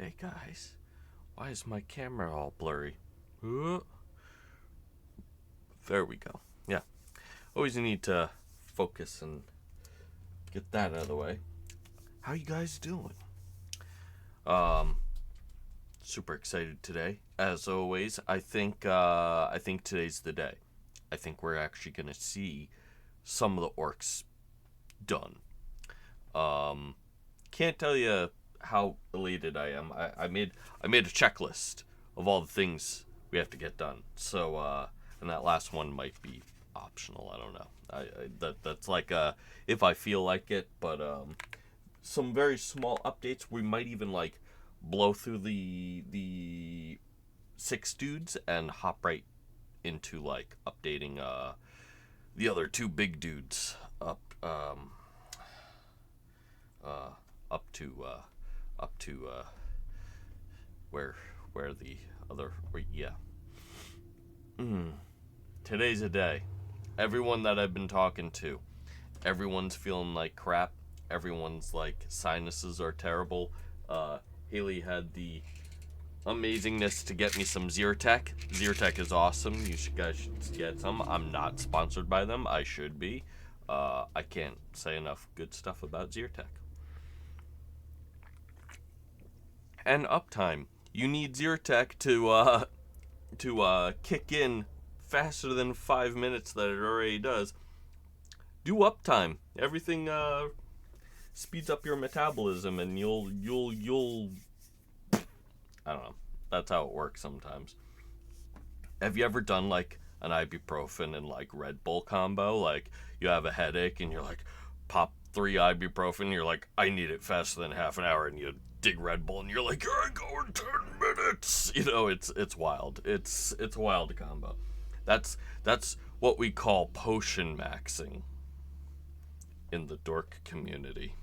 Hey guys, why is my camera all blurry? There we go. Yeah, always need to focus and get that out of the way. How you guys doing? Um, Super excited today. As always, I think today's the day. I think we're actually gonna see some of the orcs done. Um, can't tell you how elated I am. I made a checklist of all the things we have to get done. So and that last one might be optional. I don't know. That's like if I feel like it, but some very small updates. We might even like blow through the six dudes and hop right into like updating the other two big dudes uh up to where the other yeah. Today's a day. Everyone that I've been talking to, everyone's feeling like crap. Everyone's like sinuses are terrible. Haley had the amazingness to get me some Zyrtec. Zyrtec is awesome. Guys should get some. I'm not sponsored by them. I should be. I can't say enough good stuff about Zyrtec. And uptime. You need Zyrtec to kick in faster than 5 minutes that it already does. Do uptime. Everything speeds up your metabolism, and you'll I don't know. That's how it works sometimes. Have you ever done like an ibuprofen and like Red Bull combo? Like you have a headache and you're like, pop 3 ibuprofen. And you're like, I need it faster than half an hour, and you dig Red Bull and you're like, here I go in 10 minutes. You know, it's wild. It's a wild combo. That's what we call potion maxing in the dork community.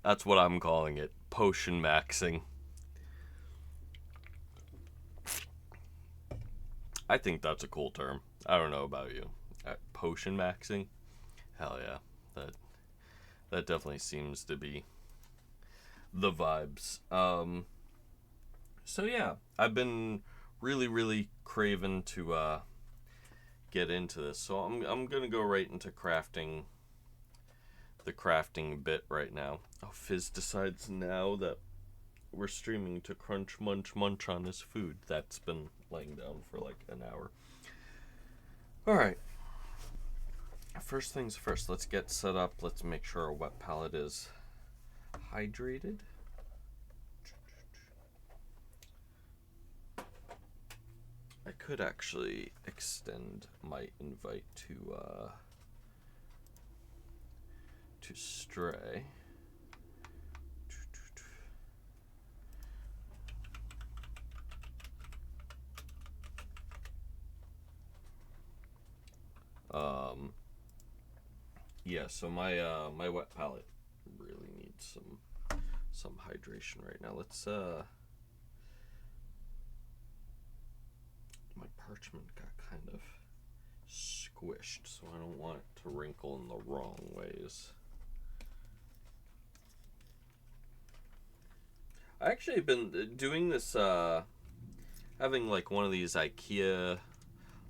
That's what I'm calling it. Potion maxing. I think that's a cool term. I don't know about you. Potion maxing? Hell yeah. That definitely seems to be the vibes. So yeah, I've been really craving to get into this. So I'm going to go right into the crafting bit right now. Oh, Fizz decides now that we're streaming to crunch munch on his food that's been laying down for like an hour. Alright. First things first, let's get set up. Let's make sure our wet palette is hydrated. I could actually extend my invite to Stray. Yeah, so my wet palette really needs some hydration right now. Let's my parchment got kind of squished, so I don't want it to wrinkle in the wrong ways. I actually have been doing this having like one of these IKEA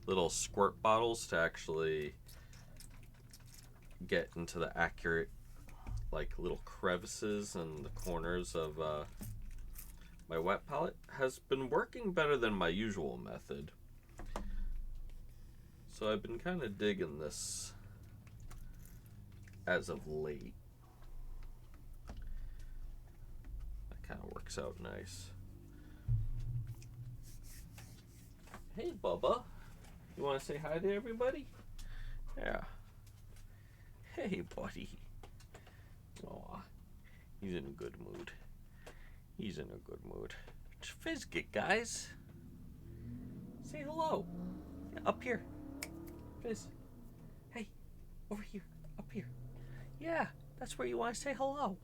little squirt bottles to actually get into the accurate like little crevices and the corners of my wet palette has been working better than my usual method. So I've been kind of digging this as of late. That kind of works out nice. Hey Bubba, you want to say hi to everybody? Yeah. Hey, buddy. Aw, he's in a good mood. He's in a good mood. It's Fizgit, guys. Say hello. Yeah, up here. Fizz. Hey, over here. Up here. Yeah, that's where you want to say hello.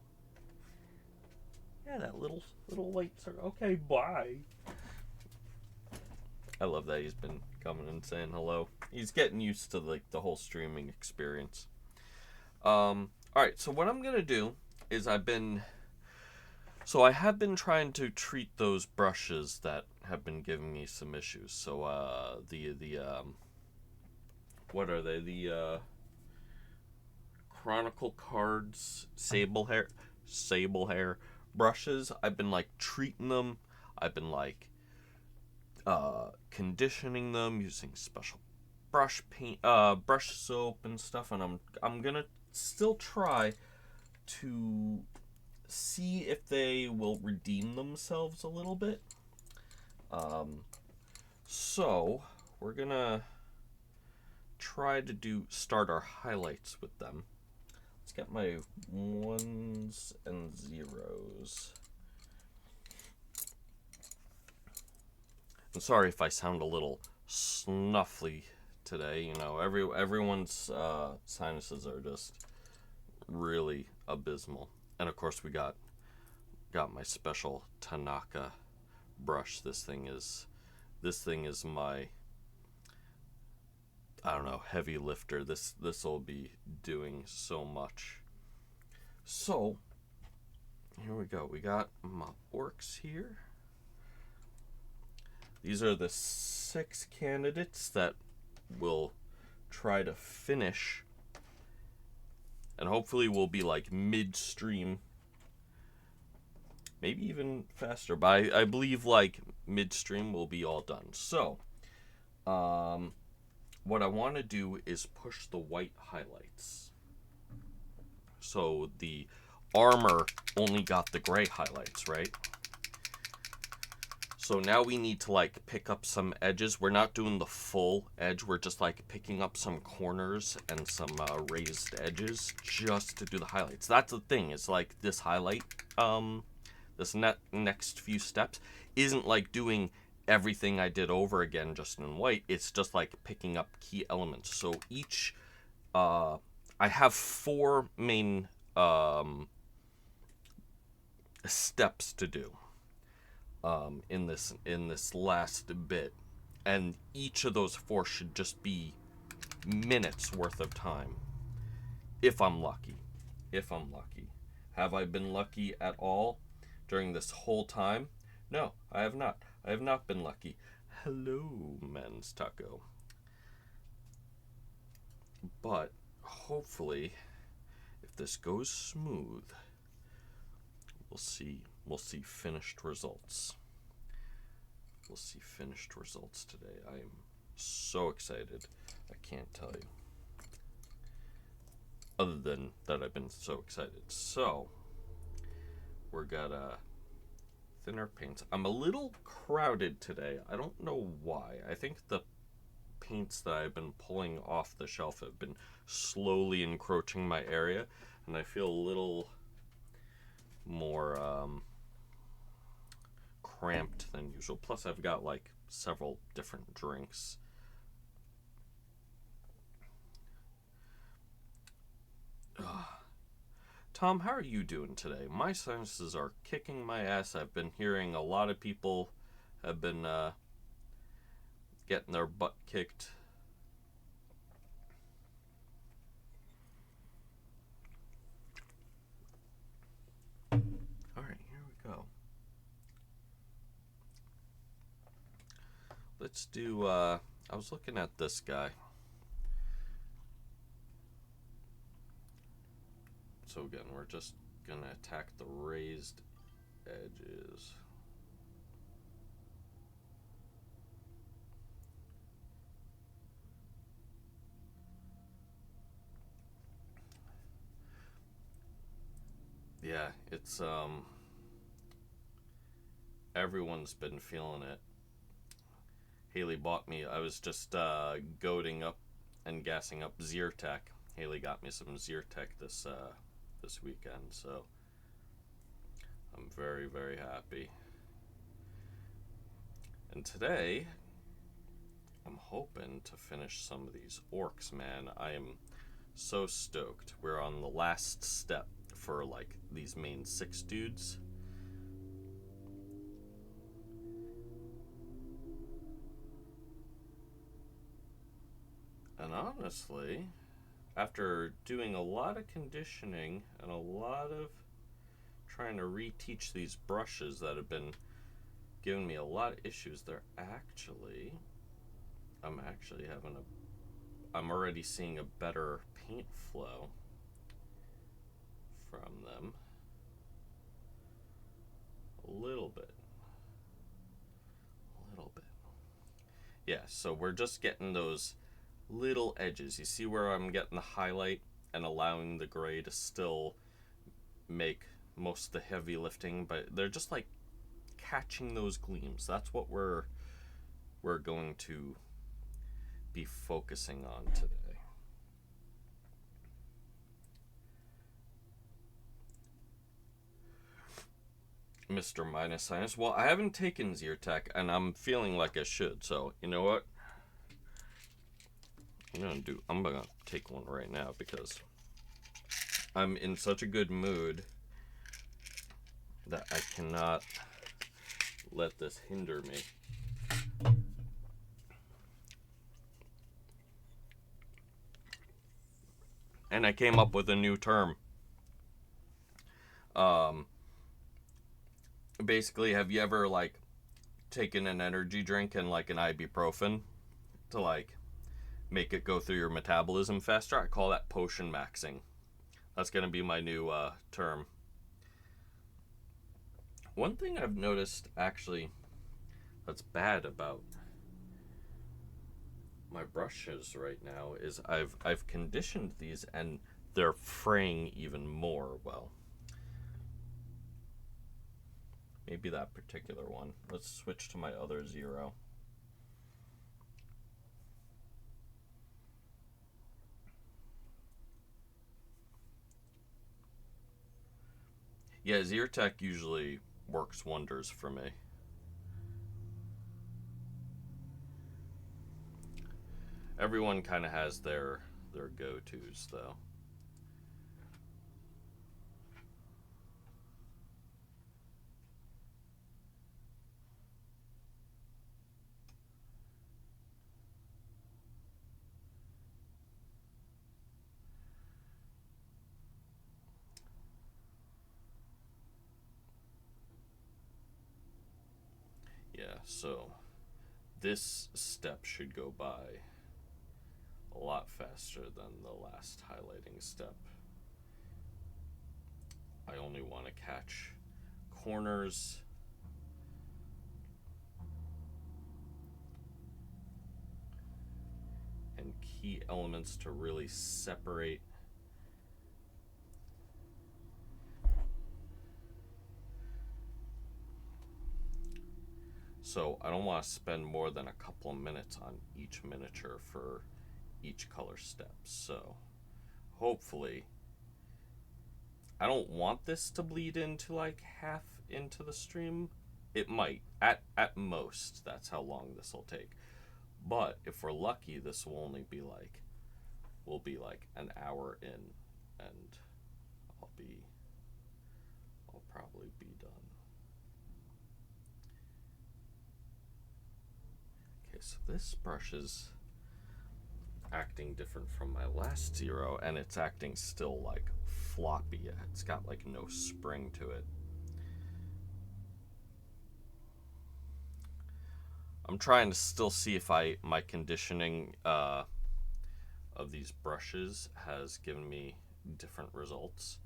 Yeah, that little light circle. Okay, bye. I love that he's been coming and saying hello. He's getting used to like the whole streaming experience. Alright, so what I'm going to do is I've been So I have been trying to treat those brushes that have been giving me some issues. So what are they? The Chronicle Cards sable hair brushes. I've been like treating them. I've been like conditioning them using special brush soap and stuff, and I'm gonna still try to see if they will redeem themselves a little bit. So we're gonna try to start our highlights with them. Let's get my ones and zeros. I'm sorry if I sound a little snuffly today. You know, everyone's sinuses are just really abysmal. And of course, we got my special Tanaka brush. This thing is my, I don't know, heavy lifter. This will be doing so much. So here we go. We got my orcs here. These are the 6 candidates that will try to finish, and hopefully we'll be like midstream, maybe even faster, but I believe like midstream will be all done. So what I want to do is push the white highlights. So the armor only got the gray highlights, right? So now we need to like pick up some edges. We're not doing the full edge. We're just like picking up some corners and some raised edges just to do the highlights. That's the thing. It's like this highlight, this next few steps isn't like doing everything I did over again just in white. It's just like picking up key elements. So each, I have 4 main steps to do. In this last bit, and each of those 4 should just be minutes worth of time, if I'm lucky. Have I been lucky at all during this whole time? No, I have not. I have not been lucky. Hello, Men's Taco. But hopefully, if this goes smooth, we'll see finished results. We'll see finished results today. I am so excited. I can't tell you. Other than that, I've been so excited. So, we're got thinner paints. I'm a little crowded today. I don't know why. I think the paints that I've been pulling off the shelf have been slowly encroaching my area, and I feel a little more cramped than usual. Plus I've got like several different drinks. Tom, how are you doing today? My sinuses are kicking my ass. I've been hearing a lot of people have been getting their butt kicked. Alright, here we go. Let's do, I was looking at this guy. So again, we're just gonna attack the raised edges. Yeah, it's everyone's been feeling it. Haley bought me, I was just goading up and gassing up Zyrtec. Haley got me some Zyrtec this weekend, so I'm very, very happy. And today, I'm hoping to finish some of these orcs, man. I am so stoked. We're on the last step for like these main 6 dudes. And honestly, after doing a lot of conditioning and a lot of trying to reteach these brushes that have been giving me a lot of issues. I'm actually I'm already seeing a better paint flow from them. A little bit. Yeah, so we're just getting those little edges. You see where I'm getting the highlight and allowing the gray to still make most of the heavy lifting, but they're just like catching those gleams. That's what we're going to be focusing on today. Mr. Minus Science. Well, I haven't taken Zyrtec, and I'm feeling like I should, so you know what? I'm gonna take one right now because I'm in such a good mood that I cannot let this hinder me. And I came up with a new term. Basically, have you ever like taken an energy drink and like an ibuprofen to like make it go through your metabolism faster? I call that potion maxing. That's gonna be my new term. One thing I've noticed actually that's bad about my brushes right now is I've conditioned these and they're fraying even more. Well, maybe that particular one. Let's switch to my other 0. Yeah, Zyrtec usually works wonders for me. Everyone kind of has their go-tos, though. Yeah, so this step should go by a lot faster than the last highlighting step. I only want to catch corners and key elements to really separate So I don't want to spend more than a couple of minutes on each miniature for each color step. So hopefully, I don't want this to bleed into like half into the stream. It might. At most, that's how long this will take. But if we're lucky, this will only be like, will be like an hour in, and I'll probably be done. Okay, so this brush is acting different from my last 0, and it's acting still like floppy. It's got like no spring to it. I'm trying to still see if my conditioning of these brushes has given me different results.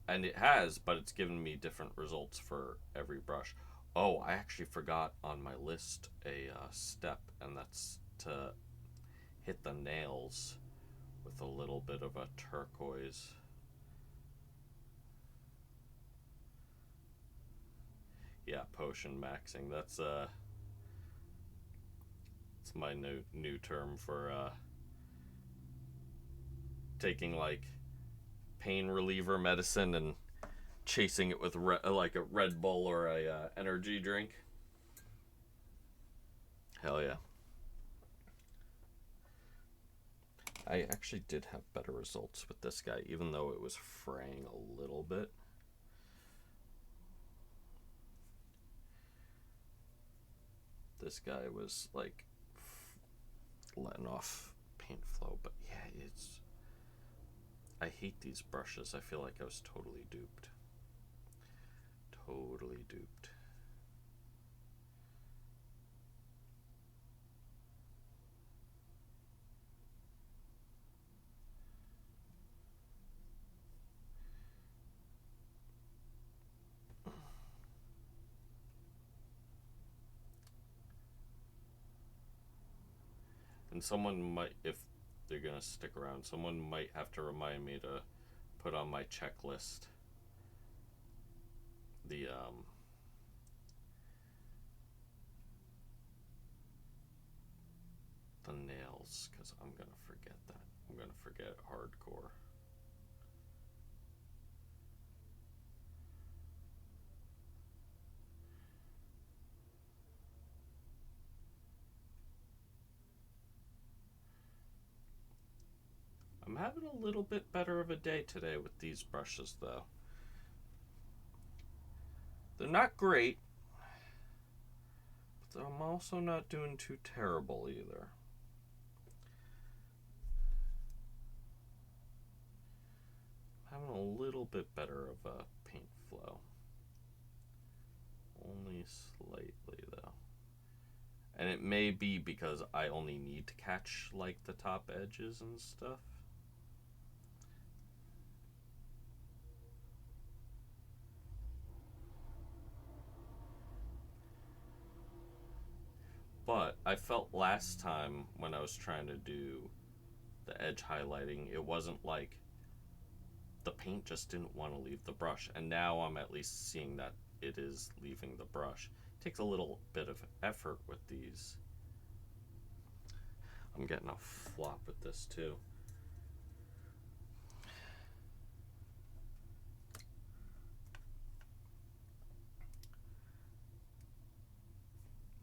And it has, but it's given me different results for every brush. Oh, I actually forgot on my list a step, and that's to hit the nails with a little bit of a turquoise. Yeah, potion maxing. That's it's my new term for taking like pain reliever medicine and chasing it with like a Red Bull or a energy drink. Hell yeah. I actually did have better results with this guy, even though it was fraying a little bit. This guy was like letting off paint flow, but yeah, I hate these brushes. I feel like I was totally duped. totally duped. And someone might, if they're gonna stick around, someone might have to remind me to put on my checklist the nails, because I'm gonna forget that. I'm gonna forget hardcore. I'm having a little bit better of a day today with these brushes, though. They're not great, but I'm also not doing too terrible either. Having a little bit better of a paint flow. Only slightly, though. And it may be because I only need to catch, like, the top edges and stuff. But I felt last time when I was trying to do the edge highlighting, it wasn't like the paint just didn't want to leave the brush. And now I'm at least seeing that it is leaving the brush. It takes a little bit of effort with these. I'm getting a flop with this too.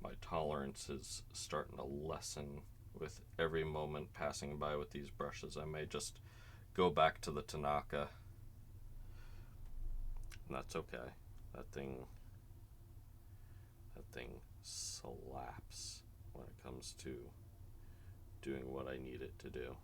My tolerance is starting to lessen with every moment passing by with these brushes. I may just go back to the Tanaka. And that's okay. That thing slaps when it comes to doing what I need it to do.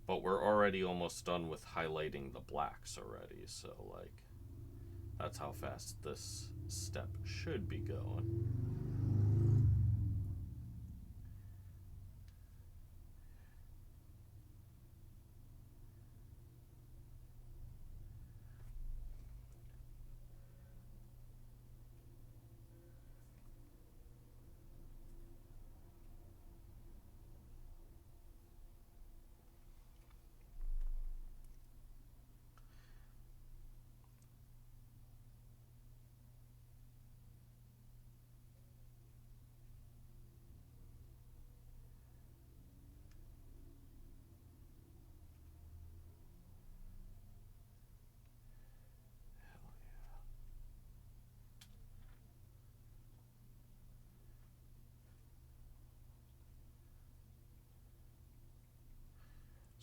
But we're already almost done with highlighting the blacks already, so like that's how fast this step should be going.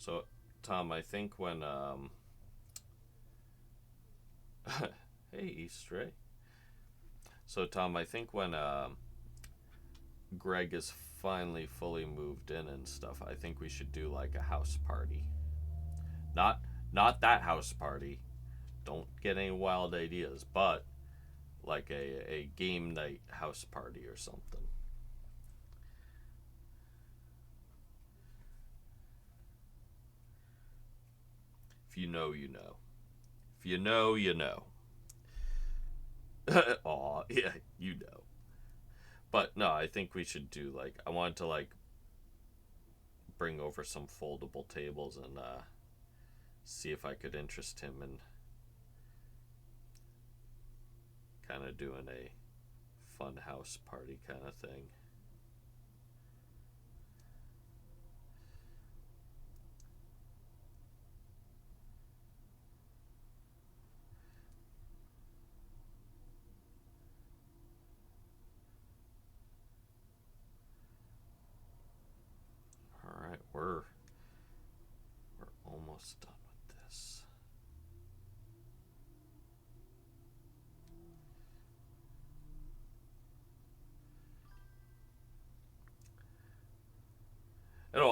So, Tom, I think when hey, Stray. So, Tom, I think when Greg is finally fully moved in and stuff, I think we should do like a house party. Not that house party. Don't get any wild ideas, but like a game night house party or something. If you know, you know. If you know, you know. Aw, yeah, you know. But no, I think we should do like, I wanted to like bring over some foldable tables and see if I could interest him in kind of doing a fun house party kind of thing. All right, we're almost done with this.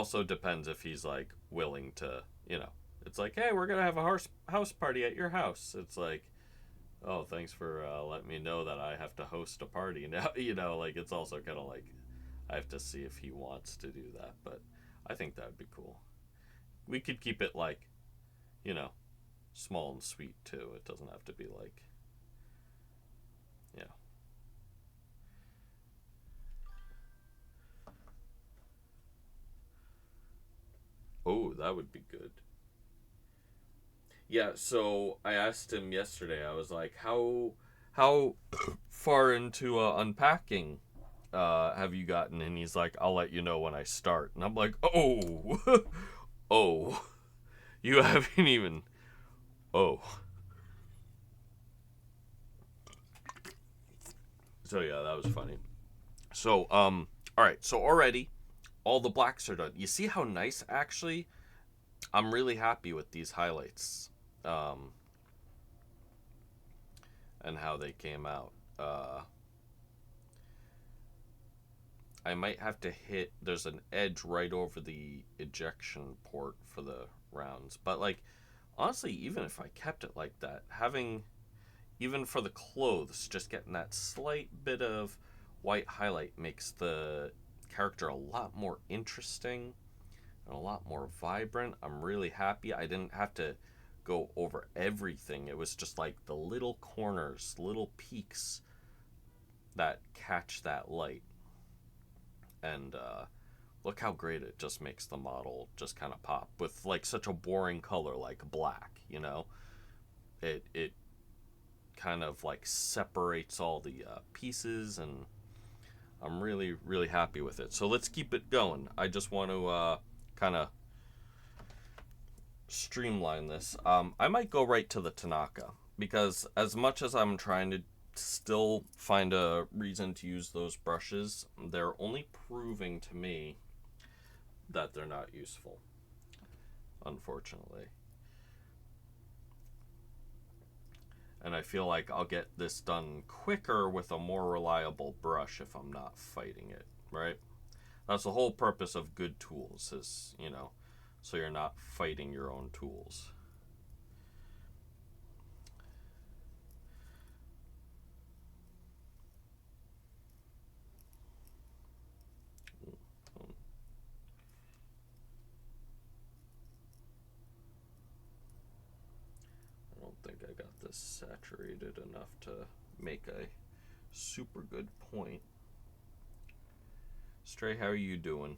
also depends if he's like willing to, it's like, hey, we're gonna have a house party at your house. It's like, oh, thanks for letting me know that I have to host a party now. Like it's also kind of like I have to see if he wants to do that, but I think that would be cool. We could keep it like, you know, small and sweet too. It doesn't have to be like, yeah. Oh, that would be good. Yeah, so I asked him yesterday. I was like, how far into unpacking have you gotten? And he's like, I'll let you know when I start. And I'm like, oh, oh, you haven't even. Oh, so yeah, that was funny. So all right. So already, all the blacks are done. You see how nice actually. I'm really happy with these highlights, um, and how they came out. I might have to hit. There's an edge right over the ejection port for the rounds, but like honestly, even if I kept it like that, having even for the clothes, just getting that slight bit of white highlight makes the character a lot more interesting and a lot more vibrant. I'm really happy I didn't have to go over everything. It was just like the little corners, little peaks that catch that light. And look how great it just makes the model just kind of pop with like such a boring color like black, It kind of like separates all the pieces, and I'm really really happy with it. So let's keep it going. I just want to kind of streamline this. I might go right to the Tanaka because as much as I'm trying to still find a reason to use those brushes, they're only proving to me that they're not useful, unfortunately. And I feel like I'll get this done quicker with a more reliable brush if I'm not fighting it, right? That's the whole purpose of good tools is, so you're not fighting your own tools. I don't think I got this saturated enough to make a super good point. Stray, how are you doing?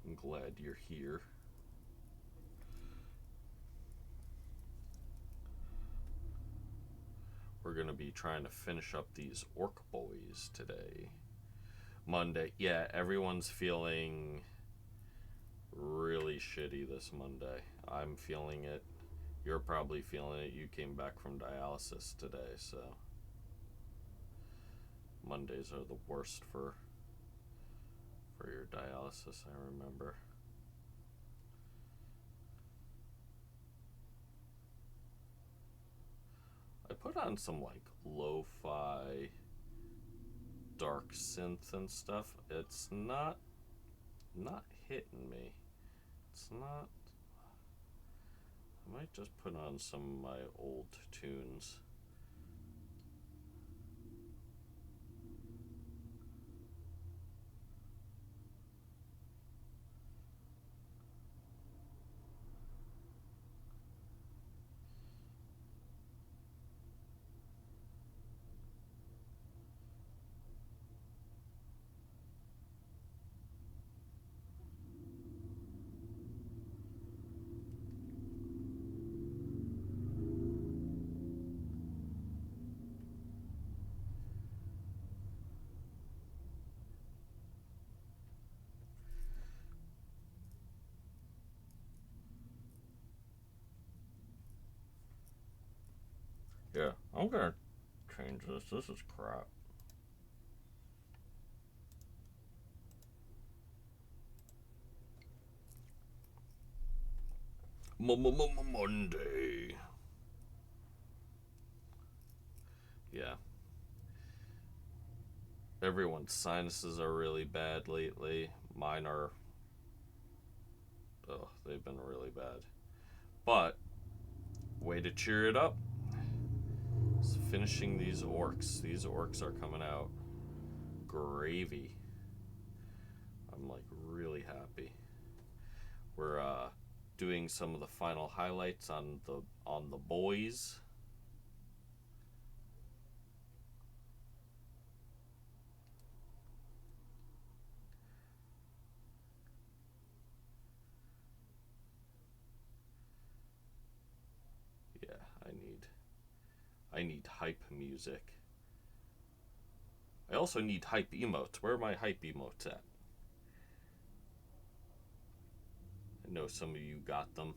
I'm glad you're here. We're going to be trying to finish up these orc boys today. Monday. Yeah, everyone's feeling really shitty this Monday. I'm feeling it. You're probably feeling it. You came back from dialysis today, so Mondays are the worst for your dialysis, I remember. I put on some like lo-fi dark synth and stuff. It's not hitting me. It's not. I might just put on some of my old tunes. Yeah, I'm gonna change this. This is crap. Monday. Yeah. Everyone's sinuses are really bad lately. Mine are. Oh, they've been really bad. But, way to cheer it up. It's finishing these orcs. These orcs are coming out gravy. I'm like really happy. We're doing some of the final highlights on the boys. Yeah, I need hype music. I also need hype emotes. Where are my hype emotes at? I know some of you got them.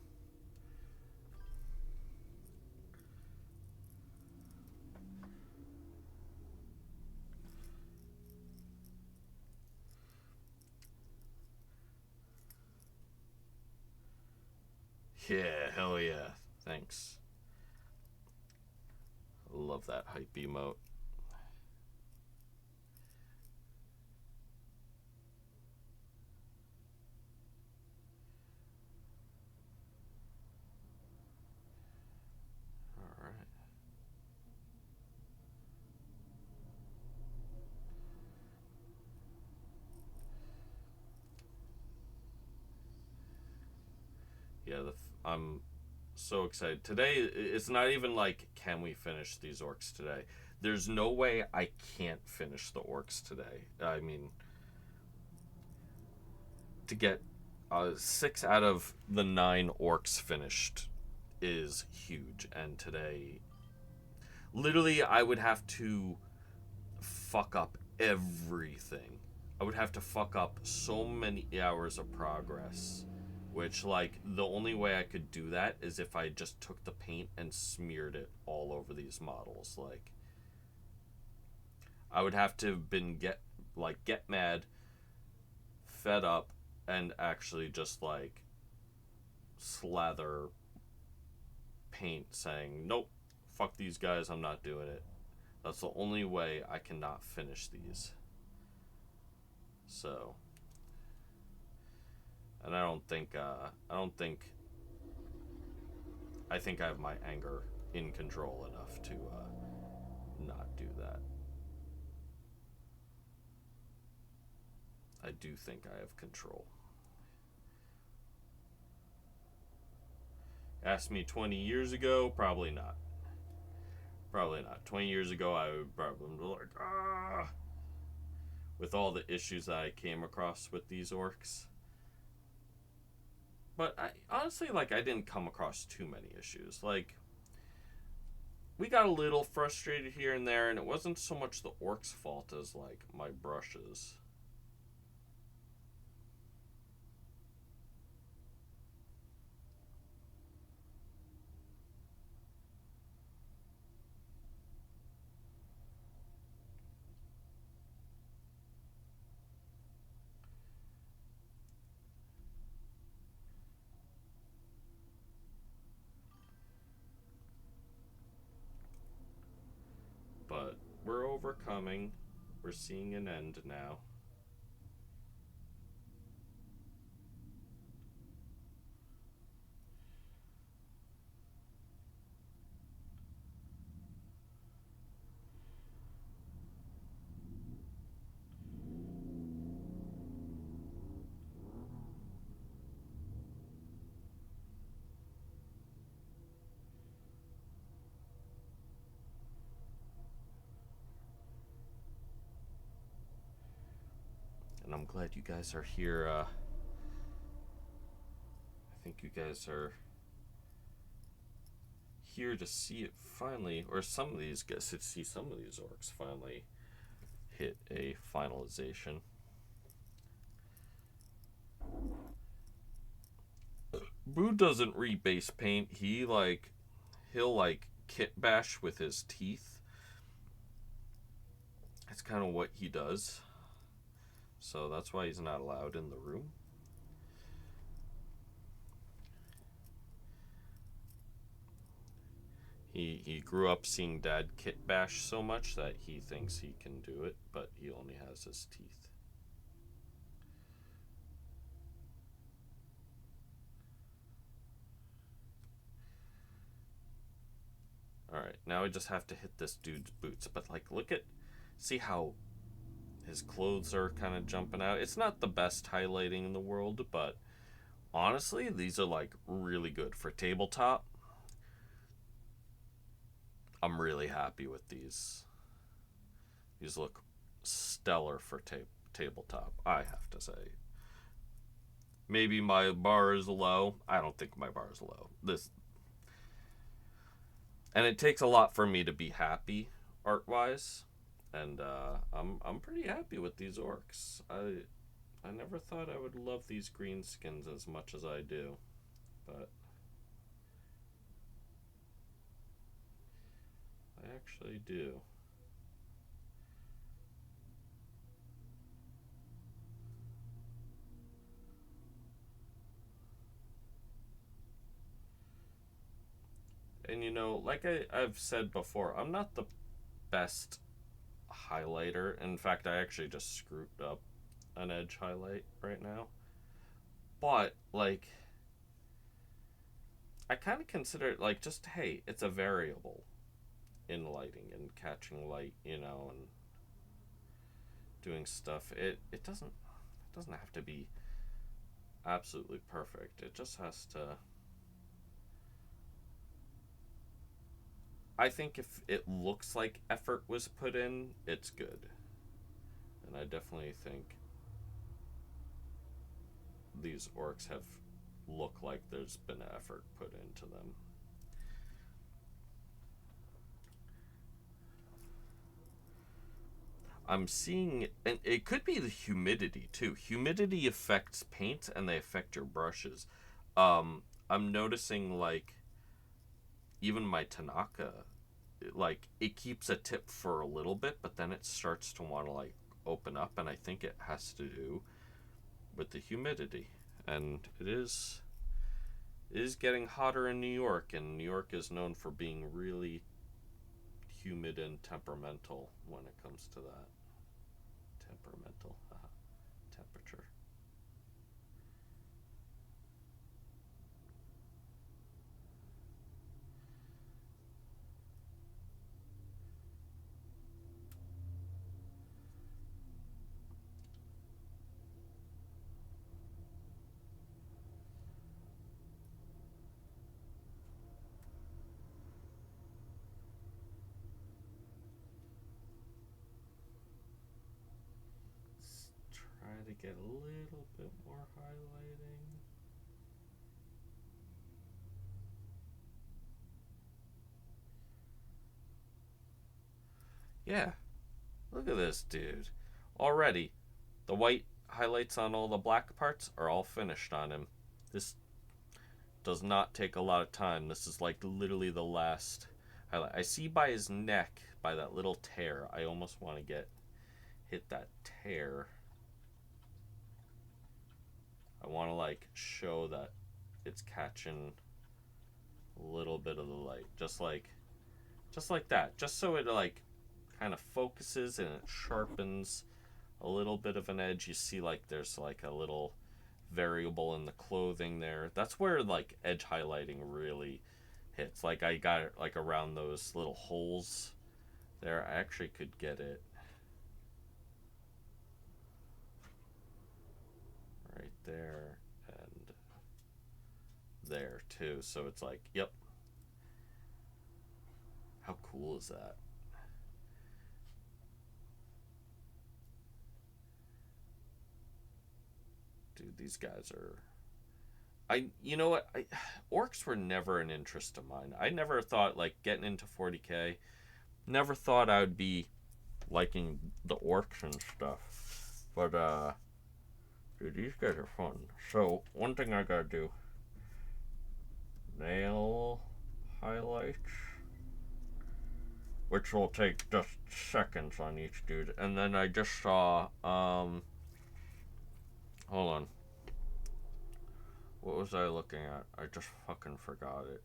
Yeah, hell yeah. Thanks. I love that hype emote. Alright. Yeah, I'm so excited. Today, it's not even like, can we finish these orcs today? There's no way I can't finish the orcs today. I mean, to get 6 out of the 9 orcs finished is huge. And today, literally, I would have to fuck up everything. I would have to fuck up so many hours of progress. Which, like, the only way I could do that is if I just took the paint and smeared it all over these models. Like, I would have to have been get mad, fed up, and actually just, like, slather paint saying, nope, fuck these guys, I'm not doing it. That's the only way I cannot finish these. So, and I think I have my anger in control enough to not do that. I do think I have control. Ask me 20 years ago, probably not. Probably not. 20 years ago, I would probably be like, ah. With all the issues that I came across with these orcs. But I honestly, like, I didn't come across too many issues. Like, we got a little frustrated here and there, and it wasn't so much the orcs' fault as, like, my brushes. But we're overcoming. We're seeing an end now. And I'm glad you guys are here. I think you guys are here to see it finally, or some of these guys to see some of these orcs finally hit a finalization. Boo doesn't rebase paint. He'll like kit bash with his teeth. That's kind of what he does. So that's why he's not allowed in the room. He grew up seeing Dad kit bash so much that he thinks he can do it, but he only has his teeth. Alright, now I just have to hit this dude's boots. But, like, see how his clothes are kind of jumping out? It's not the best highlighting in the world, but honestly, these are, like, really good for tabletop. I'm really happy with these. These look stellar for tabletop, I have to say. Maybe my bar is low. I don't think my bar is low. And it takes a lot for me to be happy art-wise, and I'm pretty happy with these orcs. I never thought I would love these green skins as much as I do, but I actually do. And like I've said before, I'm not the best highlighter. In fact, I actually just screwed up an edge highlight right now. But, like, I kind of consider it like just, hey, it's a variable in lighting and catching light, and doing stuff. It doesn't have to be absolutely perfect. It just has to. I think if it looks like effort was put in, it's good. And I definitely think these orcs have look like there's been effort put into them. I'm seeing, and it could be the humidity too. Humidity affects paint and they affect your brushes. I'm noticing, like, even my Tanaka, like, it keeps a tip for a little bit, but then it starts to want to, like, open up, and I think it has to do with the humidity. And it is getting hotter in New York, and New York is known for being really humid and temperamental when it comes to that. Temperamental temperature. Try to get a little bit more highlighting. Yeah, look at this dude. Already, the white highlights on all the black parts are all finished on him. This does not take a lot of time. This is like literally the last highlight. I see by his neck, by that little tear, I almost want to hit that tear. I want to, like, show that it's catching a little bit of the light, just like that, just so it, like, kind of focuses and it sharpens a little bit of an edge. You see, like, there's like a little variable in the clothing there. That's where, like, edge highlighting really hits. Like, I got it, like, around those little holes there. I actually could get it right there and there too. So it's like, yep. How cool is that? Dude, these guys are. You know what? Orcs were never an interest of mine. I never thought, like, getting into 40K. Never thought I would be liking the orcs and stuff. But dude, these guys are fun. So one thing I gotta do: nail highlights, which will take just seconds on each dude, and then I just saw hold on. What was I looking at? I just fucking forgot it.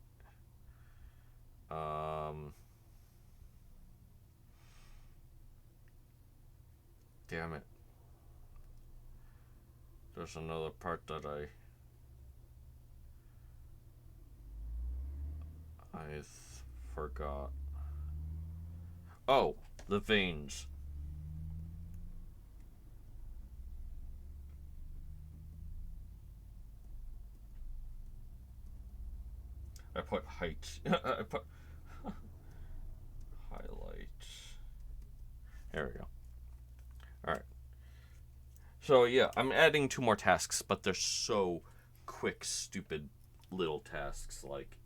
Damn it. There's another part that I forgot. Oh, the veins. I put height. I put highlights. There we go. Alright. So yeah, I'm adding 2 more tasks, but they're so quick, stupid little tasks. Like,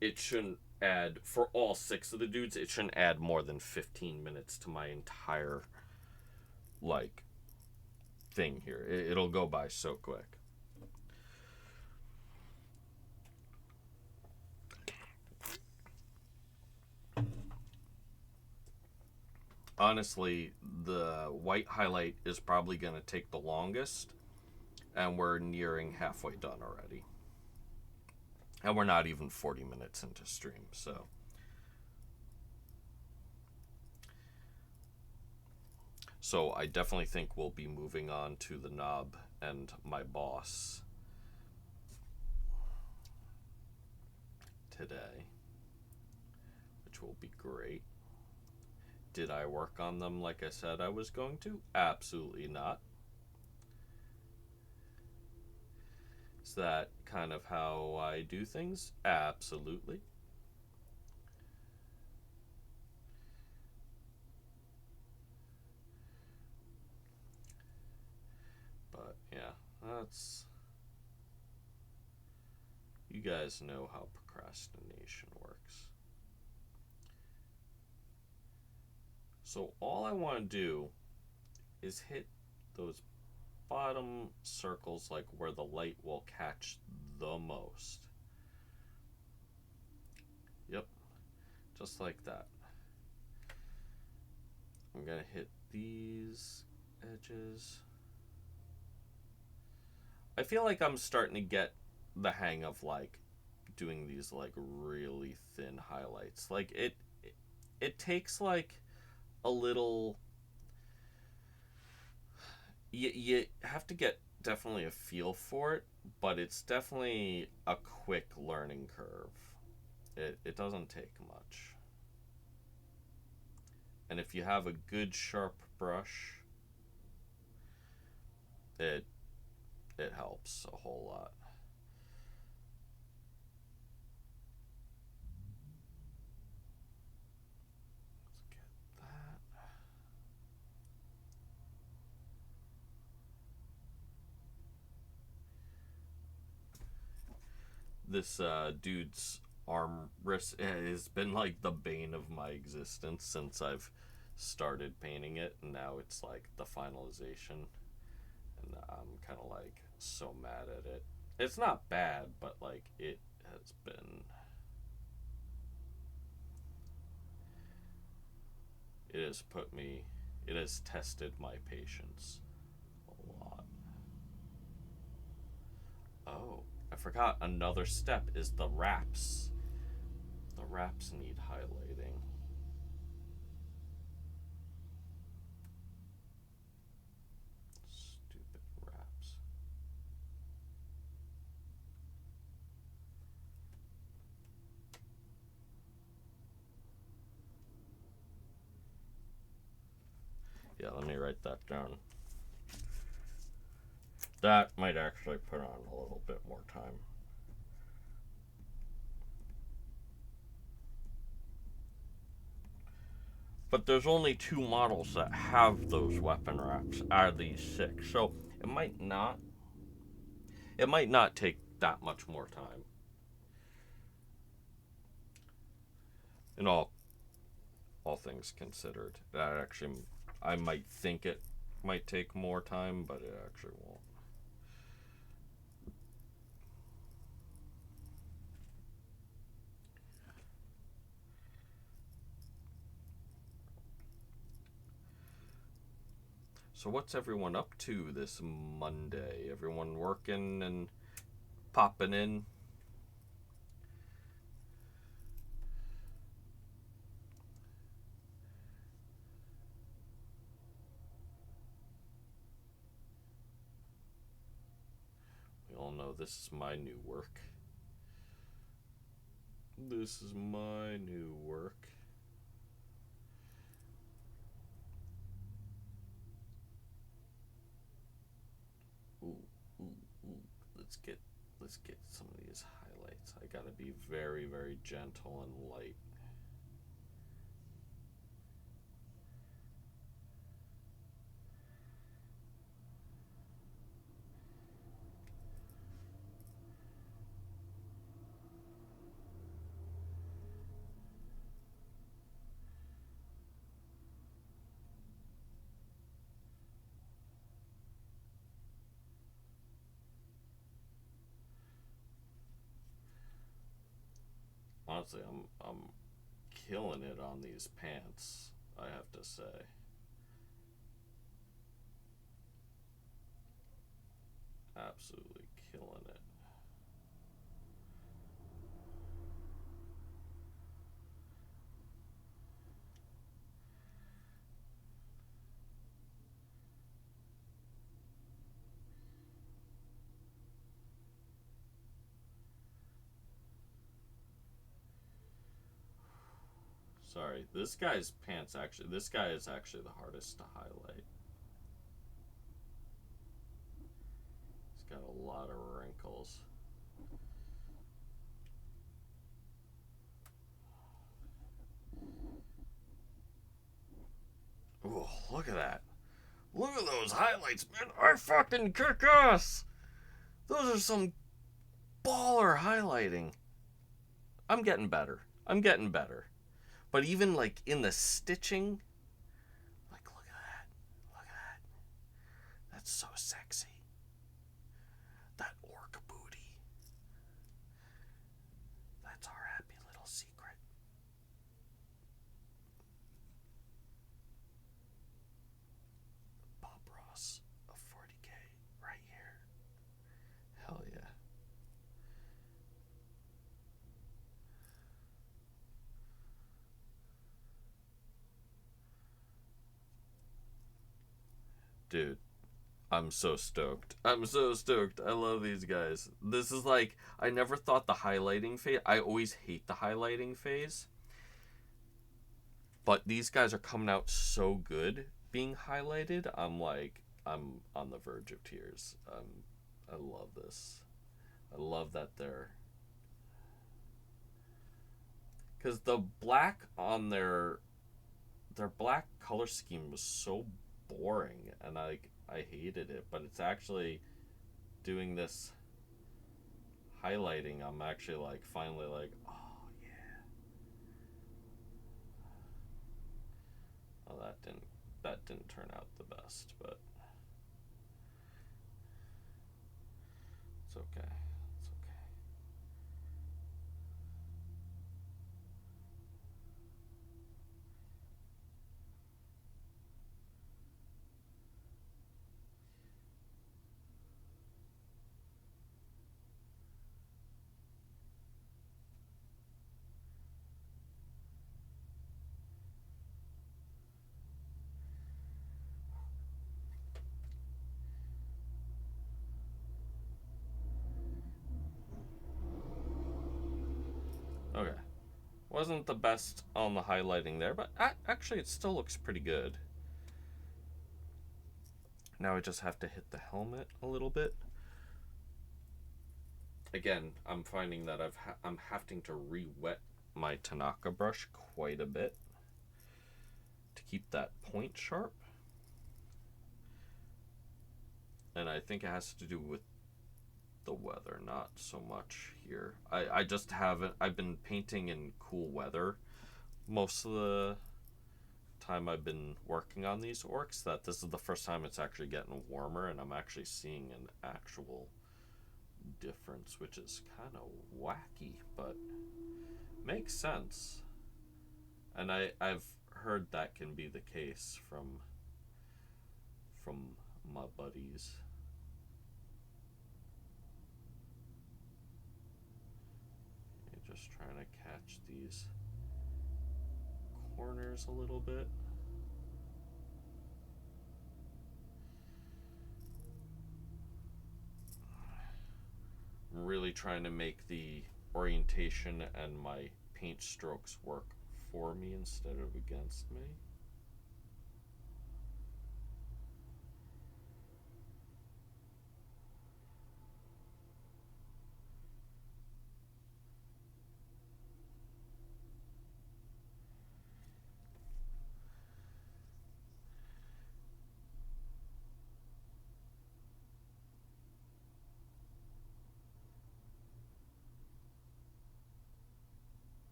it shouldn't add, for all 6 of the dudes, it shouldn't add more than 15 minutes to my entire, like, thing here. It'll go by so quick. Honestly, the white highlight is probably going to take the longest, and we're nearing halfway done already. And we're not even 40 minutes into stream, so. So I definitely think we'll be moving on to the knob and my boss today, which will be great. Did I work on them like I said I was going to? Absolutely not. Is that kind of how I do things? Absolutely. But yeah, that's... You guys know how procrastination works. So all I want to do is hit those bottom circles, like where the light will catch the most. Yep, just like that. I'm gonna hit these edges. I feel like I'm starting to get the hang of like doing these like really thin highlights. Like it takes like a little. You have to get definitely a feel for it, but it's definitely a quick learning curve. It doesn't take much. And if you have a good sharp brush, it helps a whole lot. Let's get that. This dude's arm wrist has been like the bane of my existence since I've started painting it, and now it's like the finalization, and I'm kind of like so mad at it. It's not bad, but like it has been, it has tested my patience a lot. Oh, I forgot another step is the wraps. The wraps need highlighting. Stupid wraps. Yeah, let me write that down. That might actually put on a little bit more time. But there's only 2 models that have those weapon wraps out of these 6, so it might not take that much more time. In all things considered, that actually, I might think it might take more time, but it actually won't. So what's everyone up to this Monday? Everyone working and popping in? no, this is my new work. This is my new work. Ooh, ooh, ooh. Let's get some of these highlights. I gotta be very, very gentle and light. Honestly, I'm killing it on these pants, I have to say. Absolutely killing it. Sorry, this guy is actually the hardest to highlight. He's got a lot of wrinkles. Oh, look at that. Look at those highlights, man. I fucking kick ass. Those are some baller highlighting. I'm getting better. But even like in the stitching, like look at that. Look at that. That's so sexy. That orc booty. That's our happy little secret. Bob Ross of 40K right here. Hell yeah. Dude, I'm so stoked. I love these guys. This is like, I never thought the highlighting phase, I always hate the highlighting phase. But these guys are coming out so good being highlighted. I'm on the verge of tears. I love this. I love that because the black on their black color scheme was so boring, and I hated it. But it's actually doing this highlighting. I'm actually like finally like, oh yeah. Oh, that didn't turn out the best, but it's okay. It's okay. Okay. Wasn't the best on the highlighting there, but actually it still looks pretty good. Now I just have to hit the helmet a little bit. Again, I'm finding that I'm having to re-wet my Tanaka brush quite a bit to keep that point sharp. And I think it has to do with the weather, not so much here. I just haven't, I've been painting in cool weather most of the time I've been working on these orcs, that this is the first time it's actually getting warmer, and I'm actually seeing an actual difference, which is kind of wacky, but makes sense. And I've heard that can be the case from my buddies. You're just trying to catch these corners a little bit. really trying to make the orientation and my paint strokes work for me instead of against me.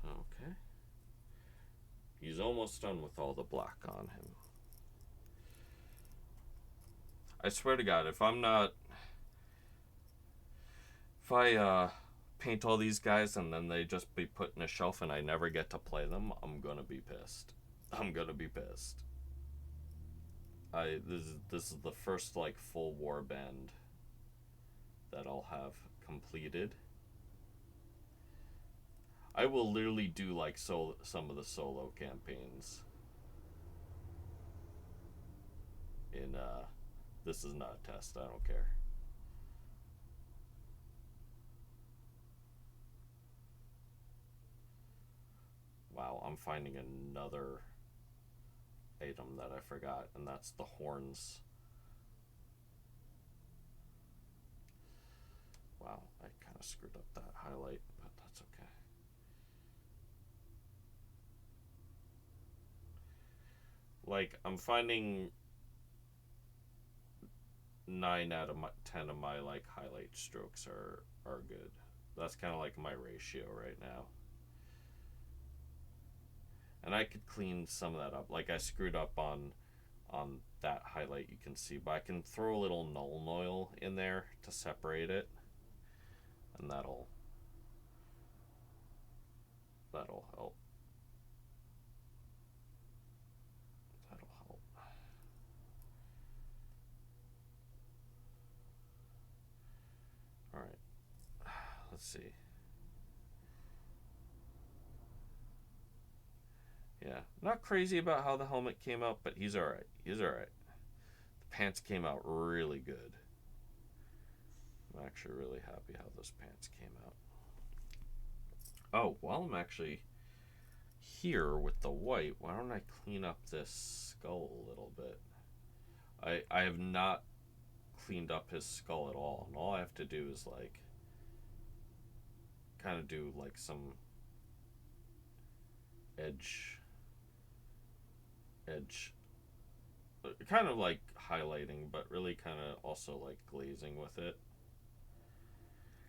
Okay. He's almost done with all the black on him. I swear to God, if I paint all these guys and then they just be put in a shelf and I never get to play them, I'm gonna be pissed. I'm gonna be pissed. This is the first like full warband that I'll have completed. I will literally do like some of the solo campaigns in this is not a test, I don't care. Wow, I'm finding another item that I forgot, and that's the horns. Wow, I kind of screwed up that highlight, but that's okay. Like, I'm finding 9 out of 10 of my like highlight strokes are good. That's kind of like my ratio right now. And I could clean some of that up. Like I screwed up on that highlight you can see, but I can throw a little null oil in there to separate it, and that'll help. That'll help. All right. Let's see. Yeah, not crazy about how the helmet came out, but he's all right. He's all right. The pants came out really good. I'm actually really happy how those pants came out. Oh, while I'm actually here with the white, why don't I clean up this skull a little bit? I have not cleaned up his skull at all, and all I have to do is like kind of do like some edge kind of like highlighting, but really kind of also like glazing with it,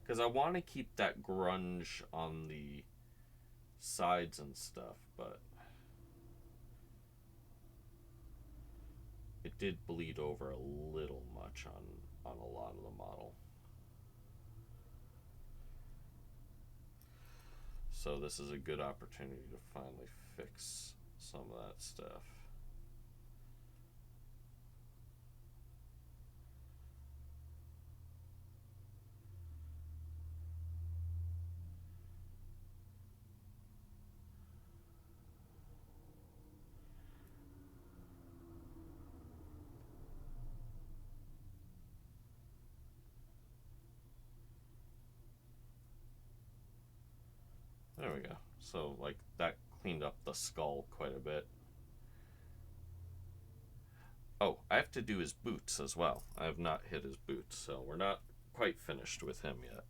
because I want to keep that grunge on the sides and stuff, but it did bleed over a little much on a lot of the model. So this is a good opportunity to finally fix some of that stuff. There we go. So like that cleaned up the skull quite a bit. Oh, I have to do his boots as well. I have not hit his boots, so we're not quite finished with him yet.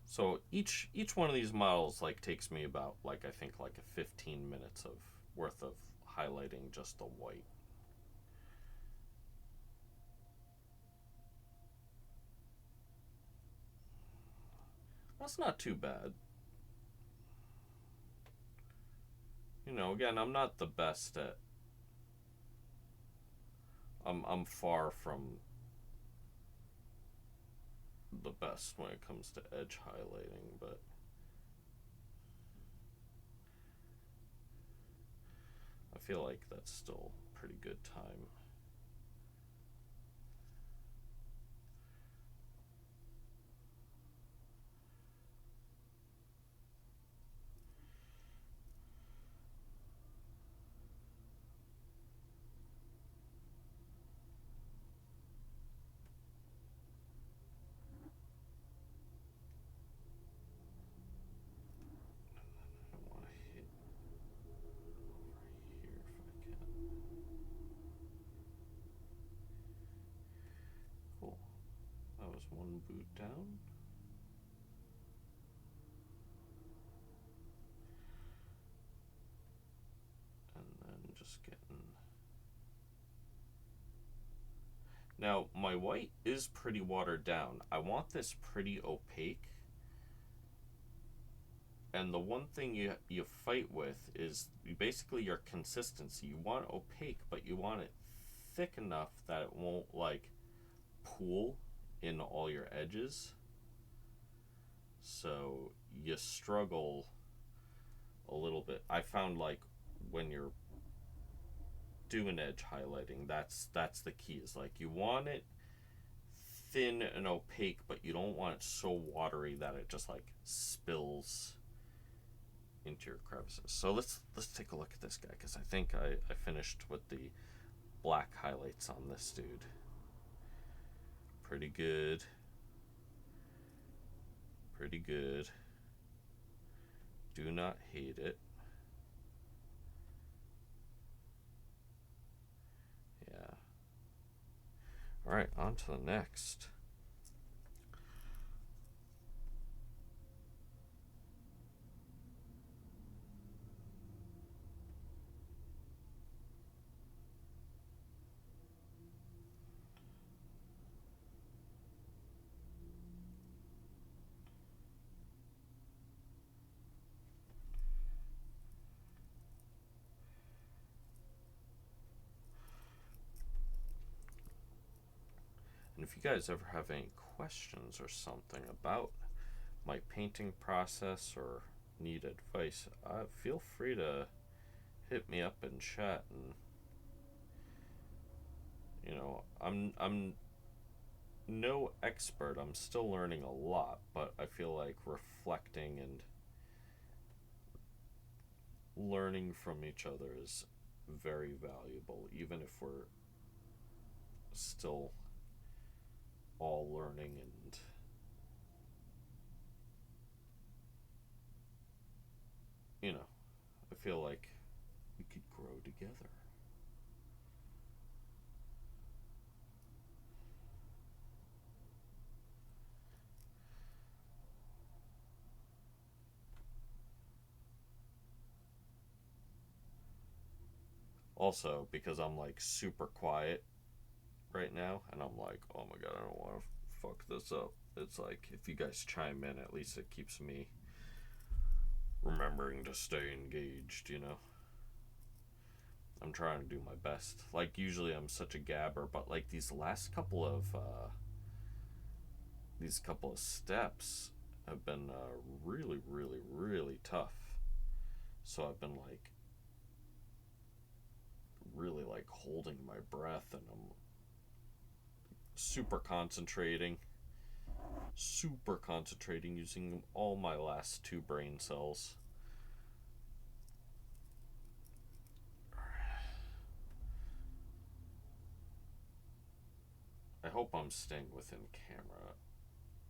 So each one of these models like takes me about like I think like a 15 minutes of worth of highlighting just the white. That's not too bad. You know, again, I'm not the best at. I'm far from the best when it comes to edge highlighting, but I feel like that's still pretty good time. one boot down. And then just getting... Now, my white is pretty watered down. I want this pretty opaque. And the one thing you fight with is basically your consistency. You want opaque, but you want it thick enough that it won't like pool in all your edges. So you struggle a little bit. I found like when you're doing edge highlighting, that's the key. Is like you want it thin and opaque, but you don't want it so watery that it just like spills into your crevices. So let's take a look at this guy, because I think I finished with the black highlights on this dude. Pretty good. Pretty good. Do not hate it. Yeah. Alright, on to the next. And if you guys ever have any questions or something about my painting process or need advice, feel free to hit me up in chat. And you know, I'm no expert. I'm still learning a lot, but I feel like reflecting and learning from each other is very valuable, even if we're still all learning. And you know, I feel like we could grow together. Also, because I'm like super quiet right now, and I'm like, oh my god, I don't want to fuck this up. It's like, if you guys chime in, at least it keeps me remembering to stay engaged, you know? I'm trying to do my best. Like, usually I'm such a gabber, but like these couple of steps have been really, really, really tough. So I've been like really like holding my breath, and I'm super concentrating using all my last 2 brain cells. I hope I'm staying within camera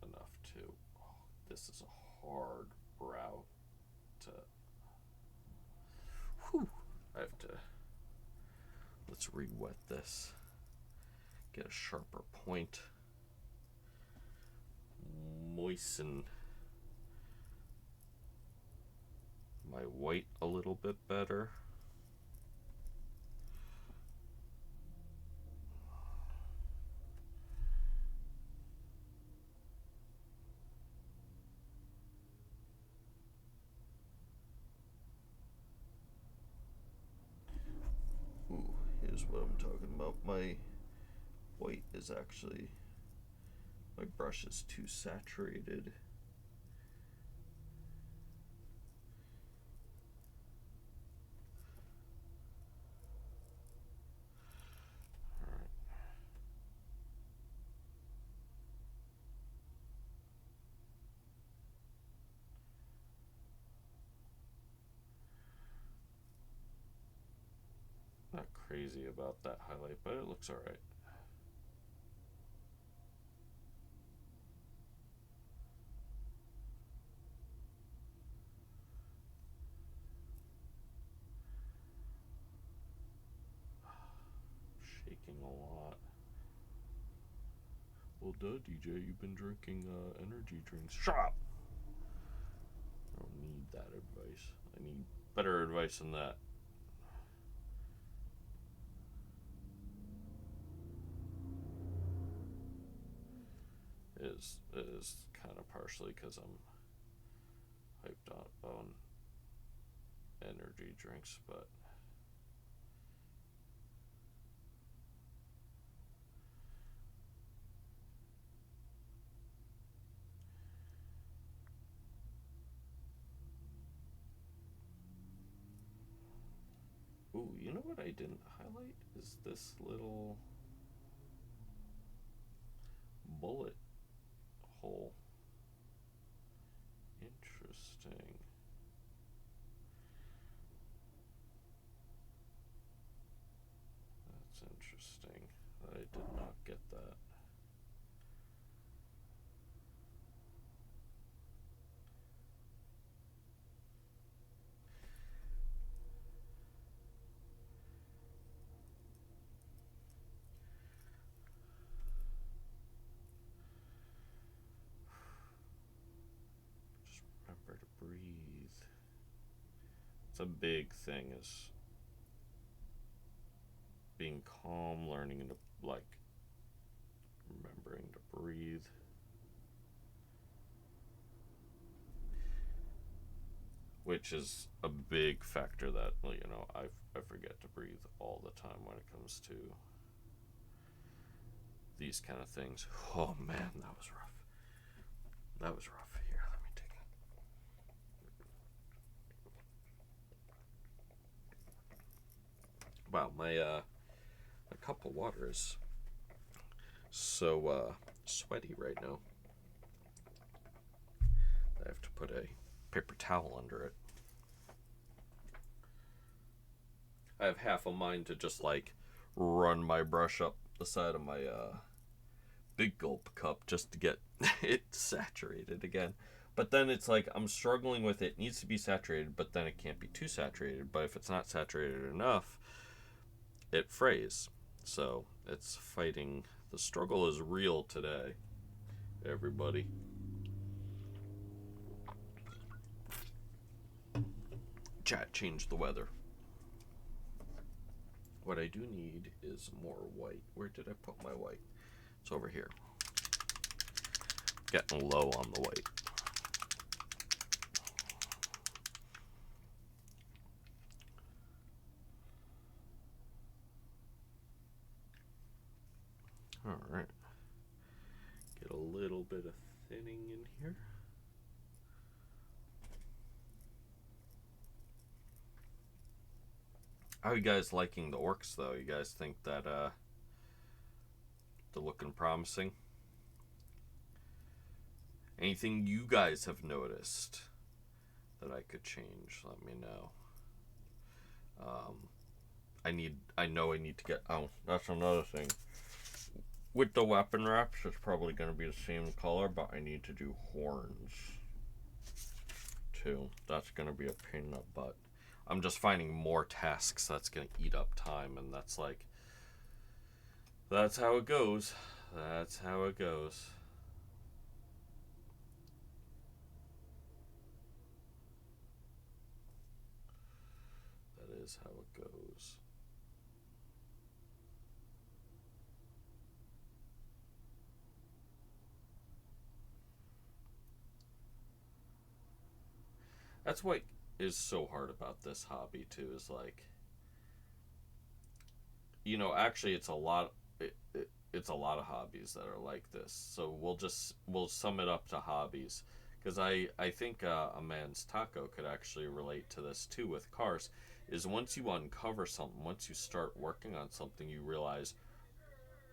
enough to... Oh, this is a hard brow to... Whew. I have to... Let's re-wet this. Get a sharper point. Moisten my white a little bit better. Ooh, here's what I'm talking about. My white is actually... My brush is too saturated. Not crazy about that highlight, but it looks alright. Shaking a lot. Well, duh, DJ, you've been drinking energy drinks. Shut up! I don't need that advice. I need better advice than that. It is kind of partially because I'm hyped up on energy drinks, but ooh, you know what I didn't highlight is this little bullet hole. Interesting. That's interesting. I did not get that. Just remember to breathe. It's a big thing, is being calm, learning to, like, remembering to breathe. Which is a big factor that, you know, I forget to breathe all the time when it comes to these kind of things. Oh man, that was rough. That was rough. Here, let me take it. Wow, my cup of water is so sweaty right now. I have to put a paper towel under it. I have half a mind to just like run my brush up the side of my big gulp cup just to get it saturated again. But then it's like I'm struggling with it. It needs to be saturated, but then it can't be too saturated. But if it's not saturated enough, it frays. So it's fighting. The struggle is real today, everybody. Chat, change the weather. What I do need is more white. Where did I put my white? It's over here. Getting low on the white. Alright. Get a little bit of thinning in here. How are you guys liking the orcs, though? You guys think that they're looking promising? Anything you guys have noticed that I could change? Let me know. I know I need to get. Oh, that's another thing. With the weapon wraps, it's probably going to be the same color, but I need to do horns too. That's going to be a pain in the butt. I'm just finding more tasks that's going to eat up time, and that's like, that's how it goes. That's how it goes. That is how it goes. That's what is so hard about this hobby too, is like, you know, actually it's a lot it's a lot of hobbies that are like this. So we'll sum it up to hobbies, because I think a man's taco could actually relate to this too with cars. Is once you uncover something, once you start working on something, you realize,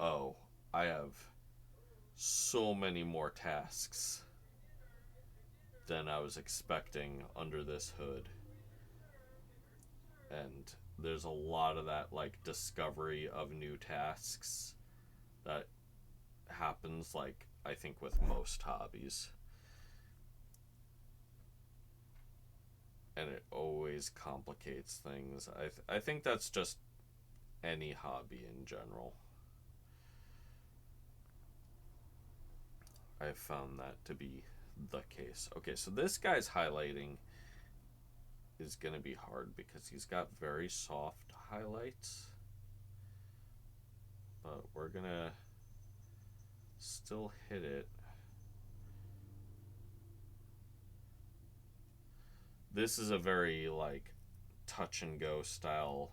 oh, I have so many more tasks than I was expecting under this hood. And there's a lot of that, like, discovery of new tasks that happens, like, I think with most hobbies. And it always complicates things. I think that's just any hobby in general. I found that to be the case. Okay, so this guy's highlighting is going to be hard because he's got very soft highlights. But we're going to still hit it. This is a very, like, touch and go style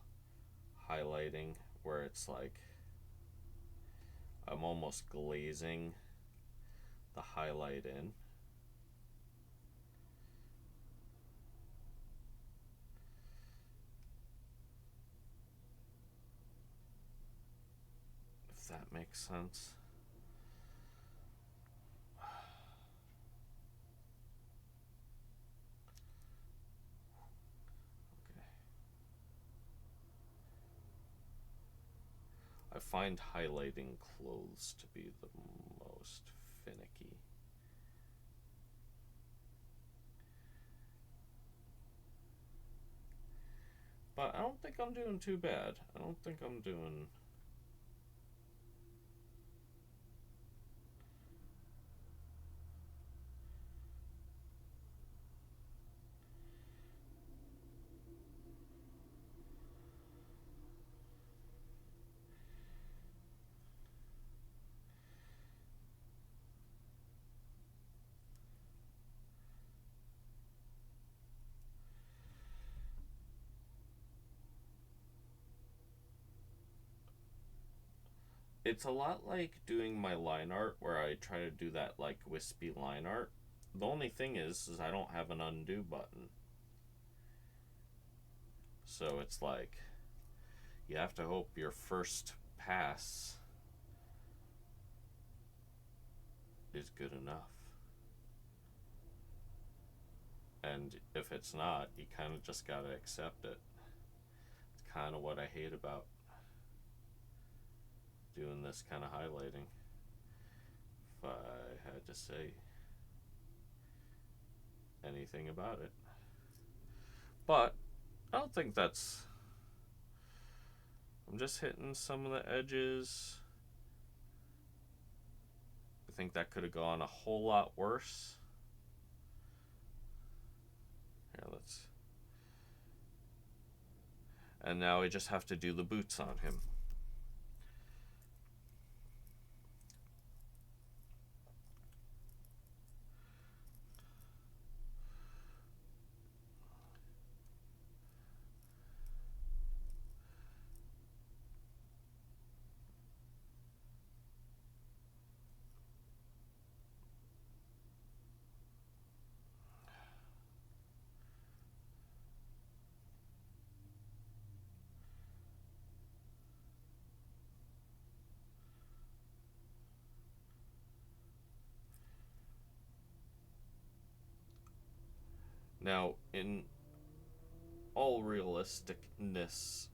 highlighting where it's like I'm almost glazing the highlight in. If that makes sense. I find highlighting clothes to be the most finicky. But I don't think I'm doing too bad. I don't think I'm doing... It's a lot like doing my line art where I try to do that like wispy line art. The only thing is I don't have an undo button. So it's like you have to hope your first pass is good enough. And if it's not, you kind of just gotta accept it. It's kind of what I hate about doing this kind of highlighting. If I had to say anything about it. But I don't think that's... I'm just hitting some of the edges. I think that could have gone a whole lot worse. Here, let's... And now we just have to do the boots on him. Now, in all realisticness,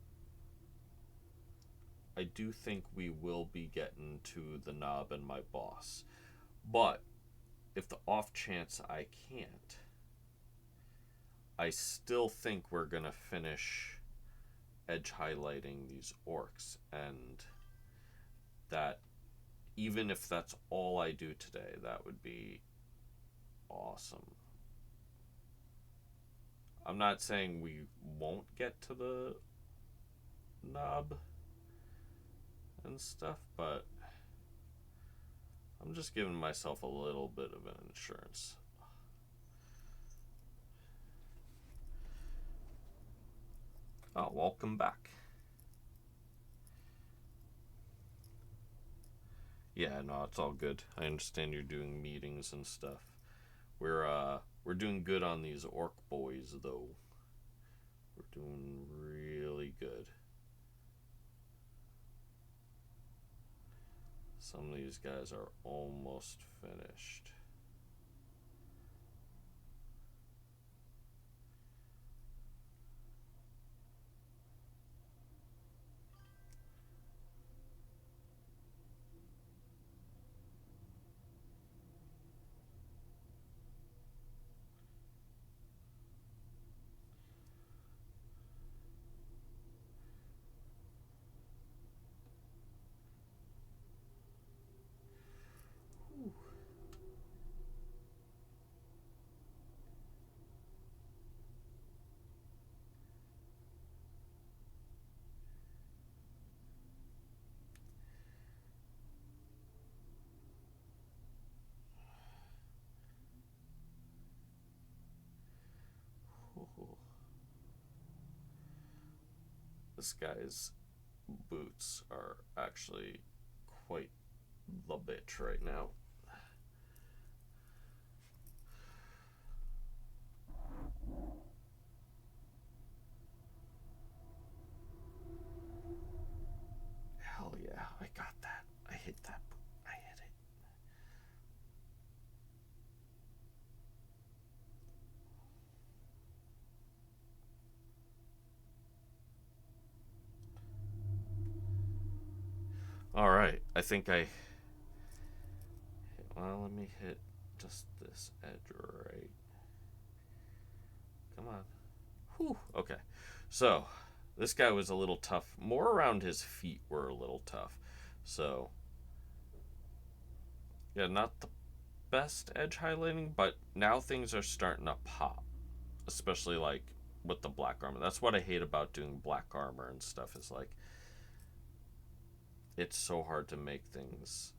I do think we will be getting to the knob and my boss. But if the off chance I can't, I still think we're going to finish edge highlighting these orcs. And that, even if that's all I do today, that would be awesome. I'm not saying we won't get to the knob and stuff, but I'm just giving myself a little bit of an insurance. Oh, welcome back. Yeah, no, it's all good. I understand you're doing meetings and stuff. We're doing good on these orc boys, though. We're doing really good. Some of these guys are almost finished. This guy's boots are actually quite the bitch right now. Hell yeah, I got that. I hit that. I hit it. All right, I think I. Well, let me hit just this edge right. Come on. Whew. Okay, so this guy was a little tough. More around his feet were a little tough. So yeah, not the best edge highlighting, but now things are starting to pop, especially like with the black armor. That's what I hate about doing black armor and stuff, is like it's so hard to make things.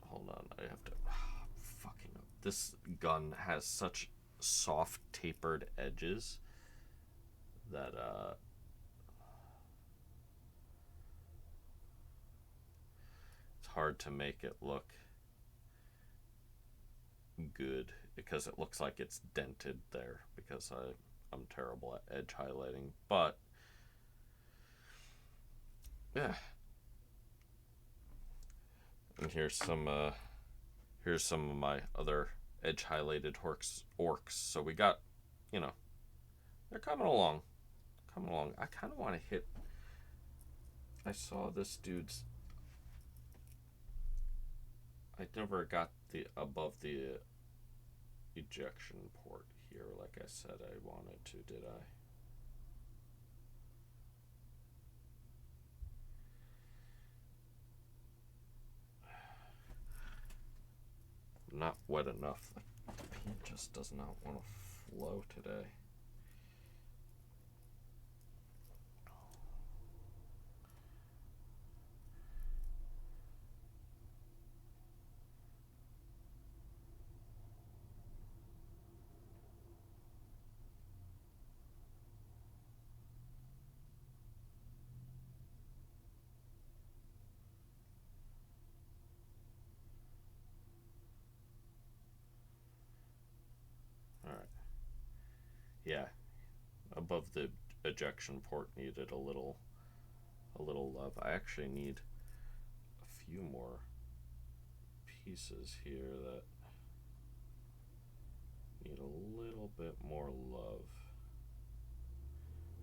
Hold on, I have to. Fucking. This gun has such soft tapered edges that it's hard to make it look good because it looks like it's dented there because I'm terrible at edge highlighting. But yeah, and here's some of my other edge highlighted orcs. So we got, you know, they're coming along. I kind of want to hit. I saw this dude's. I never got the above the ejection port here, like I said I wanted to, did I? Not wet enough. The paint just does not want to flow today. Alright. Yeah. Above the ejection port needed a little love. I actually need a few more pieces here that need a little bit more love.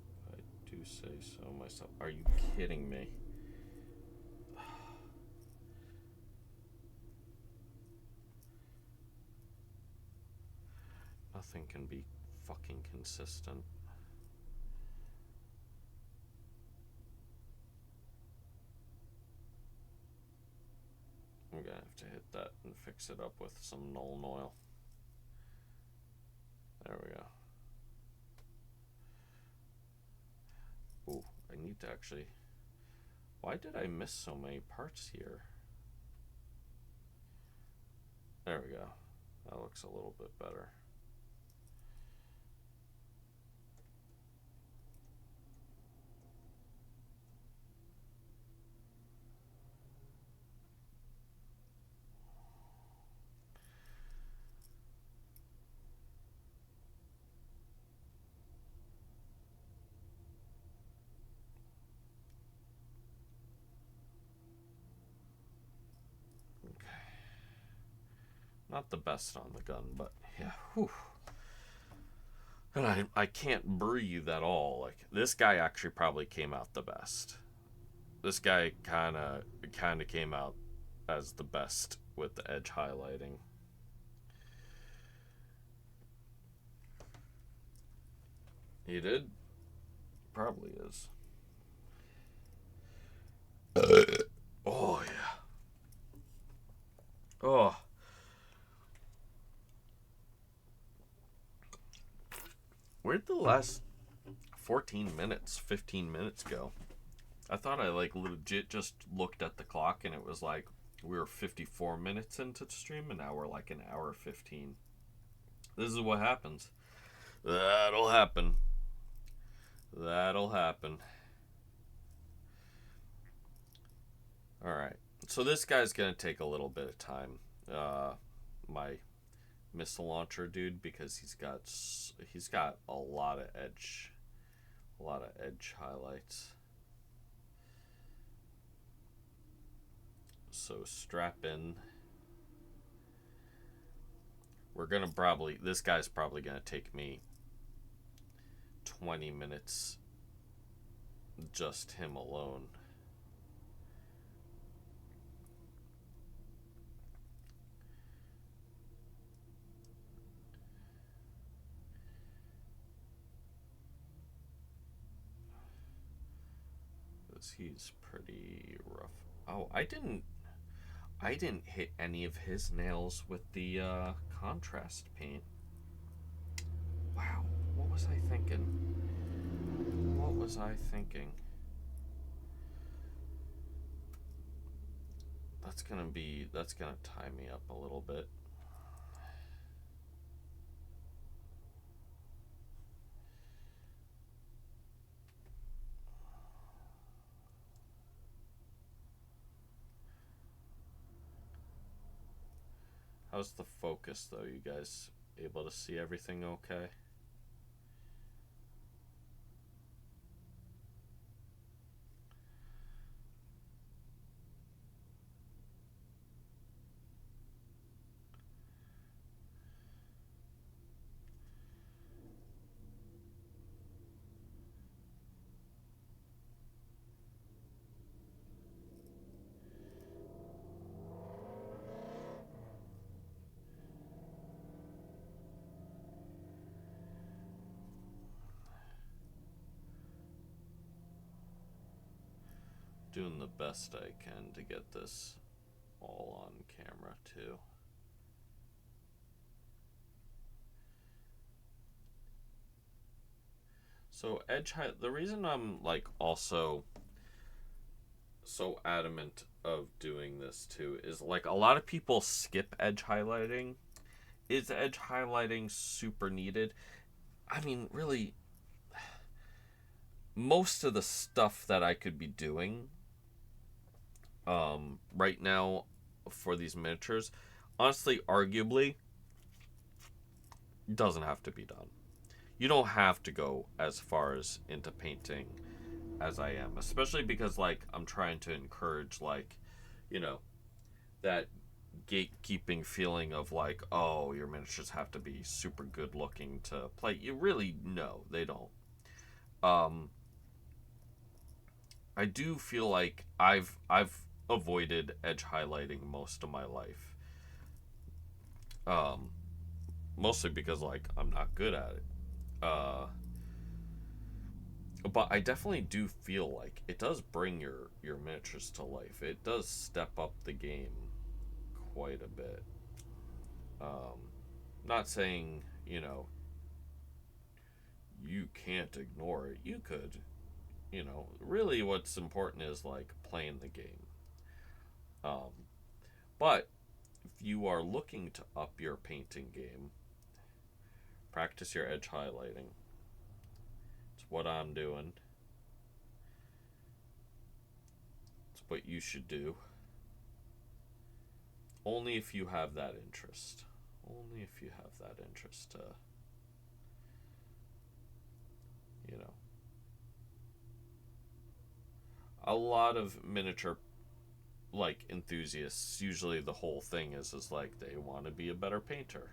If I do say so myself. Are you kidding me? Nothing can be fucking consistent. I'm gonna have to hit that and fix it up with some Nuln Oil. There we go. Ooh, I need to actually. Why did I miss so many parts here? There we go. That looks a little bit better. Not the best on the gun, but yeah. Whew. And I can't breathe at all. Like, this guy actually probably came out the best. This guy kind of came out as the best with the edge highlighting. He did? Probably is. Oh, yeah. Oh. Where'd the last 14 minutes, 15 minutes go? I thought I like legit just looked at the clock and it was like we were 54 minutes into the stream and now we're like an hour 15. This is what happens. That'll happen. That'll happen. Alright. So this guy's going to take a little bit of time. My missile launcher dude, because he's got a lot of edge highlights. So strap in. This guy's probably gonna take me 20 minutes, just him alone. He's pretty rough. Oh, I didn't hit any of his nails with the contrast paint. Wow, what was I thinking? That's gonna tie me up a little bit. How's the focus though? You guys able to see everything okay? Doing the best I can to get this all on camera too. So the reason I'm like also so adamant of doing this too is like a lot of people skip edge highlighting. Is edge highlighting super needed? I mean, really, most of the stuff that I could be doing right now for these miniatures, honestly, arguably, doesn't have to be done. You don't have to go as far as into painting as I am, especially because like I'm trying to encourage like, you know, that gatekeeping feeling of like, oh, your miniatures have to be super good looking to play. You really, no, they don't. I do feel like I've avoided edge highlighting most of my life. Mostly because like I'm not good at it. But I definitely do feel like it does bring your miniatures to life. It does step up the game quite a bit. Not saying, you know, you can't ignore it. You could, you know, really what's important is like playing the game. But if you are looking to up your painting game, practice your edge highlighting. It's what I'm doing. It's what you should do. Only if you have that interest. Only if you have that interest to, you know. A lot of miniature like enthusiasts, usually the whole thing is like they want to be a better painter.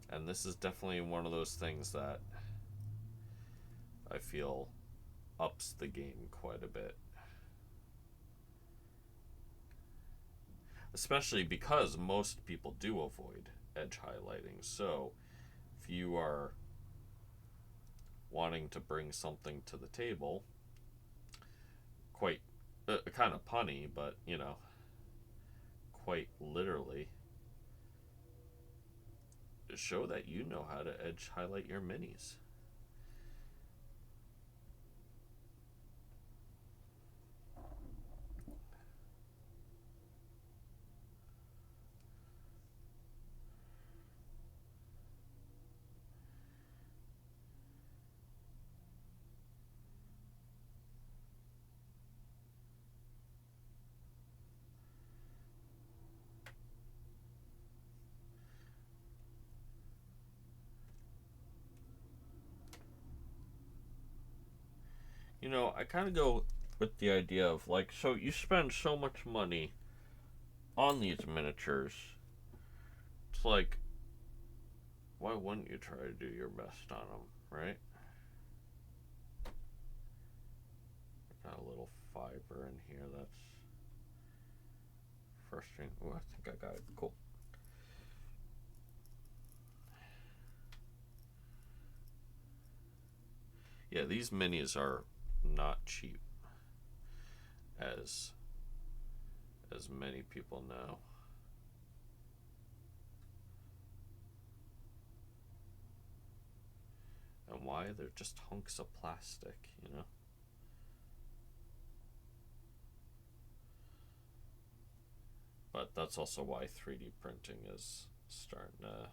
And this is definitely one of those things that I feel ups the game quite a bit. Especially because most people do avoid edge highlighting. So if you are wanting to bring something to the table, quite kind of punny, but you know, quite literally, show that you know how to edge highlight your minis. You know, I kind of go with the idea of like, so you spend so much money on these miniatures. It's like, why wouldn't you try to do your best on them, right? Got a little fiber in here. That's frustrating. Oh, I think I got it. Cool. Yeah, these minis are not cheap, as many people know. And why? They're just hunks of plastic, you know? But that's also why 3D printing is starting to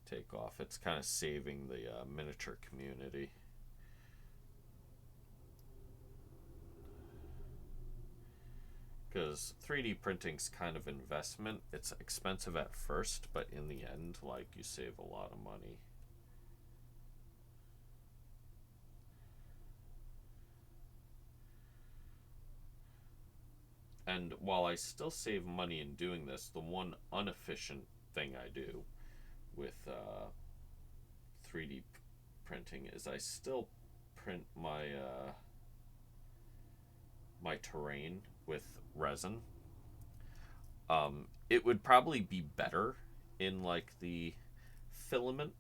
take off. It's kind of saving the miniature community. Because 3D printing's kind of investment. It's expensive at first, but in the end, like, you save a lot of money. And while I still save money in doing this, the one inefficient thing I do with 3D printing is I still print my terrain with resin. It would probably be better in like the filament,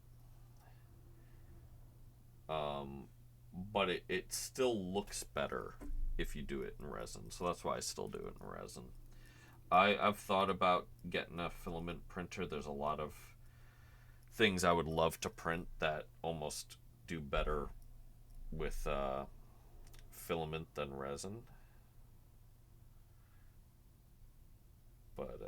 but it still looks better if you do it in resin. So that's why I still do it in resin. I've thought about getting a filament printer. There's a lot of things I would love to print that almost do better with filament than resin. But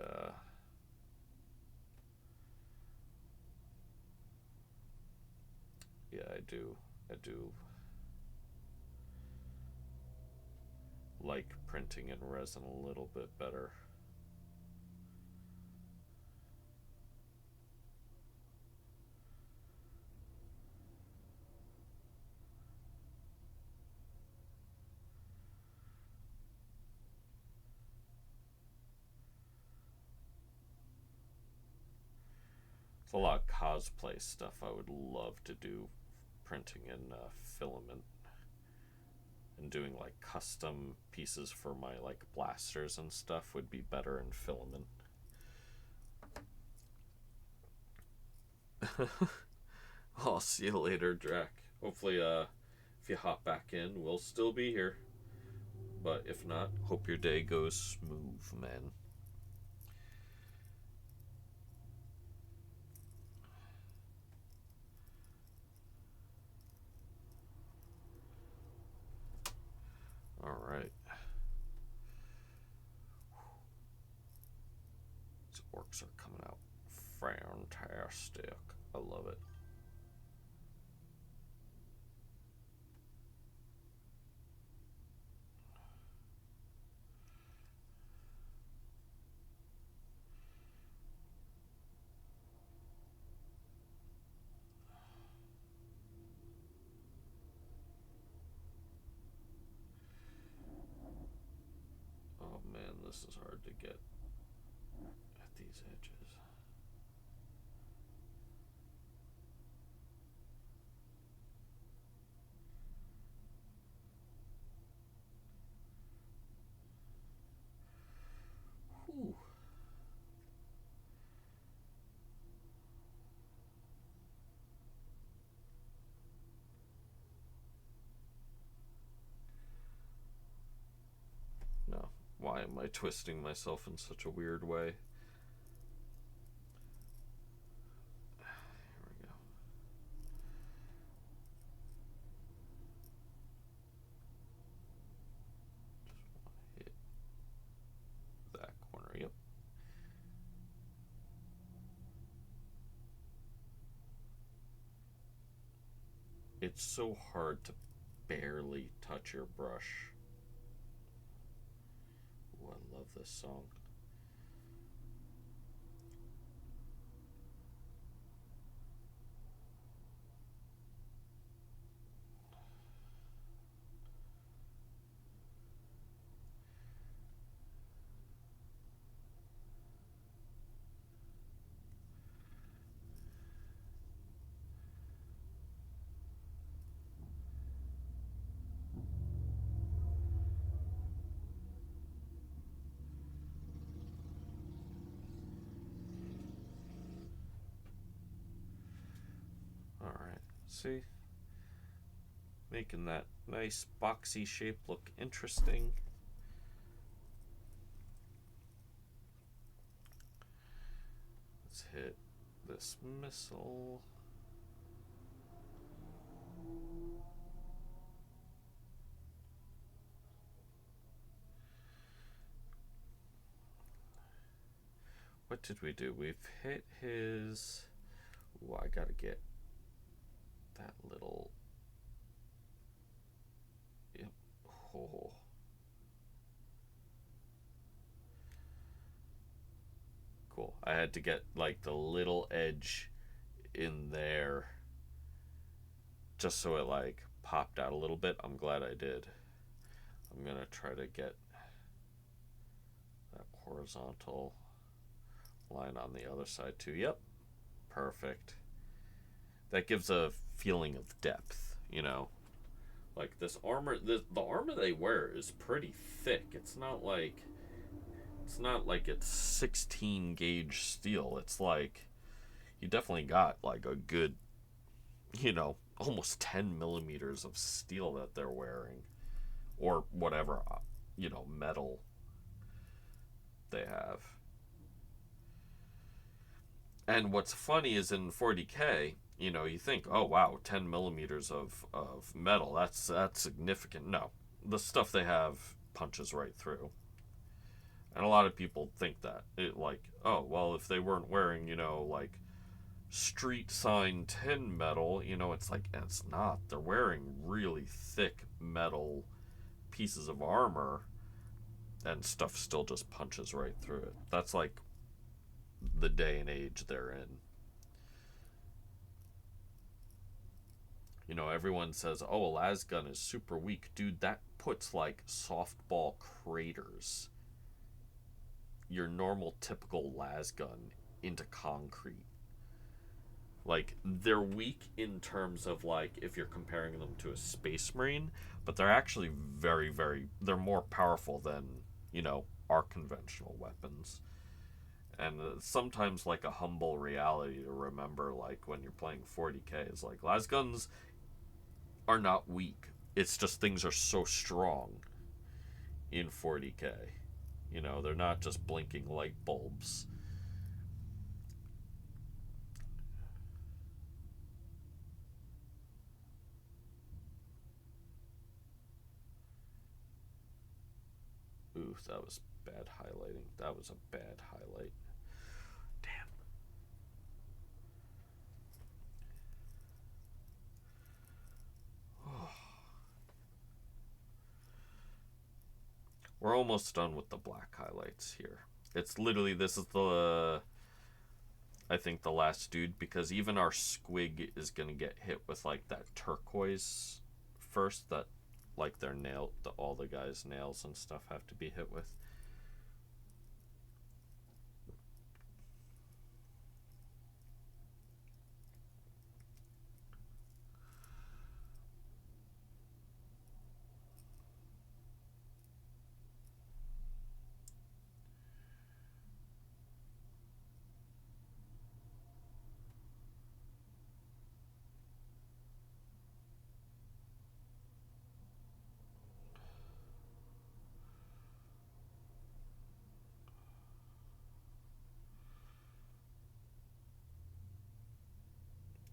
yeah, I do like printing in resin a little bit better. It's a lot of cosplay stuff I would love to do, printing in filament and doing like custom pieces for my like blasters and stuff would be better in filament. I'll see you later, Drac. Hopefully, if you hop back in, we'll still be here. But if not, hope your day goes smooth, man. All right. These orcs are coming out fantastic. I love it. Oh man, this is hard to get at these edges. Whew. No. Why am I twisting myself in such a weird way? Here we go. Just want to hit that corner. Yep. It's so hard to barely touch your brush. Ooh, I love this song. See? Making that nice boxy shape look interesting. Let's hit this missile. What did we do? We've hit his... Ooh, I gotta get that little... Yep. Oh. Cool. I had to get like the little edge in there just so it like popped out a little bit. I'm glad I did. I'm gonna try to get that horizontal line on the other side too. Yep. Perfect. That gives a feeling of depth, you know. Like this armor, the armor they wear is pretty thick. It's not like it's 16 gauge steel. It's like you definitely got like a good, you know, almost 10 millimeters of steel that they're wearing, or whatever, you know, metal they have. And what's funny is in 40K, you know, you think, oh wow, 10 millimeters of metal, that's significant. No, the stuff they have punches right through. And a lot of people think that. It like, oh, well, if they weren't wearing, you know, like street sign tin metal, you know, it's like, it's not. They're wearing really thick metal pieces of armor and stuff still just punches right through it. That's like the day and age they're in. You know, everyone says, oh, a las gun is super weak. Dude, that puts like softball craters, your normal typical las gun, into concrete. Like, they're weak in terms of like if you're comparing them to a space marine, but they're actually very, very, they're more powerful than, you know, our conventional weapons. And sometimes like a humble reality to remember, like when you're playing 40K, is like las guns are not weak. It's just things are so strong in 40K. You know, they're not just blinking light bulbs. Ooh, that was bad highlighting. That was a bad highlight. Damn. We're almost done with the black highlights here. It's literally, this is the, I think, the last dude, because even our squig is going to get hit with like that turquoise first, that like their nail, all the guys' nails and stuff have to be hit with.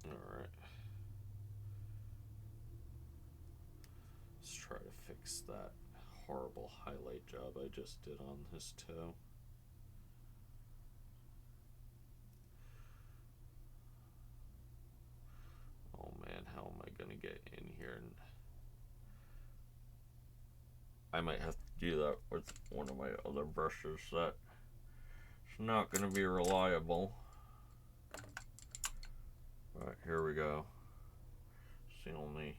Alright. Let's try to fix that horrible highlight job I just did on his toe. Oh man, how am I gonna get in here? And I might have to do that with one of my other brushes that it's not gonna be reliable. Alright, here we go. It's the only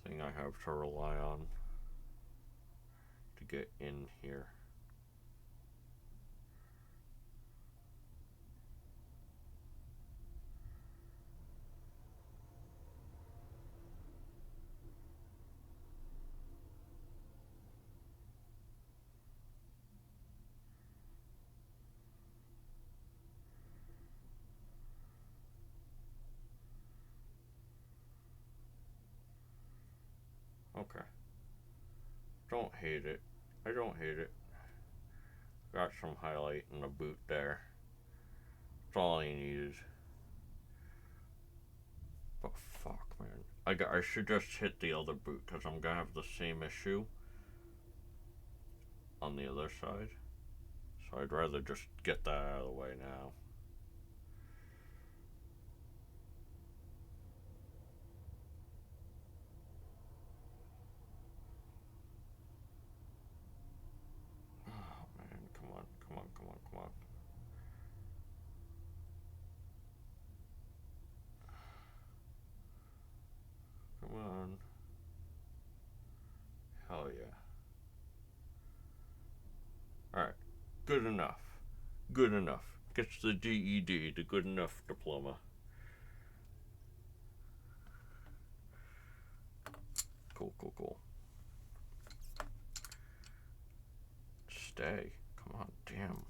thing I have to rely on to get in here. Okay. Don't hate it. I don't hate it. Got some highlight in the boot there. That's all I needed. But fuck, man. I should just hit the other boot because I'm gonna have the same issue on the other side. So I'd rather just get that out of the way now. Oh man, come on, come on, come on, come on. Come on. Hell yeah. Alright. Good enough. Good enough. Gets the GED, the good enough diploma. Cool, cool, cool. Stay. Come on, damn.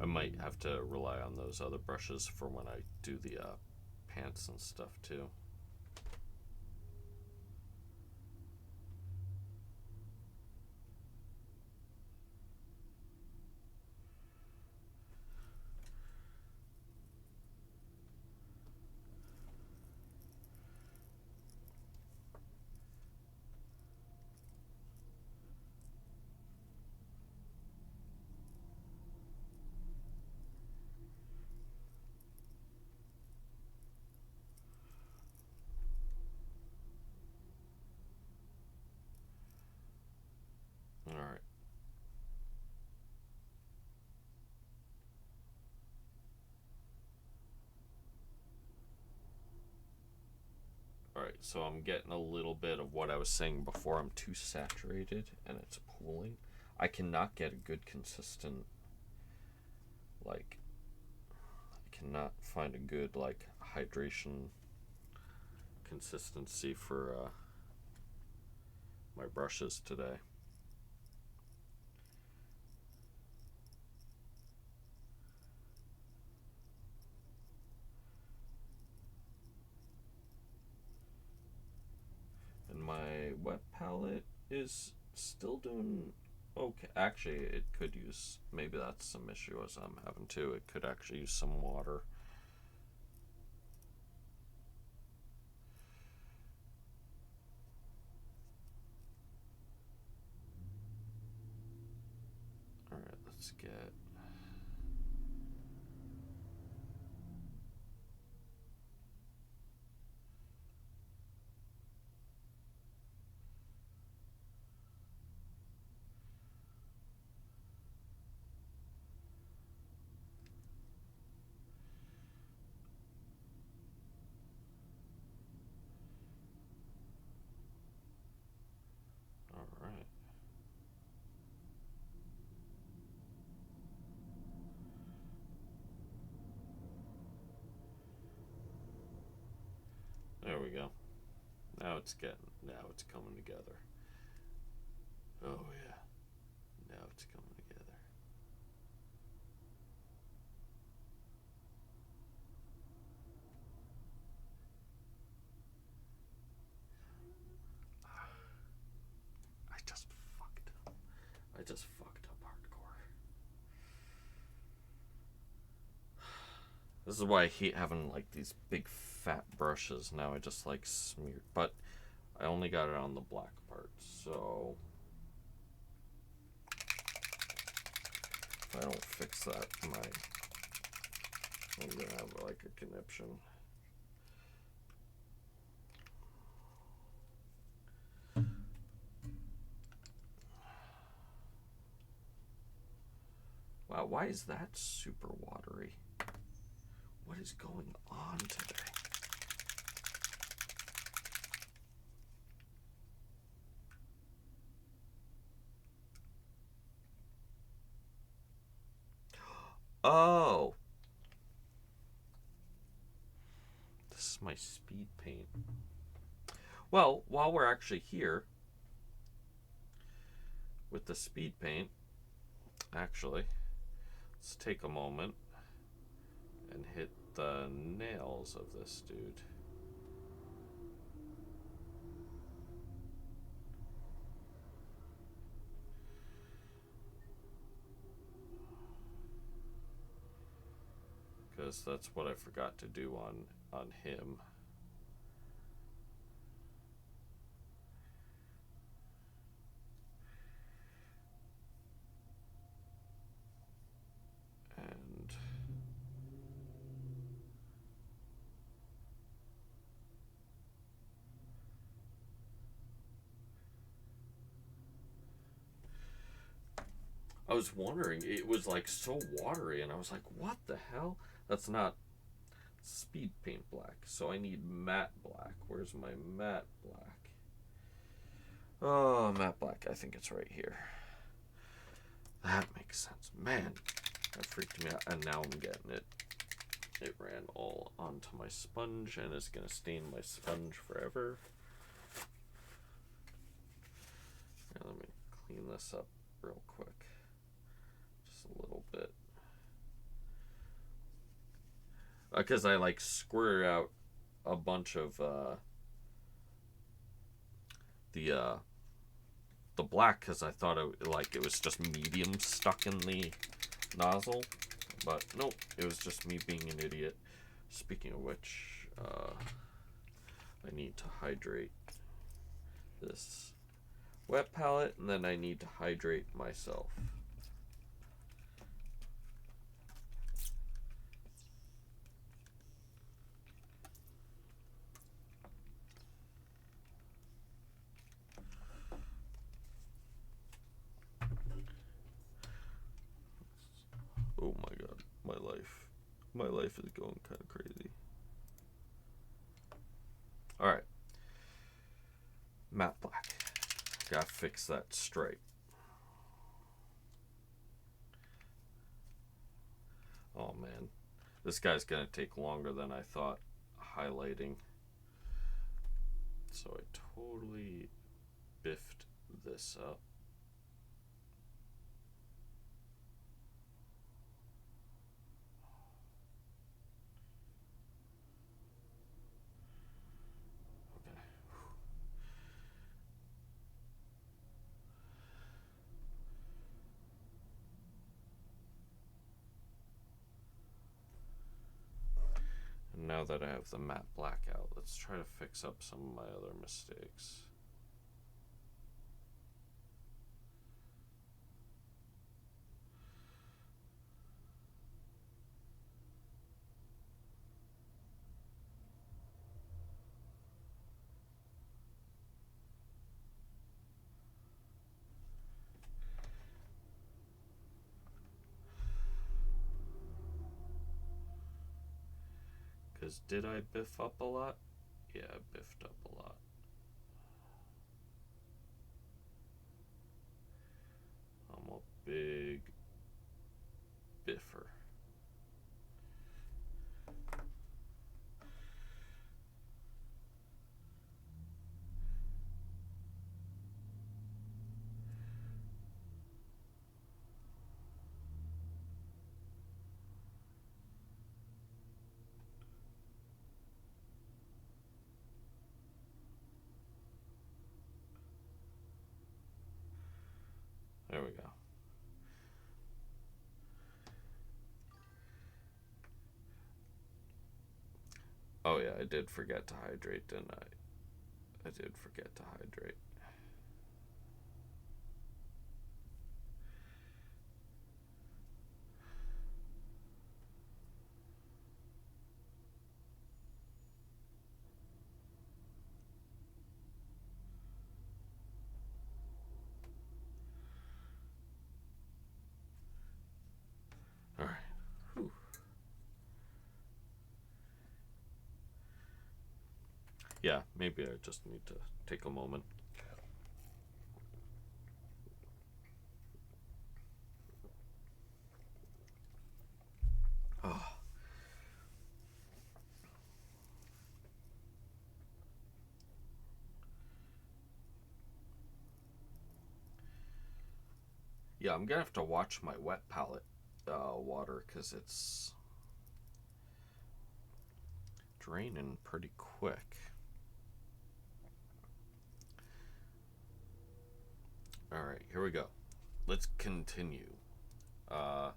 I might have to rely on those other brushes for when I do the pants and stuff too. Alright. Alright, so I'm getting a little bit of what I was saying before. I'm too saturated and it's pooling. I cannot get a good consistent, like, I cannot find a good, like, hydration consistency for my brushes today. And my wet palette is still doing okay. Actually, it could use, maybe that's some issue as I'm having too. It could actually use some water. Alright, let's get... Alright. There we go. Now it's coming together. Oh yeah. Now it's coming together. I just fucked up. I just fucked up hardcore. This is why I hate having like these big fat brushes. Now I just like smeared, but I only got it on the black part, so if I don't fix that, I'm gonna have like a conniption. Wow, why is that super watery? What is going on today? Oh, this is my speed paint. Well, while we're actually here with the speed paint, actually, let's take a moment and hit the nails of this dude. Because that's what I forgot to do on him. And I was wondering, it was like so watery, and I was like, what the hell? That's not speed paint black, so I need matte black. Where's my matte black? Oh, matte black. I think it's right here. That makes sense. Man, that freaked me out, and now I'm getting it. It ran all onto my sponge, and it's going to stain my sponge forever. Now let me clean this up real quick. Just a little bit. Because I like squirted out a bunch of the black, because I thought it was just medium stuck in the nozzle, but nope, it was just me being an idiot. Speaking of which, I need to hydrate this wet palette, and then I need to hydrate myself. Oh my god, my life is going kind of crazy. Alright, matte black, gotta fix that stripe. Oh man, this guy's gonna take longer than I thought highlighting. So I totally biffed this up. Okay. And now that I have the matte black out, let's try to fix up some of my other mistakes. Because did I biff up a lot? Yeah, I biffed up a lot. I'm a big biffer. There we go. Oh yeah, I did forget to hydrate, didn't I? I did forget to hydrate. Alright. Whew. Yeah, maybe I just need to take a moment. Yeah, I'm gonna have to watch my wet palette water because it's draining pretty quick. Alright, here we go. Let's continue. I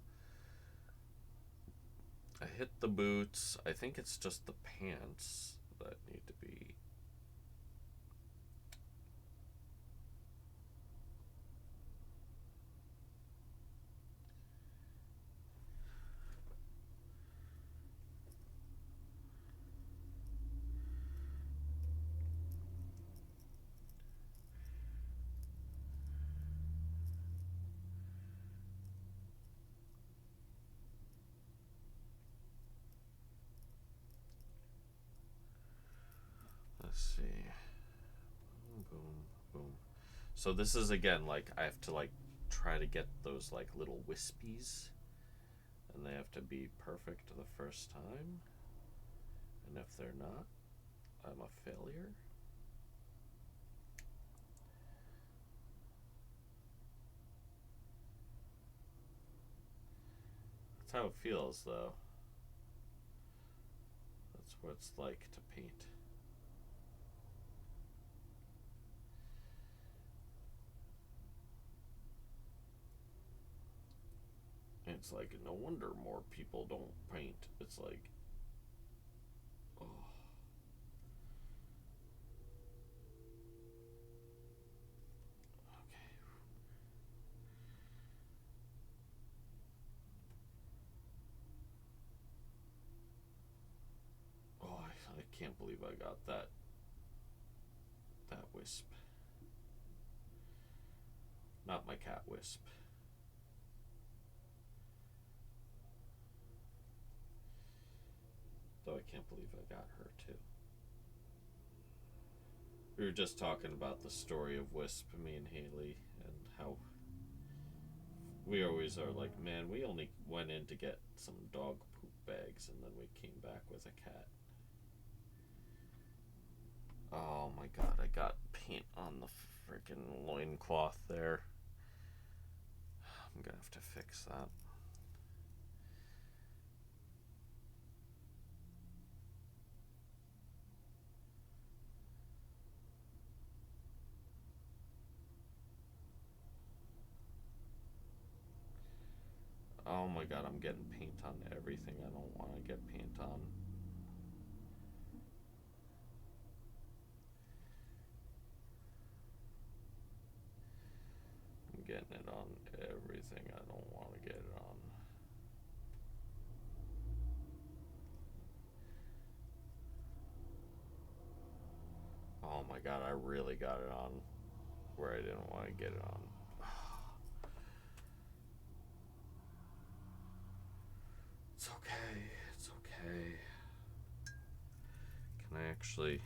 hit the boots. I think it's just the pants that need to be... Let's see. Boom, boom, boom. So this is, again, like, I have to, like, try to get those, like, little wispies. And they have to be perfect the first time. And if they're not, I'm a failure. That's how it feels, though. That's what it's like to paint. It's like, no wonder more people don't paint. It's like, oh. Okay. Oh, I can't believe I got that wisp. Not my cat wisp. Though I can't believe I got her too. We were just talking about the story of Wisp, me and Haley, and how we always are like, man, we only went in to get some dog poop bags and then we came back with a cat. Oh my god, I got paint on the freaking loincloth there. I'm gonna have to fix that. Oh my god, I'm getting paint on everything I don't want to get paint on. I'm getting it on everything I don't want to get it on. Oh my god, I really got it on where I didn't want to get it on. It's okay, it's okay. Can I actually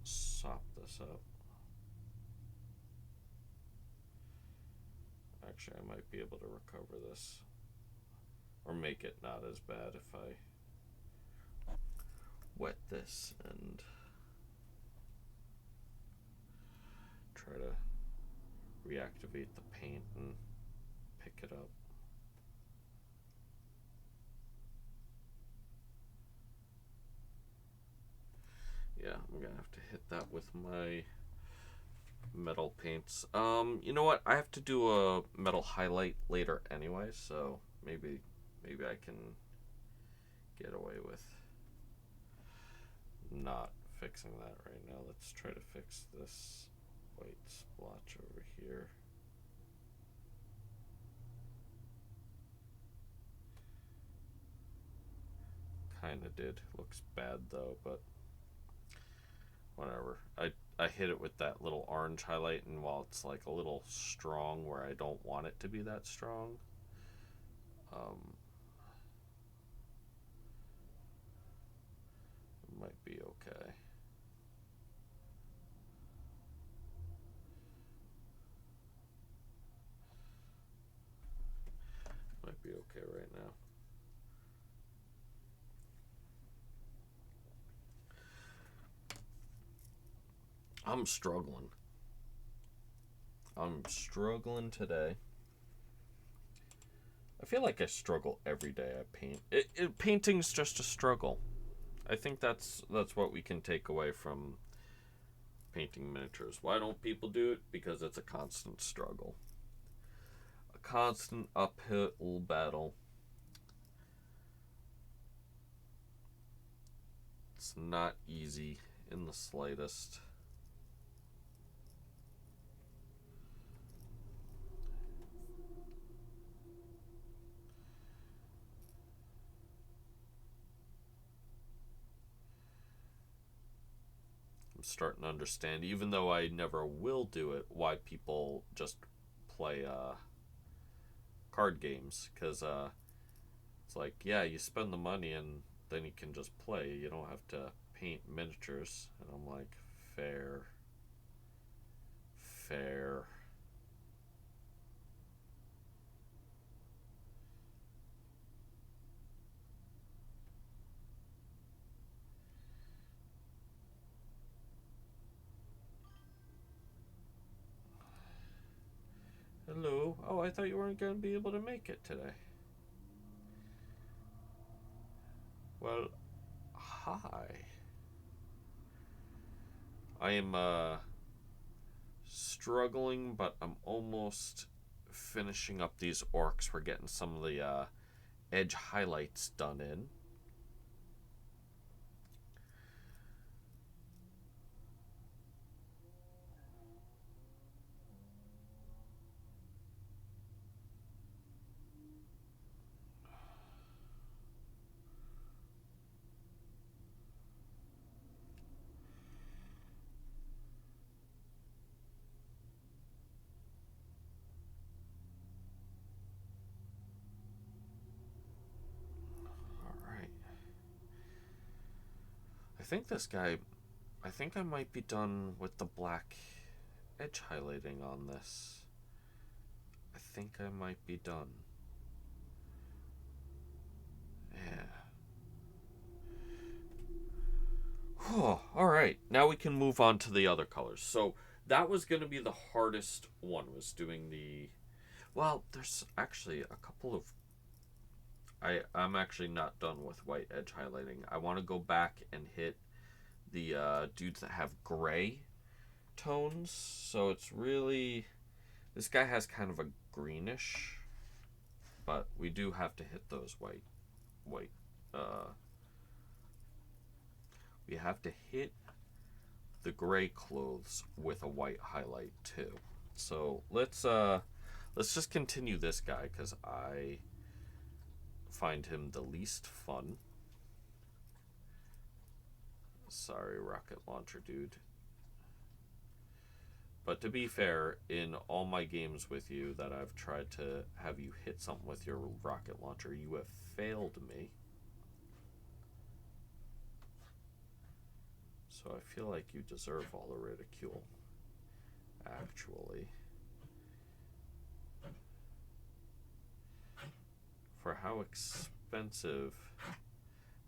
sop this up? Actually, I might be able to recover this. Or make it not as bad if I wet this and try to reactivate the paint and pick it up. Yeah, I'm gonna have to hit that with my metal paints. You know what? I have to do a metal highlight later anyway, so maybe I can get away with not fixing that right now. Let's try to fix this white splotch over here. Kinda did. Looks bad though, but whatever. I hit it with that little orange highlight, and while it's like a little strong where I don't want it to be that strong, it might be okay. Might be okay right now. I'm struggling. I'm struggling today. feel like I struggle every day I paint. Painting's just a struggle. I think that's what we can take away from painting miniatures. Why don't people do it? Because it's a constant struggle. A constant uphill battle. It's not easy in the slightest. I'm starting to understand, even though I never will do it, why people just play card games. Because it's like, yeah, you spend the money and then you can just play. You don't have to paint miniatures. And I'm like, fair. Hello. Oh, I thought you weren't going to be able to make it today. Well, hi. I am struggling, but I'm almost finishing up these orcs. We're getting some of the edge highlights done in. Alright. I think I might be done with the black edge highlighting on this. I think I might be done. Yeah. Oh, alright. Now we can move on to the other colors. So that was going to be the hardest one, was doing the... Well, there's actually a couple of... I'm actually not done with white edge highlighting. I want to go back and hit the dudes that have gray tones. So it's really... This guy has kind of a greenish, but we do have to hit those white. We have to hit the gray clothes with a white highlight too. So let's just continue this guy, because I find him the least fun. Sorry, rocket launcher dude. But to be fair, in all my games with you that I've tried to have you hit something with your rocket launcher, you have failed me. So I feel like you deserve all the ridicule, actually. For how expensive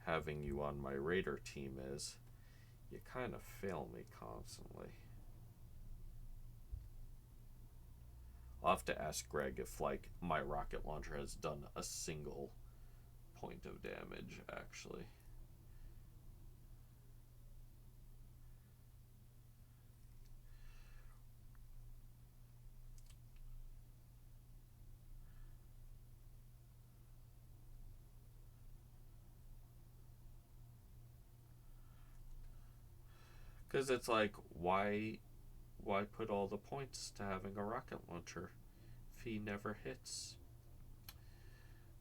having you on my Raider team is, you kind of fail me constantly. I'll have to ask Greg if, like, my rocket launcher has done a single point of damage, actually. Because it's like, why put all the points to having a rocket launcher if he never hits?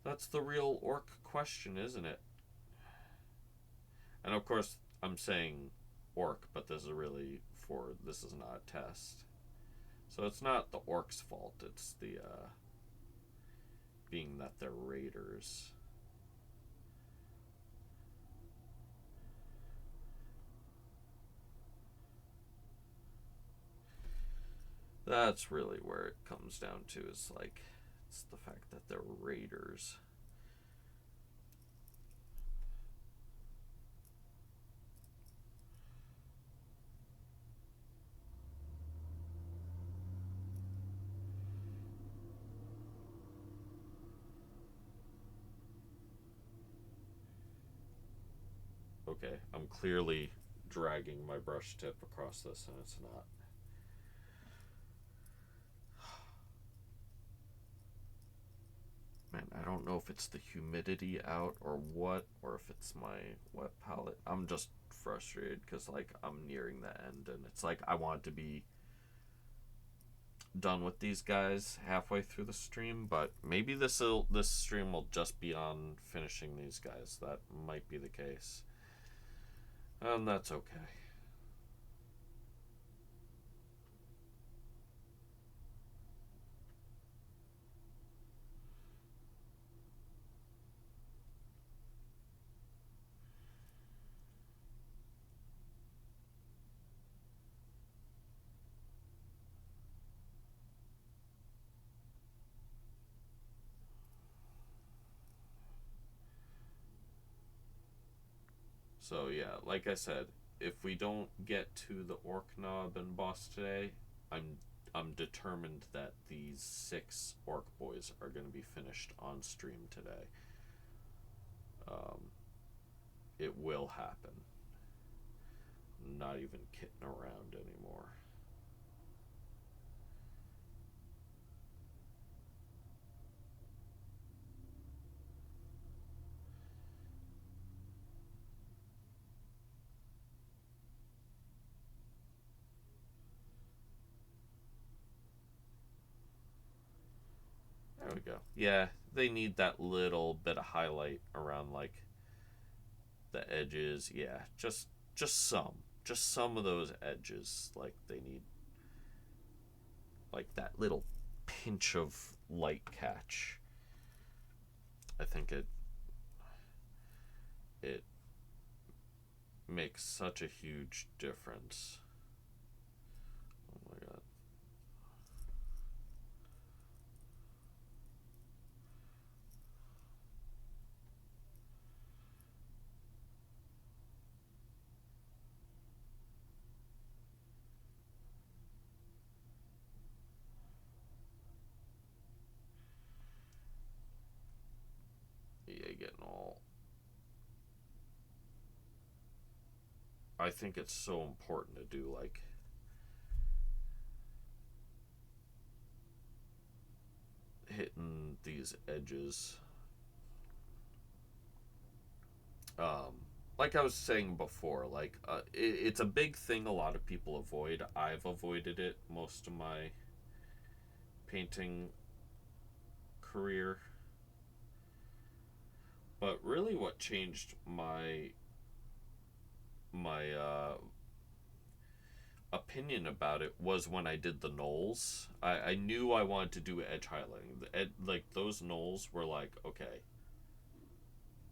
That's the real orc question, isn't it? And of course, I'm saying orc, but this is not a test. So it's not the orc's fault, it's the, being that they're raiders. That's really where it comes down to, is like, it's the fact that they're raiders. Okay, I'm clearly dragging my brush tip across this and it's not. Man, I don't know if it's the humidity out or what, or if it's my wet palette. I'm just frustrated because, like, I'm nearing the end and it's like I want to be done with these guys halfway through the stream, but maybe this stream will just be on finishing these guys. That might be the case. And that's okay. So yeah, like I said, if we don't get to the orc knob and boss today, I'm determined that these 6 orc boys are going to be finished on stream today. It will happen. I'm not even kidding around anymore. There we go. Yeah, they need that little bit of highlight around, like, the edges. Yeah, just some of those edges. Like, they need, like, that little pinch of light catch. I think it makes such a huge difference. Oh my god. Yeah, getting all. I think it's so important to do, like, hitting these edges. Like I was saying before, like, it's a big thing a lot of people avoid. I've avoided it most of my painting career. But really what changed my opinion about it was when I did the knolls. I knew I wanted to do edge highlighting. Like, those knolls were like, okay,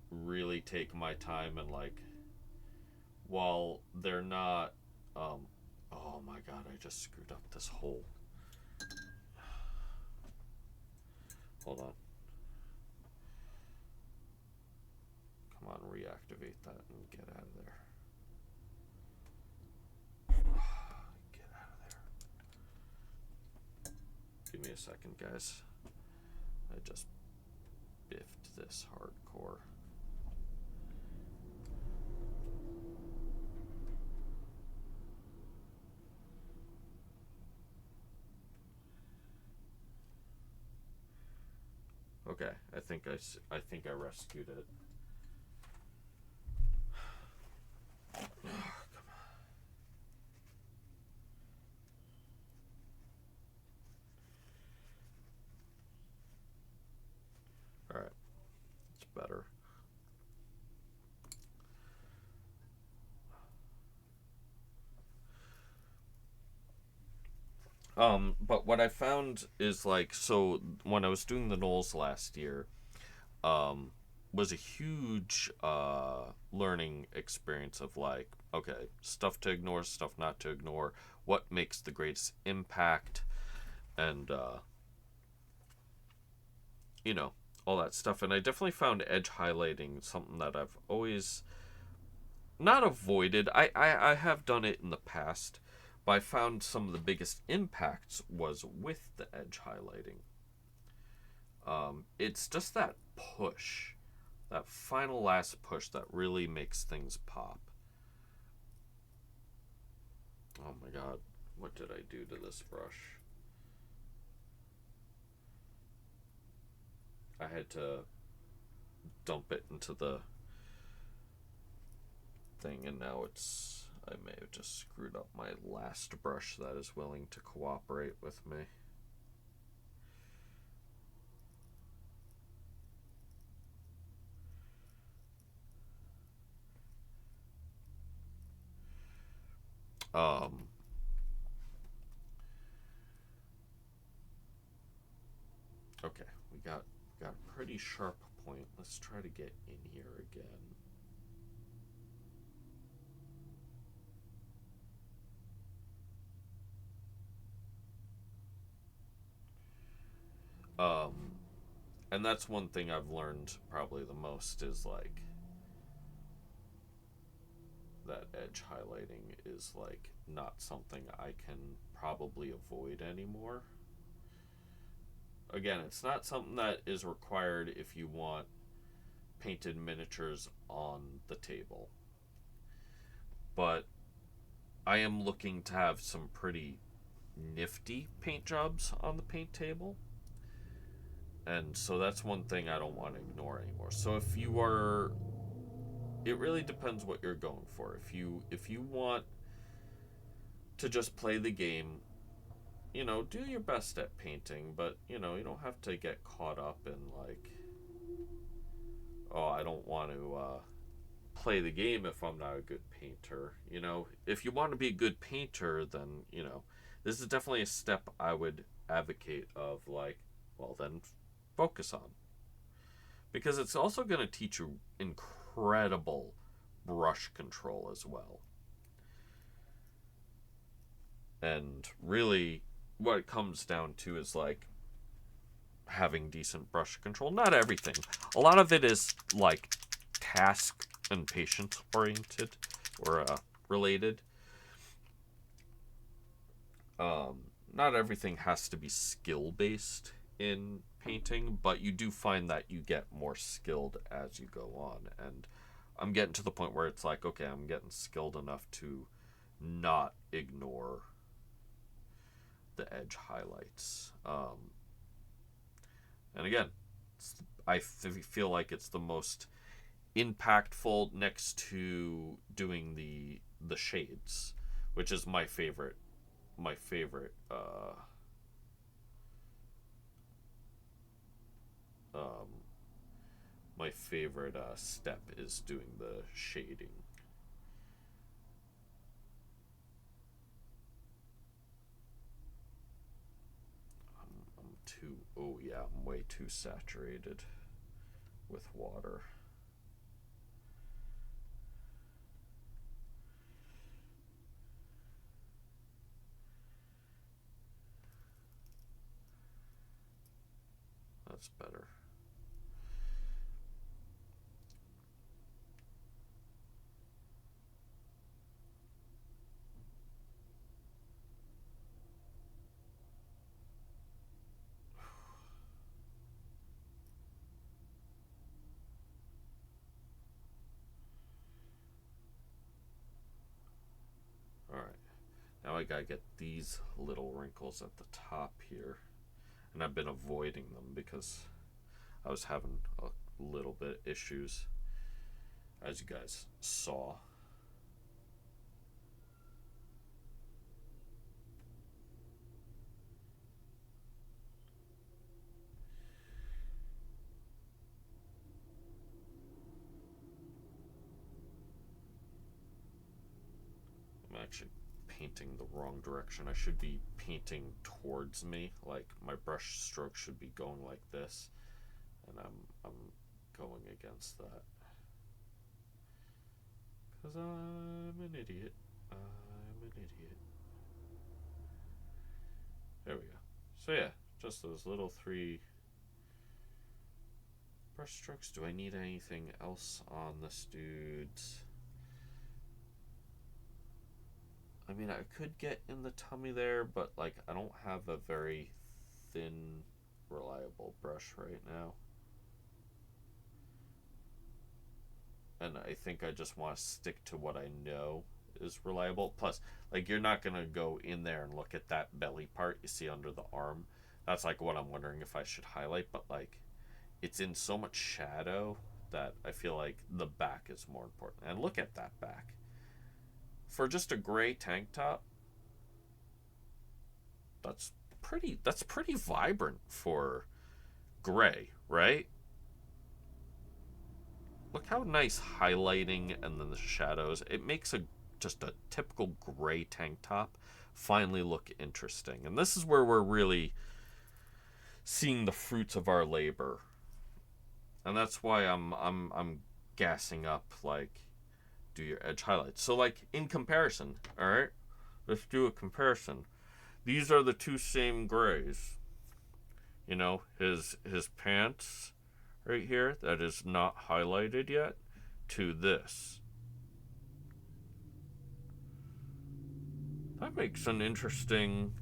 really take my time, and, like, while they're not oh my god, I just screwed up this hole. Hold on. Come on, reactivate that and get out of there. Get out of there. Give me a second, guys. I just biffed this hardcore. Okay, I think I rescued it. Oh, come on. All right, it's better. But what I found is, like, so when I was doing the knolls last year, was a huge learning experience of, like, okay, stuff to ignore, stuff not to ignore, what makes the greatest impact, and you know, all that stuff. And I definitely found edge highlighting something that I've always not avoided. I have done it in the past, but I found some of the biggest impacts was with the edge highlighting. It's just that push that final last push that really makes things pop. Oh my god, what did I do to this brush? I had to dump it into the thing, and now I may have just screwed up my last brush that is willing to cooperate with me. Um, okay, we got a pretty sharp point. Let's try to get in here again. And that's one thing I've learned probably the most is like that edge highlighting is like not something I can probably avoid anymore. Again, it's not something that is required if you want painted miniatures on the table. But I am looking to have some pretty nifty paint jobs on the paint table. And so that's one thing I don't want to ignore anymore. So if you are, it really depends what you're going for. If you want to just play the game, do your best at painting, but you don't have to get caught up in like, oh, I don't want to play the game if I'm not a good painter. If you want to be a good painter, then this is definitely a step I would advocate of like, well then focus on, because it's also going to teach you incredible brush control as well. And really what it comes down to is like having decent brush control. Not everything. A lot of it is like task and patient oriented or related. Not everything has to be skill based in painting, but you do find that you get more skilled as you go on. And I'm getting to the point where it's like, okay, I'm getting skilled enough to not ignore the edge highlights. And again, I feel like it's the most impactful next to doing the shades, which is my favorite my favorite step is doing the shading. I'm way too saturated with water. That's better. Alright. Now I gotta get these little wrinkles at the top here. And I've been avoiding them because I was having a little bit issues, as you guys saw. I'm actually painting the wrong direction. I should be painting towards me, like my brush stroke should be going like this, and I'm going against that because I'm an idiot. There we go. So yeah, just those little 3 brush strokes. Do I need anything else on this dude's? I mean, I could get in the tummy there, but like I don't have a very thin, reliable brush right now. and I think I just want to stick to what I know is reliable. Plus, like, you're not gonna go in there and look at that belly part you see under the arm. That's like what I'm wondering if I should highlight, but like, it's in so much shadow that I feel like the back is more important. And look at that back. For just a gray tank top, that's pretty vibrant for gray, right? Look how nice highlighting and then the shadows. It makes a just a typical gray tank top finally look interesting. And this is where we're really seeing the fruits of our labor. And that's why I'm gassing up, like, do your edge highlights. So like in comparison, all right? Let's do a comparison. These are the two same grays. You know, his pants right here that is not highlighted yet to this. That makes some interesting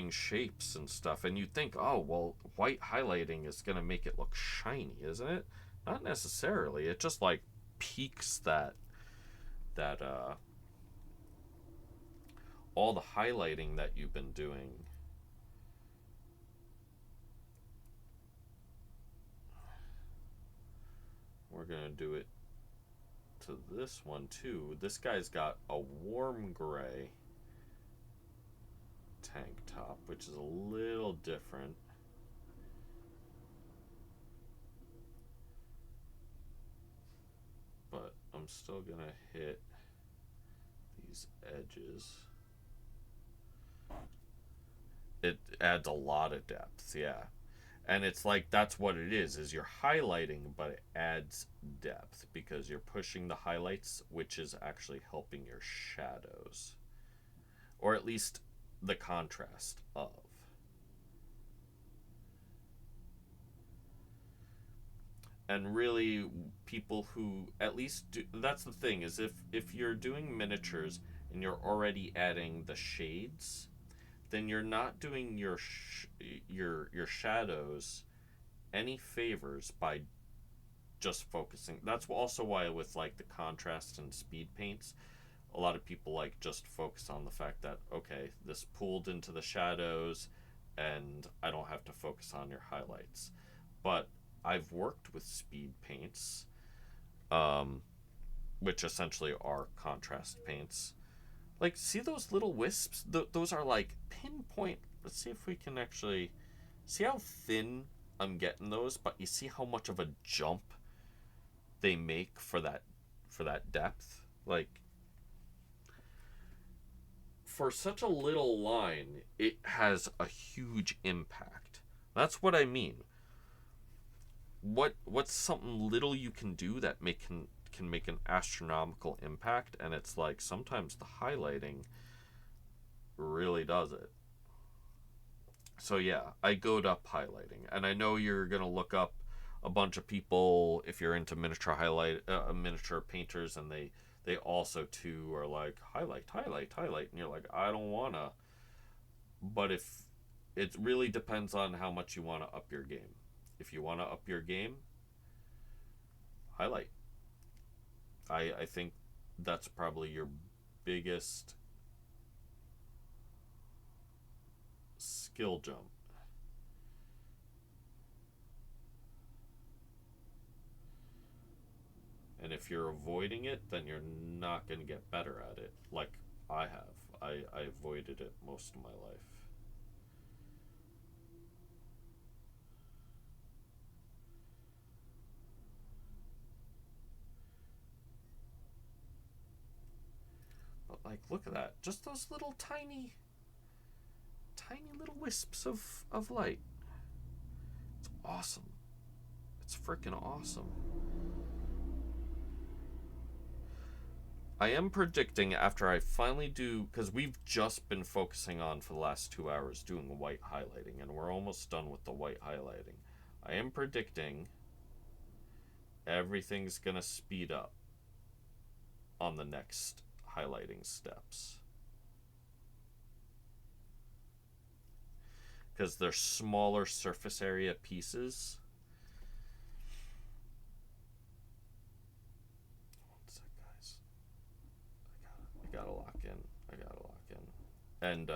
shapes and stuff. And you'd think, oh, well, white highlighting is going to make it look shiny, isn't it? Not necessarily. It just like peaks that all the highlighting that you've been doing. We're going to do it to this one too. This guy's got a warm gray tank top, which is a little different. But I'm still going to hit these edges. It adds a lot of depth, yeah. And it's like that's what it is you're highlighting, but it adds depth because you're pushing the highlights, which is actually helping your shadows, or at least the contrast of. And really, people who at least do, that's the thing, is if you're doing miniatures and you're already adding the shades, then you're not doing your shadows any favors by just focusing. That's also why with like the contrast and speed paints, a lot of people like just focus on the fact that, okay, this pooled into the shadows and I don't have to focus on your highlights. But I've worked with speed paints, which essentially are contrast paints. Like, see those little wisps? Those are like pinpoint. Let's see if we can actually see how thin I'm getting those, but you see how much of a jump they make for that depth. Like, for such a little line, it has a huge impact. That's what I mean. What's something little you can do that can make an astronomical impact? And it's like sometimes the highlighting really does it. So yeah, I go'd up highlighting, and I know you're gonna look up a bunch of people if you're into miniature painters, and they also too are like highlight, and you're like, I don't wanna. But if it really depends on how much you want to up your game. If you want to up your game, highlight. I think that's probably your biggest skill jump. And if you're avoiding it, then you're not going to get better at it, like I have. I avoided it most of my life. But like, look at that. Just those little tiny little wisps of light. It's awesome. It's freaking awesome. I am predicting after I finally do, because we've just been focusing on for the last 2 hours doing white highlighting, and we're almost done with the white highlighting. I am predicting everything's gonna speed up on the next highlighting steps, because they're smaller surface area pieces. And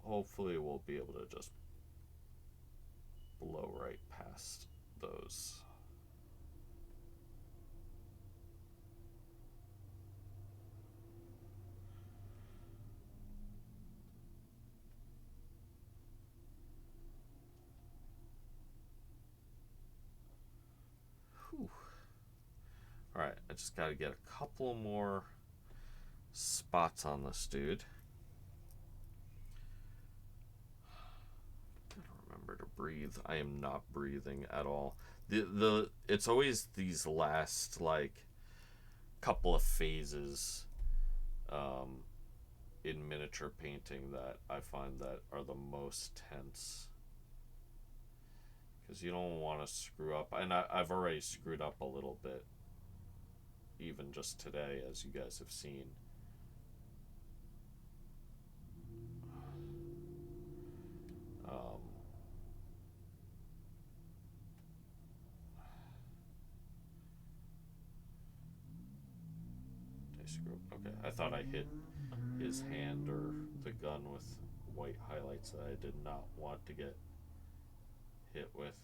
hopefully we'll be able to just blow right past those. Whew. Alright, I just gotta get a couple more spots on this dude. Gotta remember to breathe. I am not breathing at all. It's always these last like couple of phases um, in miniature painting that I find that are the most tense, because you don't want to screw up. And I've already screwed up a little bit, even just today, as you guys have seen. Um, did I screw up? Okay, I thought I hit his hand or the gun with white highlights that I did not want to get hit with.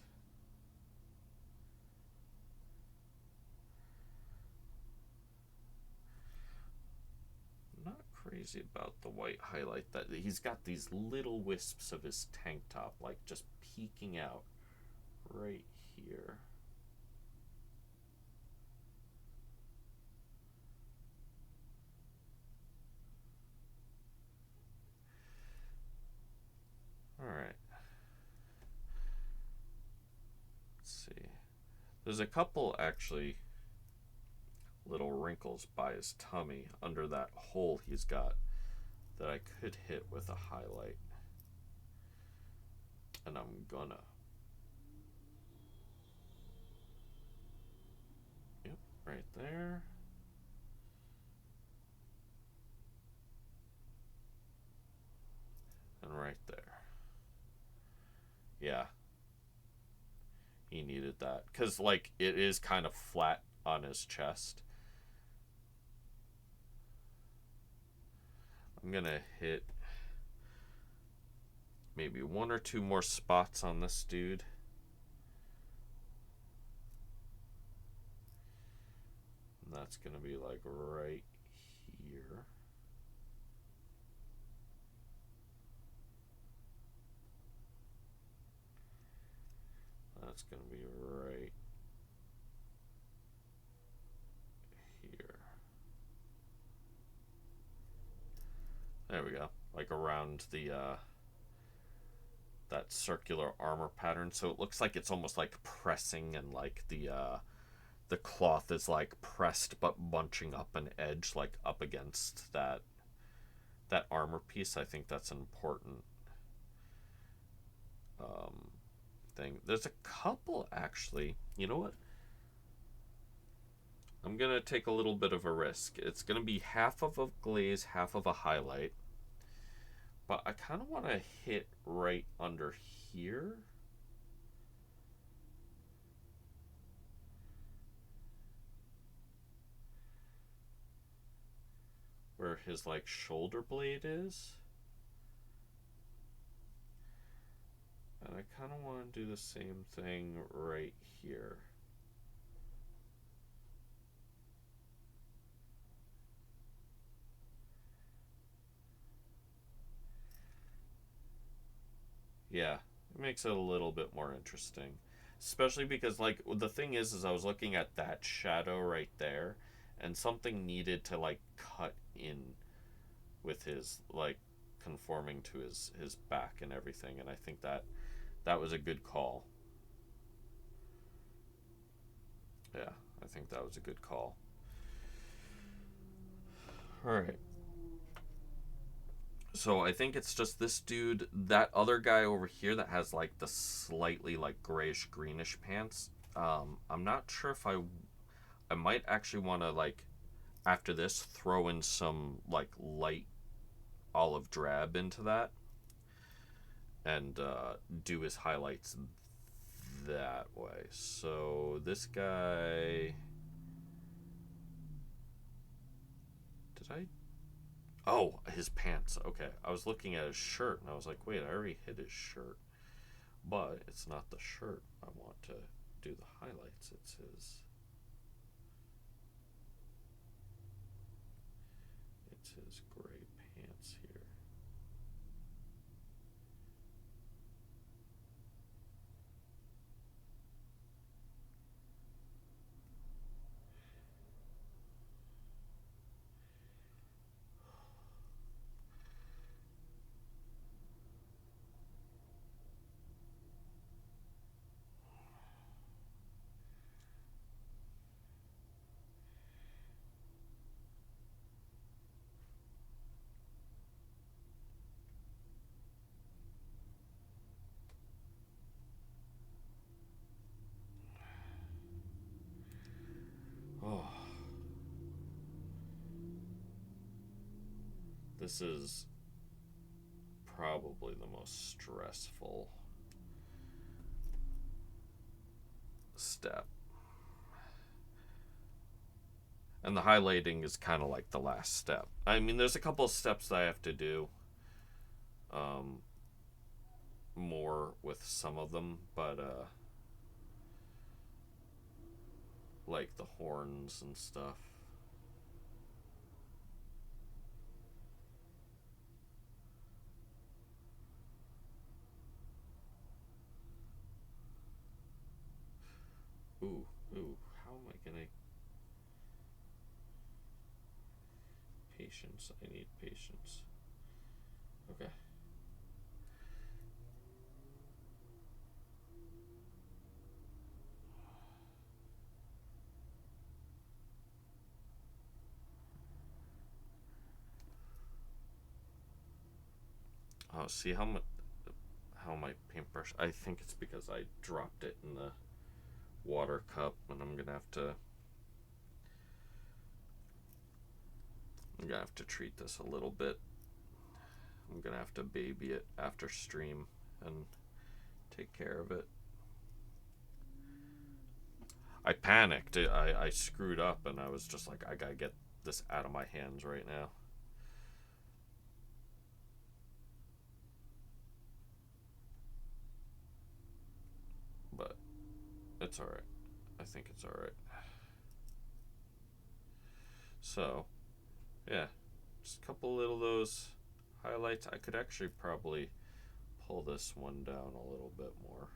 Not crazy about the white highlight. That he's got these little wisps of his tank top like just peeking out right here. Alright. Let's see. There's a couple actually little wrinkles by his tummy under that hole he's got that I could hit with a highlight. And I'm gonna. Yep, right there. And right there. Yeah. He needed that. Because, like, it is kind of flat on his chest. I'm gonna hit maybe one or two more spots on this dude. And that's gonna be like right here. That's gonna be right here. There we go. Like around the that circular armor pattern, so it looks like it's almost like pressing, and like the cloth is like pressed but bunching up an edge like up against that armor piece. I think that's an important thing. There's a couple actually. You know what? I'm gonna take a little bit of a risk. It's gonna be half of a glaze, half of a highlight. But I kind of want to hit right under here. Where his like shoulder blade is. And I kind of want to do the same thing right here. Yeah, it makes it a little bit more interesting. Especially because, like, the thing is I was looking at that shadow right there, and something needed to, like, cut in with his, like, conforming to his back and everything, and I think that was a good call. Yeah, I think that was a good call. Alright. So I think it's just this dude, that other guy over here that has like the slightly like grayish greenish pants. I'm not sure if I might actually want to, like, after this, throw in some like light olive drab into that and do his highlights that way. So this guy, I? Oh, his pants. Okay. I was looking at his shirt and I was like, wait, I already hit his shirt. But it's not the shirt I want to do the highlights. It's his gray pants here. Oh, this is probably the most stressful step. And the highlighting is kind of like the last step. I mean, there's a couple of steps that I have to do more with some of them, but like the horns and stuff. Ooh, how am I gonna... Patience, I need patience. Okay. Oh, see how my paintbrush... I think it's because I dropped it in the water cup, and I'm gonna have to treat this a little bit. I'm gonna have to baby it after stream and take care of it. I panicked. I screwed up, and I was just like, I gotta get this out of my hands right now. But it's alright. I think it's alright. So, yeah. Just a couple little those highlights. I could actually probably pull this one down a little bit more.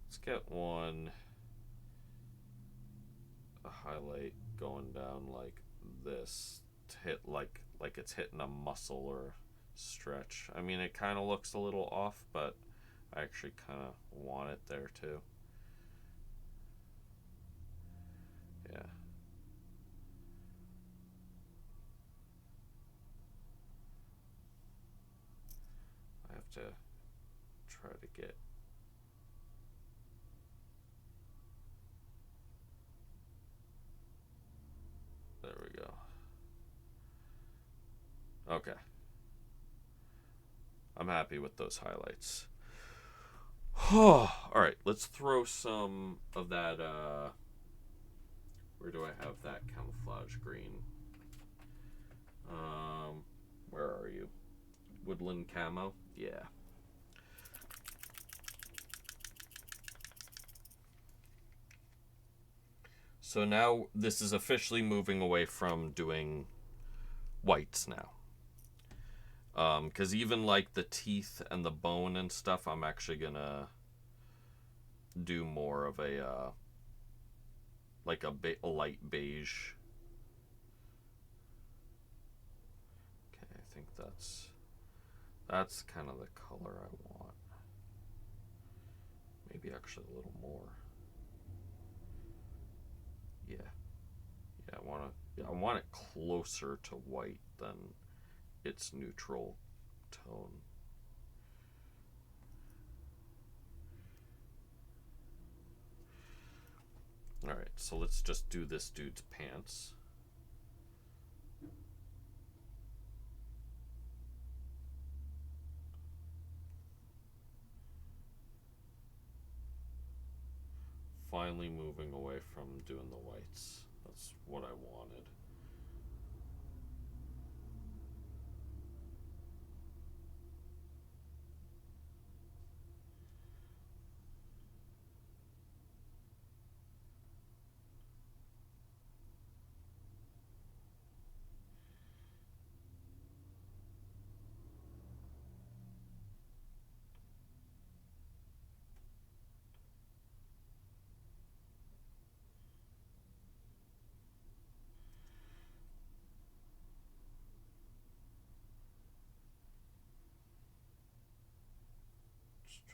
Let's get a highlight going down like this to hit like it's hitting a muscle or stretch. I mean, it kind of looks a little off, but I actually kind of want it there too. Yeah. I have to try to get... There we go. Okay. I'm happy with those highlights. Alright, let's throw some of that, where do I have that camouflage green? Where are you? Woodland camo? Yeah. So now this is officially moving away from doing whites now. Because even like the teeth and the bone and stuff, I'm actually gonna do more of a like a light beige. Okay, I think that's kind of the color I want. Maybe actually a little more. Yeah, I want it closer to white than its neutral tone. Alright, so let's just do this dude's pants. finally moving away from doing the whites. That's what I wanted.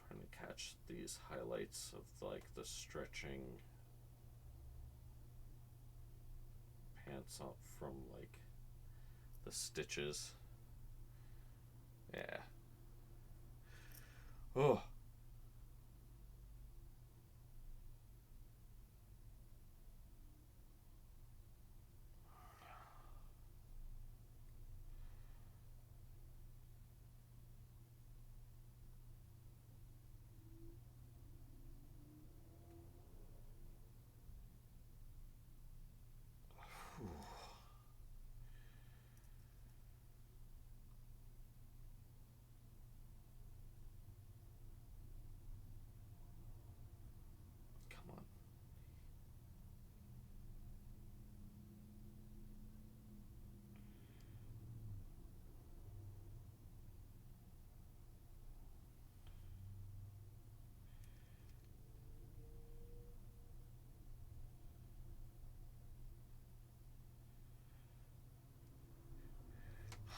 Trying to catch these highlights of like the stretching pants up from like the stitches. Yeah. Oh. Come on.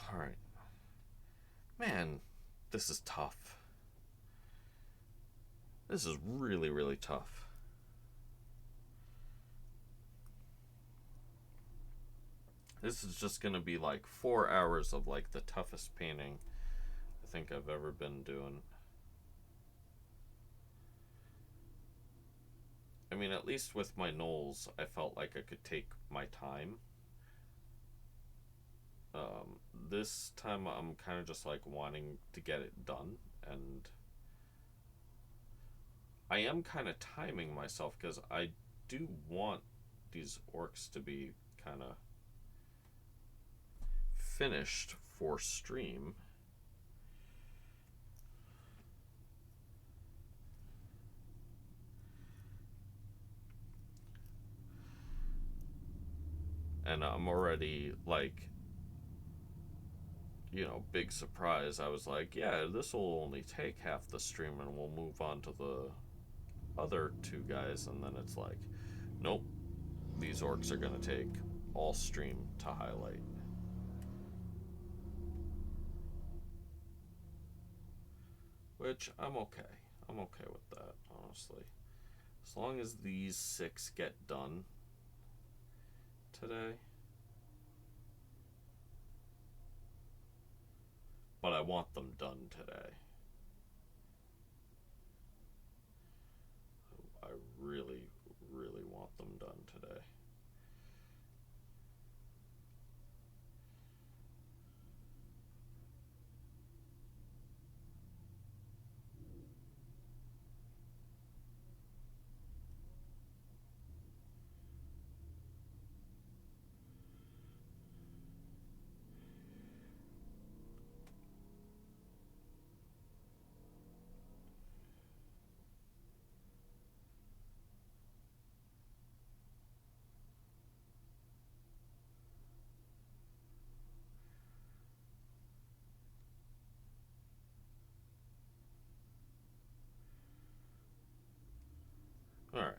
All right. Man, this is tough. This is really, really tough. This is just gonna be like 4 hours of like the toughest painting I think I've ever been doing. I mean, at least with my Knolls, I felt like I could take my time. This time I'm kind of just like wanting to get it done, and I am kind of timing myself because I do want these orcs to be kind of finished for stream. And I'm already like, you know, big surprise. I was like, yeah, this will only take half the stream and we'll move on to the other two guys. And then it's like, nope, these orcs are going to take all stream to highlight. Which I'm okay. I'm okay with that, honestly. As long as these 6 get done today. But I want them done today. I really, really want them done today. Alright.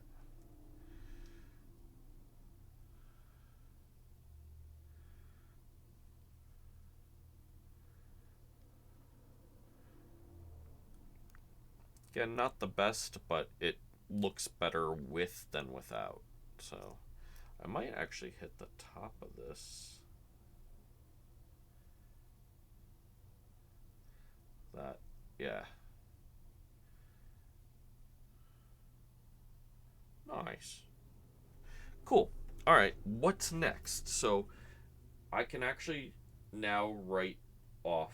Again, not the best, but it looks better with than without. So I might actually hit the top of this. That, yeah. Nice. Cool. Alright, what's next? So I can actually now write off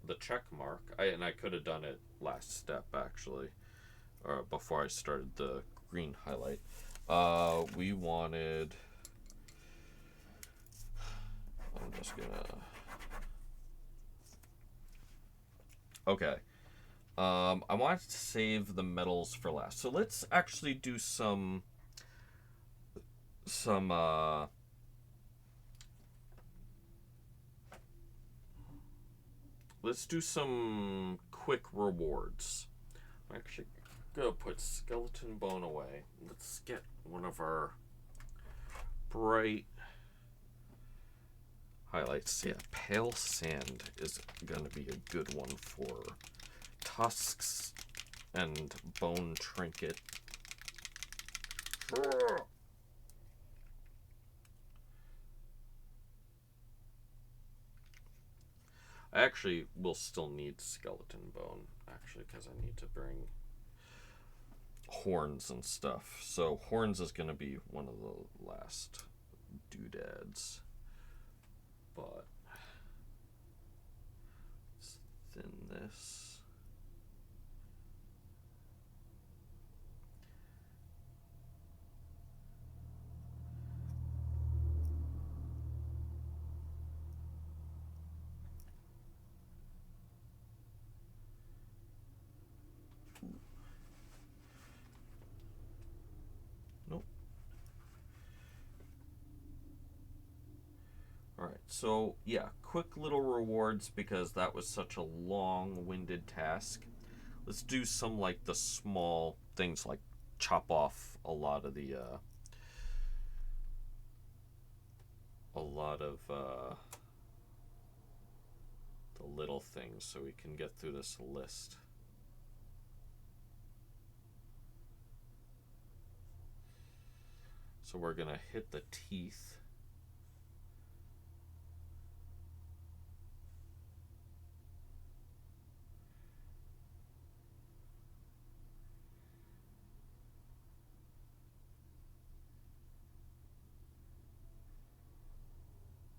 the check mark. And I could have done it last step, actually, or before I started the green highlight. We wanted... I'm just gonna... Okay. I wanted to save the metals for last. So let's actually do some let's do some quick rewards. I'm actually gonna put skeleton bone away. Let's get one of our bright highlights. Yeah, pale sand is gonna be a good one for tusks and bone trinket. I actually will still need skeleton bone, actually, because I need to bring horns and stuff. So horns is going to be one of the last doodads. But let's thin this. Nope. Alright, so yeah, quick little rewards because that was such a long-winded task. Let's do some like the small things like chop off a lot of the the little things so we can get through this list. So we're gonna hit the teeth.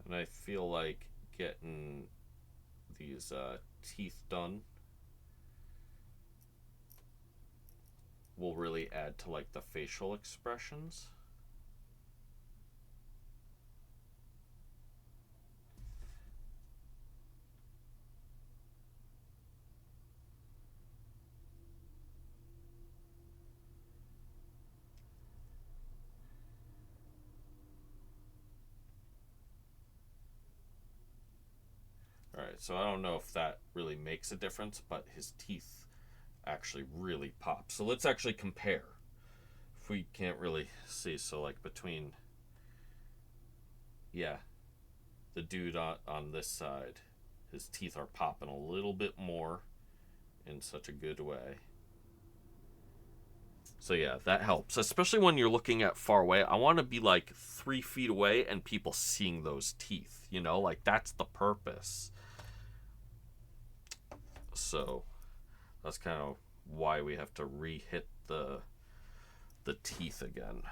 And I feel like getting these teeth done will really add to like the facial expressions. Alright, so I don't know if that really makes a difference, but his teeth actually really pop. So let's actually compare. If we can't really see, so like between, yeah, the dude on this side, his teeth are popping a little bit more in such a good way. So yeah, that helps, especially when you're looking at far away. I want to be like 3 feet away and people seeing those teeth, you know, like that's the purpose. So that's kind of why we have to re-hit the teeth again.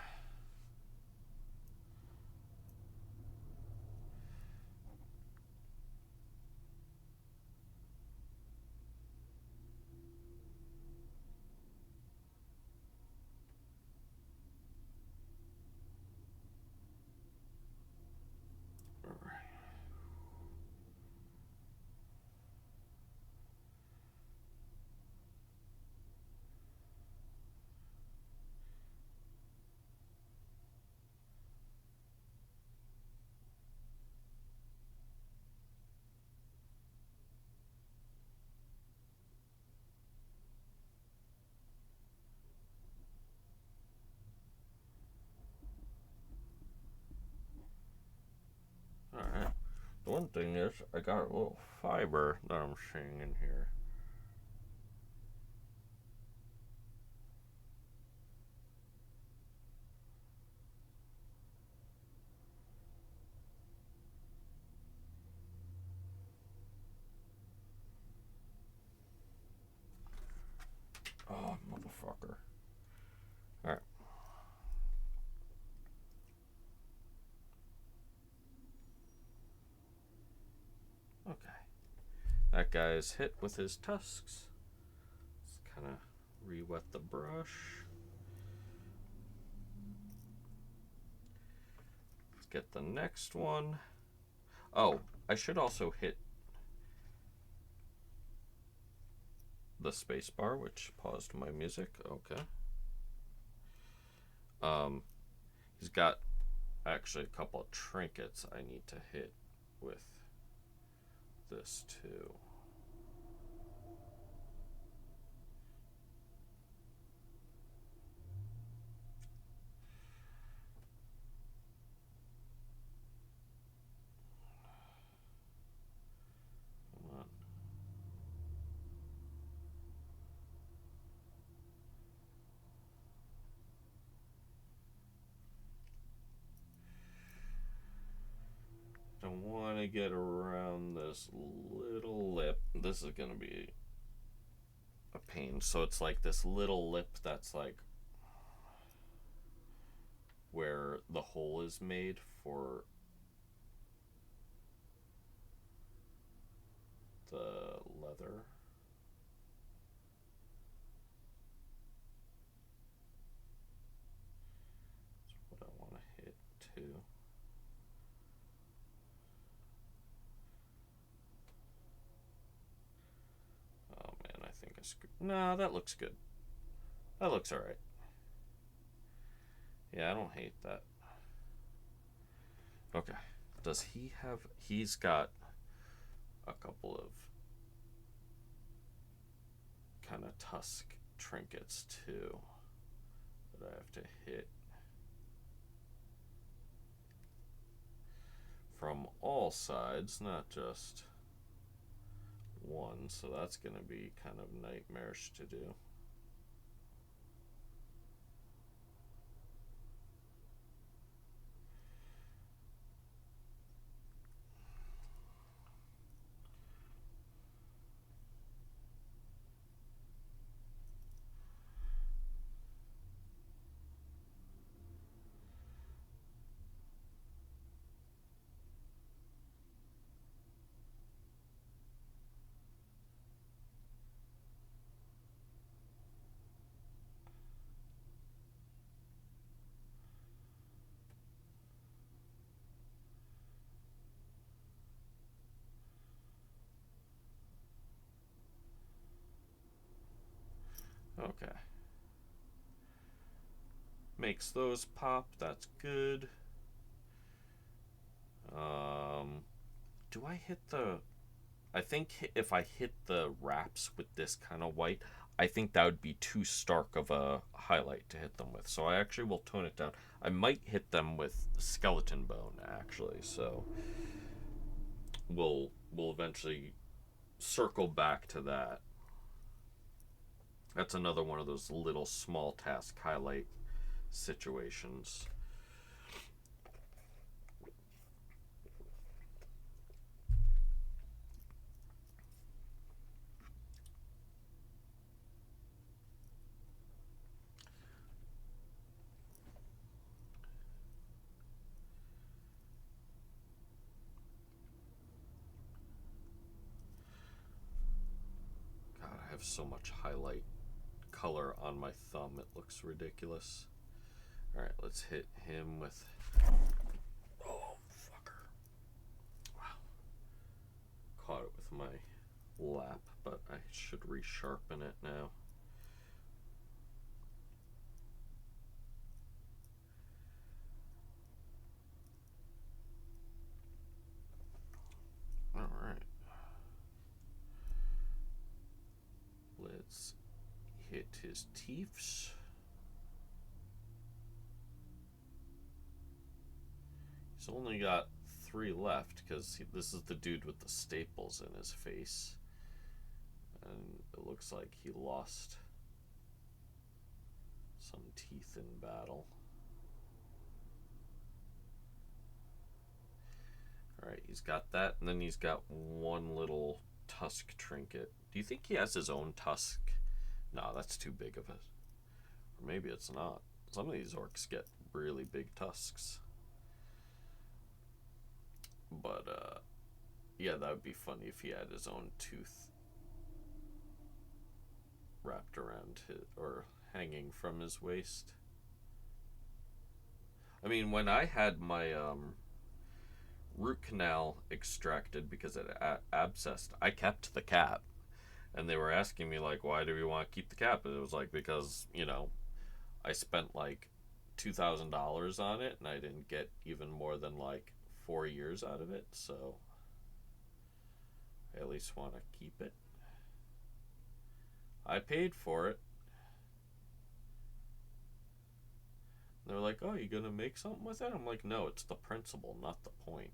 Alright. The one thing is, I got a little fiber that I'm seeing in here. Oh, motherfucker. Alright. Okay. That guy's hit with his tusks. Let's kind of re-wet the brush. get the next one. Oh, I should also hit the space bar, which paused my music. Okay. He's got actually a couple of trinkets I need to hit with this too. Come on. Don't want to get around this little lip. This is going to be a pain. So it's like this little lip that's like where the hole is made for the leather. That's what I want to hit too. Oh man, I think I screwed. Nah, that looks good. That looks alright. Yeah, I don't hate that. Okay. Does he have... He's got a couple of kind of tusk trinkets too that I have to hit from all sides, not just one. So that's going to be kind of nightmarish to do. Okay. Makes those pop. That's good. Do I hit the... I think if I hit the wraps with this kind of white, I think that would be too stark of a highlight to hit them with. So I actually will tone it down. I might hit them with skeleton bone, actually. So we'll eventually circle back to that. That's another one of those little small task highlight situations. God, I have so much highlight color on my thumb, it looks ridiculous. Alright, let's hit him with... Oh, fucker. Wow. Caught it with my lap, but I should resharpen it now. Alright. Let's hit his teeth. He's only got 3 left because this is the dude with the staples in his face. And it looks like he lost some teeth in battle. Alright, he's got that, and then he's got one little tusk trinket. Do you think he has his own tusk? No, that's too big of it. Or maybe it's not. Some of these orcs get really big tusks. But, yeah, that would be funny if he had his own tooth wrapped around his, or hanging from his waist. I mean, when I had my, root canal extracted because it abscessed. I kept the cap, and they were asking me like, why do we want to keep the cap? And it was like, because I spent like $2,000 on it, and I didn't get even more than like 4 years out of it, so I at least want to keep it. I paid for it. They're like, oh, you gonna make something with it? I'm like, no, it's the principle, not the point.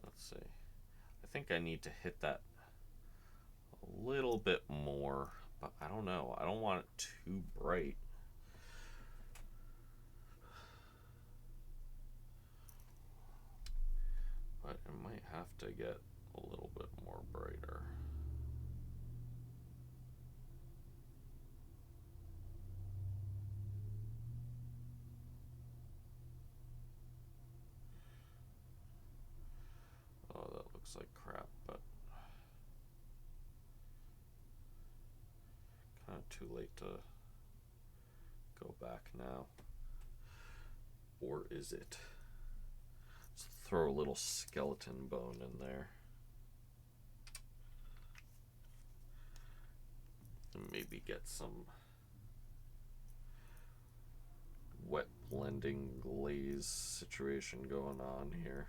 Let's see. I think I need to hit that a little bit more, but I don't know. I don't want it too bright. But it might have to get a little bit more brighter. Oh, that looks like crap, but kind of too late to go back now. Or is it? Let's throw a little skeleton bone in there. And maybe get some wet blending glaze situation going on here.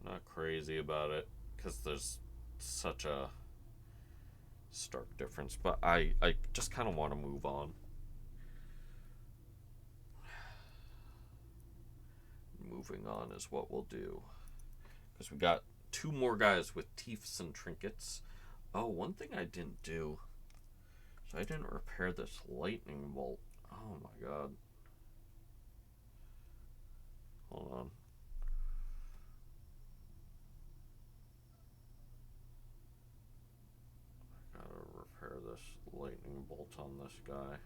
Not crazy about it because there's such a stark difference, but I just kind of want to move on. Moving on is what we'll do, because we got 2 more guys with teeths and trinkets. Oh, one thing I didn't do, so I didn't repair this lightning bolt. Oh my god. Hold on. Gotta repair this lightning bolt on this guy.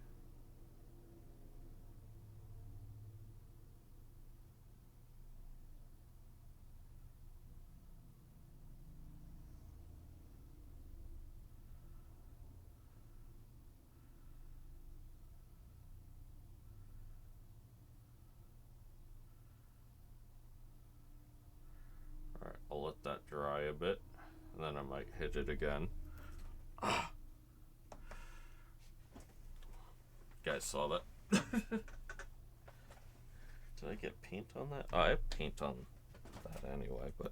Alright, I'll let that dry a bit, and then I might hit it again. Ah. You guys saw that? Did I get paint on that? Oh, I have paint on that anyway, but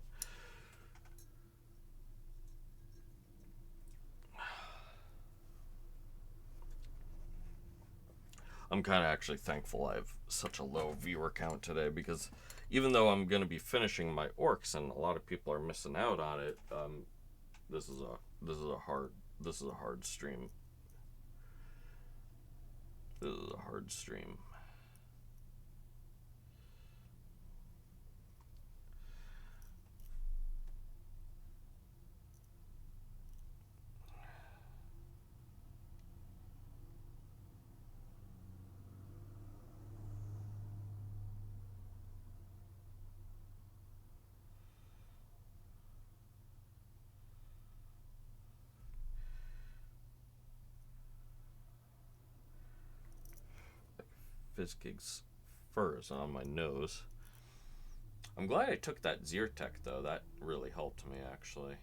I'm kind of actually thankful I have such a low viewer count today, because even though I'm going to be finishing my orcs and a lot of people are missing out on it, this is a hard stream. This is a hard stream. Fizzkig's fur is on my nose. I'm glad I took that Zyrtec though. That really helped me actually.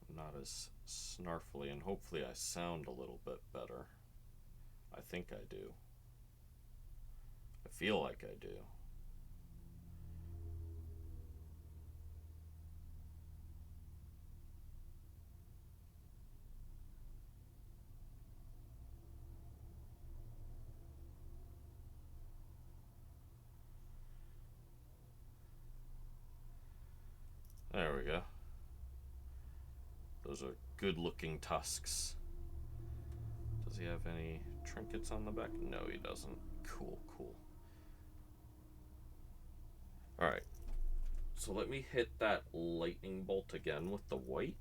I'm not as snarfly, and hopefully I sound a little bit better. I think I do. I feel like I do. There we go. Those are good looking tusks. Does Does he have any trinkets on the back? No, he doesn't. Cool, cool. Alright. So let me hit that lightning bolt again with the white.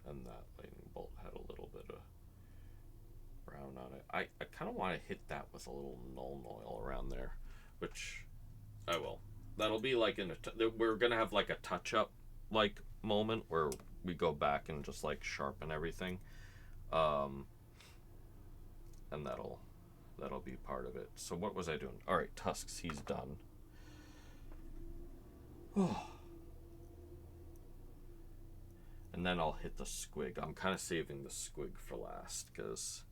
And that lightning bolt had a little bit of brown on it. I kind of want to hit that with a little Nuln Oil around there, which I will. That'll be like we're gonna have like a touch-up like moment where we go back and just like sharpen everything, and that'll be part of it. So what was I doing? All right, tusks. He's done. And then I'll hit the squig. I'm kind of saving the squig for last because,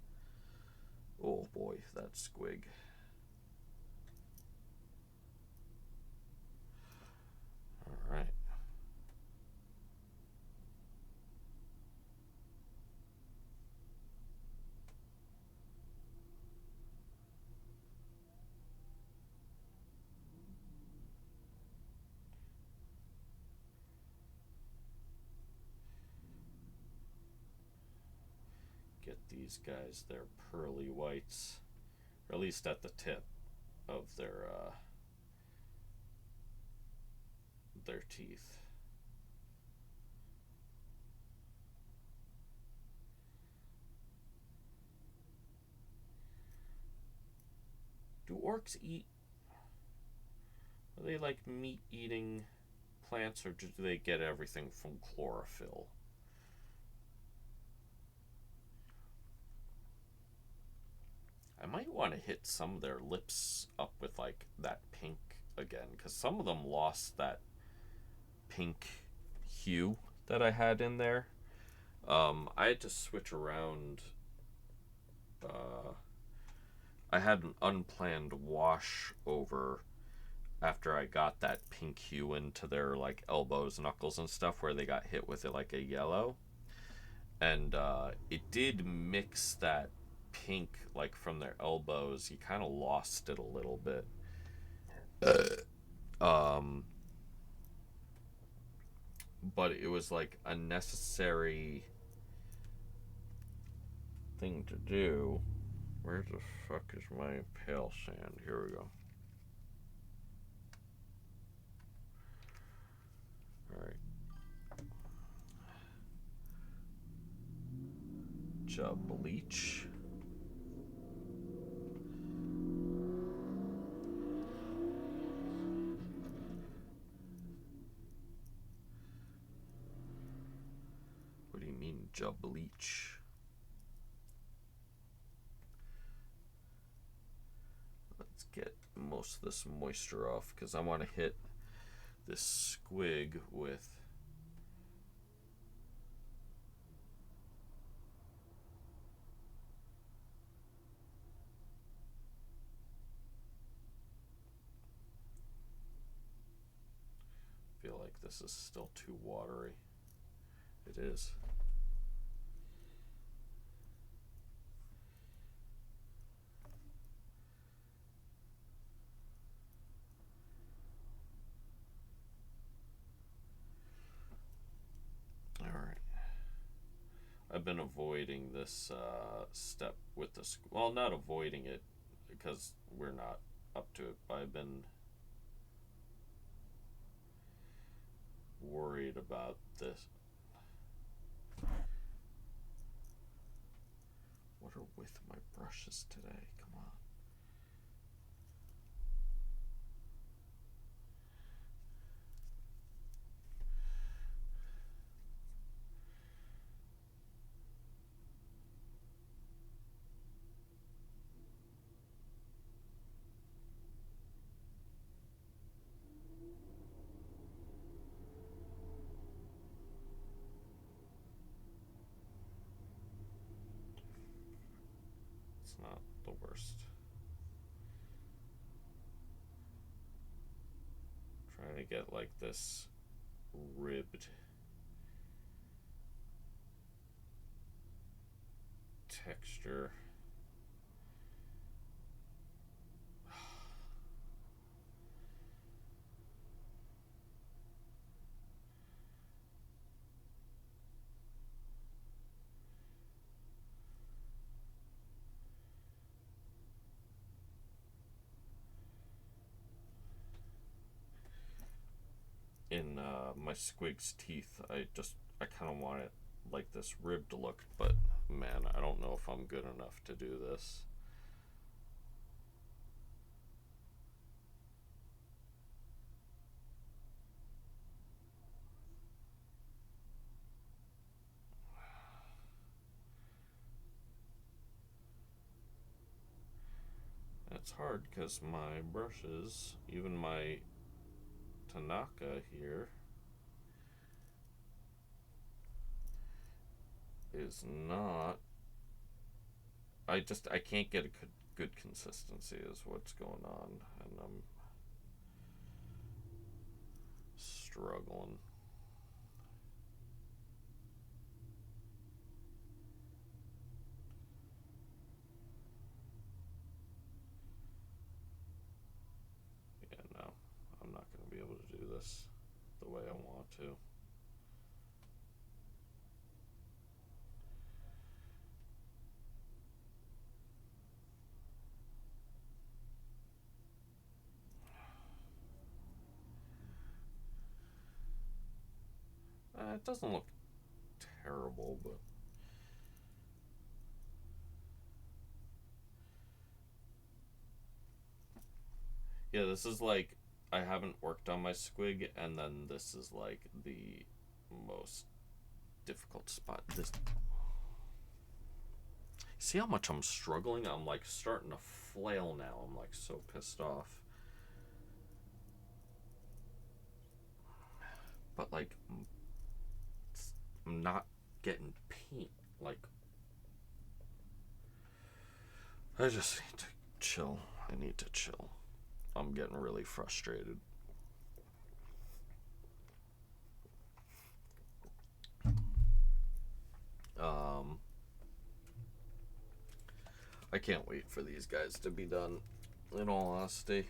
oh boy, that squig. All right. Get these guys their pearly whites, or at least at the tip of their teeth. Do orcs eat? Are they like meat-eating plants, or do they get everything from chlorophyll? I might want to hit some of their lips up with like that pink again, because some of them lost that pink hue that I had in there. I had to switch around. I had an unplanned wash over after I got that pink hue into their like elbows, knuckles, and stuff where they got hit with it like a yellow, and it did mix that pink like from their elbows. You kind of lost it a little bit. But it was like a necessary thing to do. Where the fuck is my pale sand? Here we go. Alright. Bleach. What do you mean, bleach? Let's get most of this moisture off because I want to hit this squig with feel like this is still too watery. It is. Alright. I've been avoiding this step with the well, not avoiding it because we're not up to it, but I've been worried about this. What are with my brushes today? Come on. get like this ribbed texture. In my squig's teeth, I kind of want it like this ribbed look, but man, I don't know if I'm good enough to do this. It's hard because my brushes, even my Tanaka here, is not. I can't get a good consistency is what's going on, and I'm struggling. Yeah, no, I'm not going to be able to do this the way I want to. It doesn't look terrible, but yeah, this is like I haven't worked on my squig, and then this is like the most difficult spot. This. See how much I'm struggling? I'm like starting to flail now. I'm like so pissed off. But like, I'm not getting paint. Like, I just need to chill. I need to chill. I'm getting really frustrated. I can't wait for these guys to be done, in all honesty.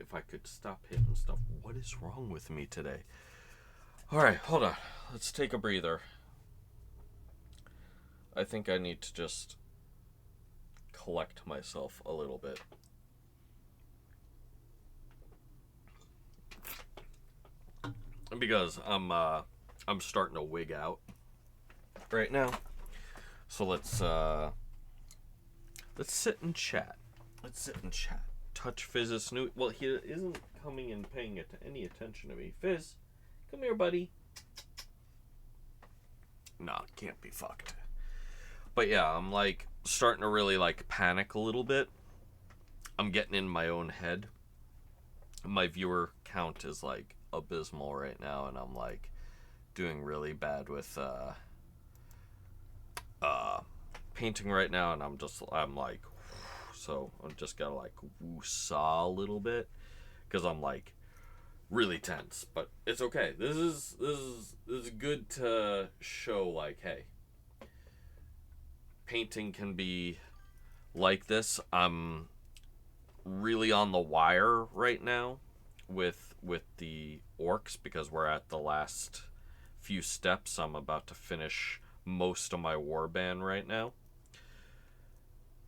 If I could stop hitting stuff. What is wrong with me today? Alright, hold on. Let's take a breather. I think I need to just collect myself a little bit. Because I'm starting to wig out right now. So let's sit and chat. Let's sit and chat. Touch Fizz's snoot. Well, he isn't coming and paying any attention to me. Fizz, come here, buddy. Nah, can't be fucked. But yeah, I'm like starting to really like panic a little bit. I'm getting in my own head. My viewer count is like abysmal right now, and I'm like doing really bad with painting right now, and I'm like, so I'm just gotta like woo-saw a little bit because I'm like really tense, but it's okay. This is good to show like, hey, painting can be like this. I'm really on the wire right now with the orcs because we're at the last few steps. I'm about to finish most of my warband right now.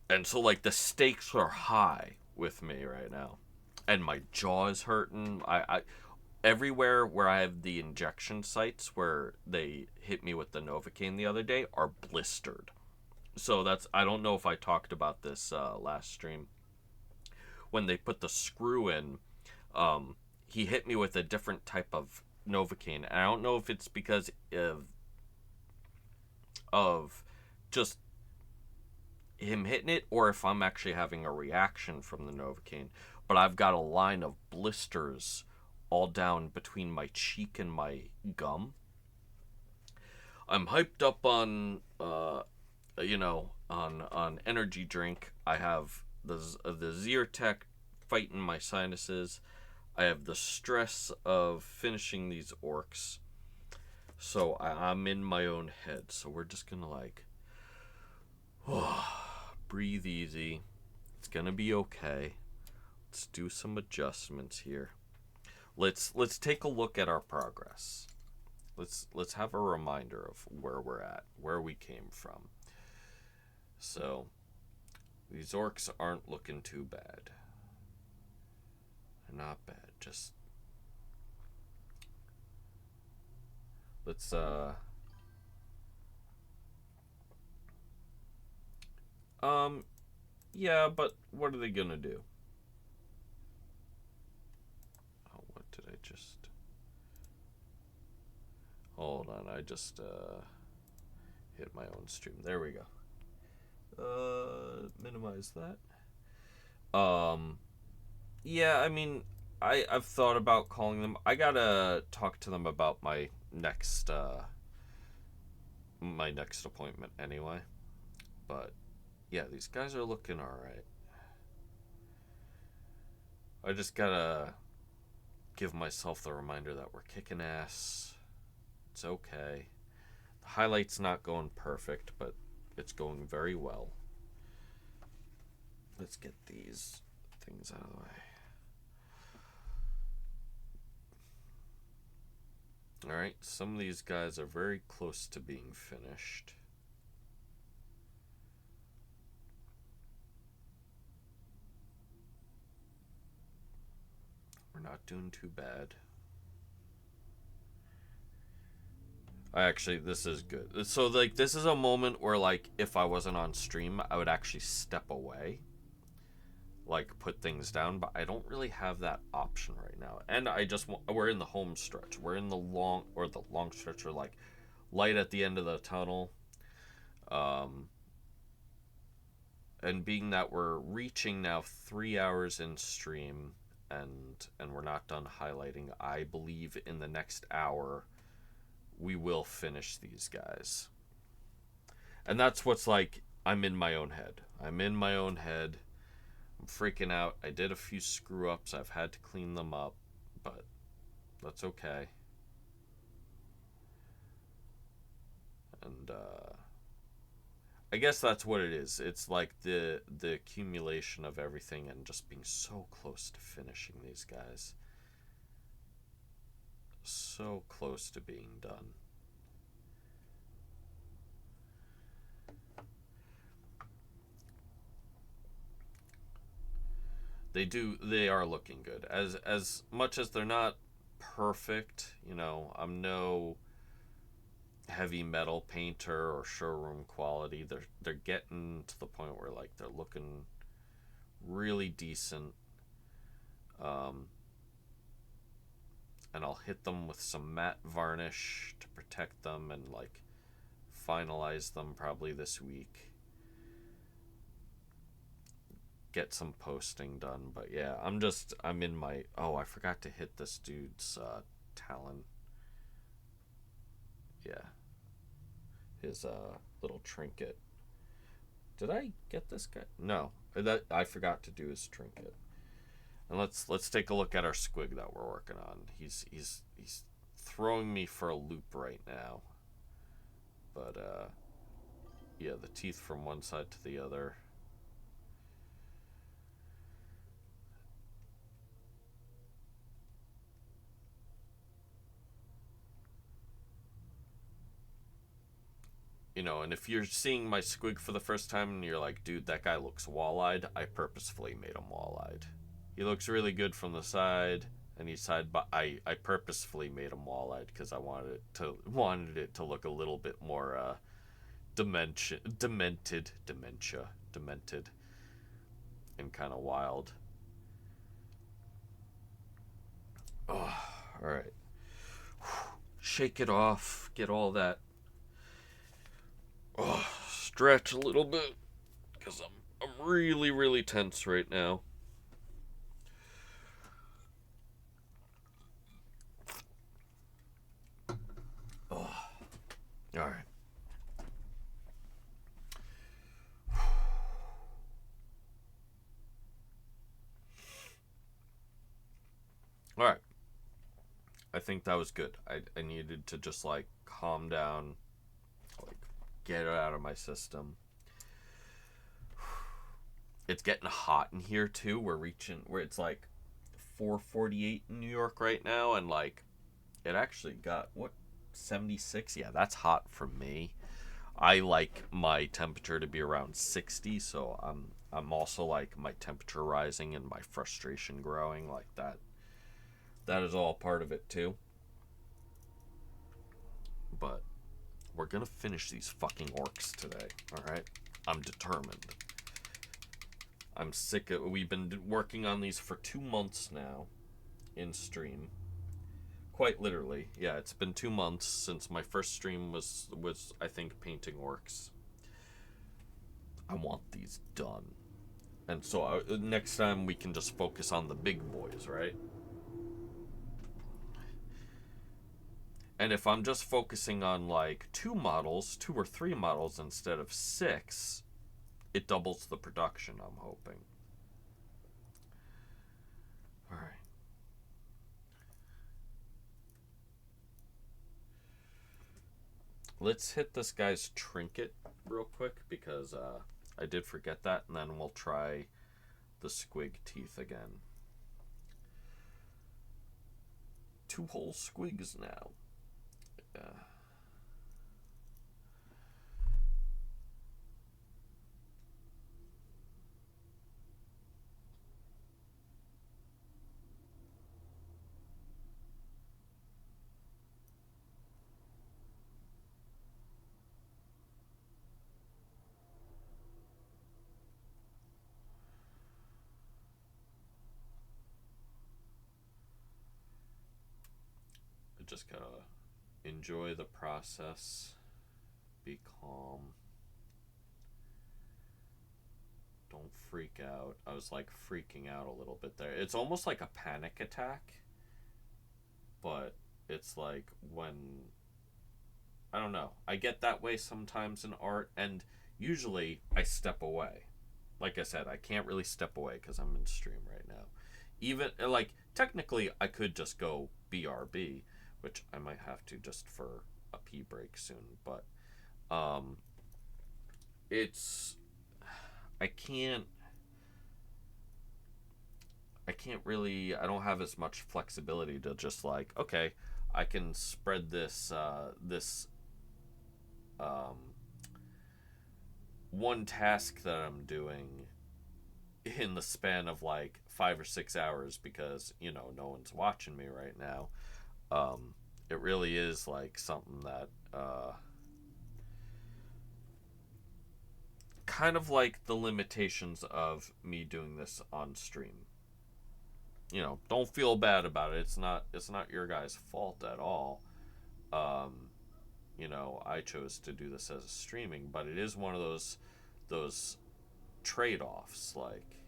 And so like the stakes are high with me right now. And my jaw is hurting. I everywhere where I have the injection sites where they hit me with the Novocaine the other day are blistered. So that's, I don't know if I talked about this last stream. When they put the screw in, he hit me with a different type of Novocaine. And I don't know if it's because of just him hitting it or if I'm actually having a reaction from the Novocaine. But I've got a line of blisters all down between my cheek and my gum. I'm hyped up on on energy drink. I have the Zyrtec fighting my sinuses. I have the stress of finishing these orcs. So I'm in my own head. So we're just gonna like breathe easy. It's gonna be okay. Let's do some adjustments here. Let's take a look at our progress. Let's have a reminder of where we're at, where we came from. So these orcs aren't looking too bad. They're not bad. Just let's yeah, but what are they gonna do? Oh, what did I just... Hold on, I just hit my own stream. There we go. Minimize that. Yeah, I mean, I've thought about calling them. I gotta talk to them about my next appointment anyway. But yeah, these guys are looking alright. I just gotta give myself the reminder that we're kicking ass. It's okay. The highlight's not going perfect, but it's going very well. Let's get these things out of the way. Alright, some of these guys are very close to being finished. We're not doing too bad. This is good. So, like, this is a moment where, like, if I wasn't on stream, I would actually step away. Like, put things down, but I don't really have that option right now. And we're in the home stretch. We're in the long stretch, or, like, light at the end of the tunnel. And being that we're reaching now 3 hours in stream, and we're not done highlighting, I believe in the next hour we will finish these guys. And that's what's like, I'm in my own head. I'm freaking out. I did a few screw ups. I've had to clean them up, but that's okay. And I guess that's what it is. It's like the accumulation of everything and just being so close to finishing these guys. So close to being done. They are looking good. As much as they're not perfect, I'm no heavy metal painter or showroom quality. They're getting to the point where, like, they're looking really decent. And I'll hit them with some matte varnish to protect them and, like, finalize them probably this week. Get some posting done. But yeah, I'm in my... Oh, I forgot to hit this dude's talon. Yeah. His little trinket. Did I get this guy? No. I forgot to do his trinket. And let's take a look at our squig that we're working on. He's throwing me for a loop right now. But yeah, the teeth from one side to the other. And if you're seeing my squig for the first time and you're like, dude, that guy looks wall-eyed, I purposefully made him wall-eyed. He looks really good from the side, and but I purposefully made him wall-eyed because I wanted it to look a little bit more demented, and kind of wild. Oh, all right. Shake it off. Get all that. Oh, stretch a little bit because I'm really, really tense right now. Oh, all right. think that was good. I needed to just like calm down, like get it out of my system. It's getting hot in here too. Where it's like 4:48 in New York right now, and like it actually got 76. Yeah, that's hot for me. I like my temperature to be around 60, so I'm also like my temperature rising and my frustration growing like that. That is all part of it too. But we're gonna finish these fucking orcs today, alright? I'm determined. I'm sick of... We've been working on these for 2 months now in stream. Quite literally. Yeah, it's been 2 months since my first stream was I think, painting orcs. I want these done. And so next time we can just focus on the big boys, right? And if I'm just focusing on like 2 or 3 models instead of 6, it doubles the production, I'm hoping. Alright. Let's hit this guy's trinket real quick, because I did forget that, and then we'll try the squig teeth again. 2 whole squigs now. I just gotta enjoy the process. Be calm. Don't freak out. I was like freaking out a little bit there. It's almost like a panic attack, but it's like when, I don't know, I get that way sometimes in art, and usually I step away. Like I said, I can't really step away because I'm in stream right now. Even like technically I could just go BRB, which I might have to just for a pee break soon, but it's I can't really, I don't have as much flexibility to just like, okay, I can spread this one task that I'm doing in the span of like 5 or 6 hours, because no one's watching me right now. It really is like something that kind of like the limitations of me doing this on stream. Don't feel bad about it. It's not your guys' fault at all. I chose to do this as a streaming, but it is one of those trade-offs. Like,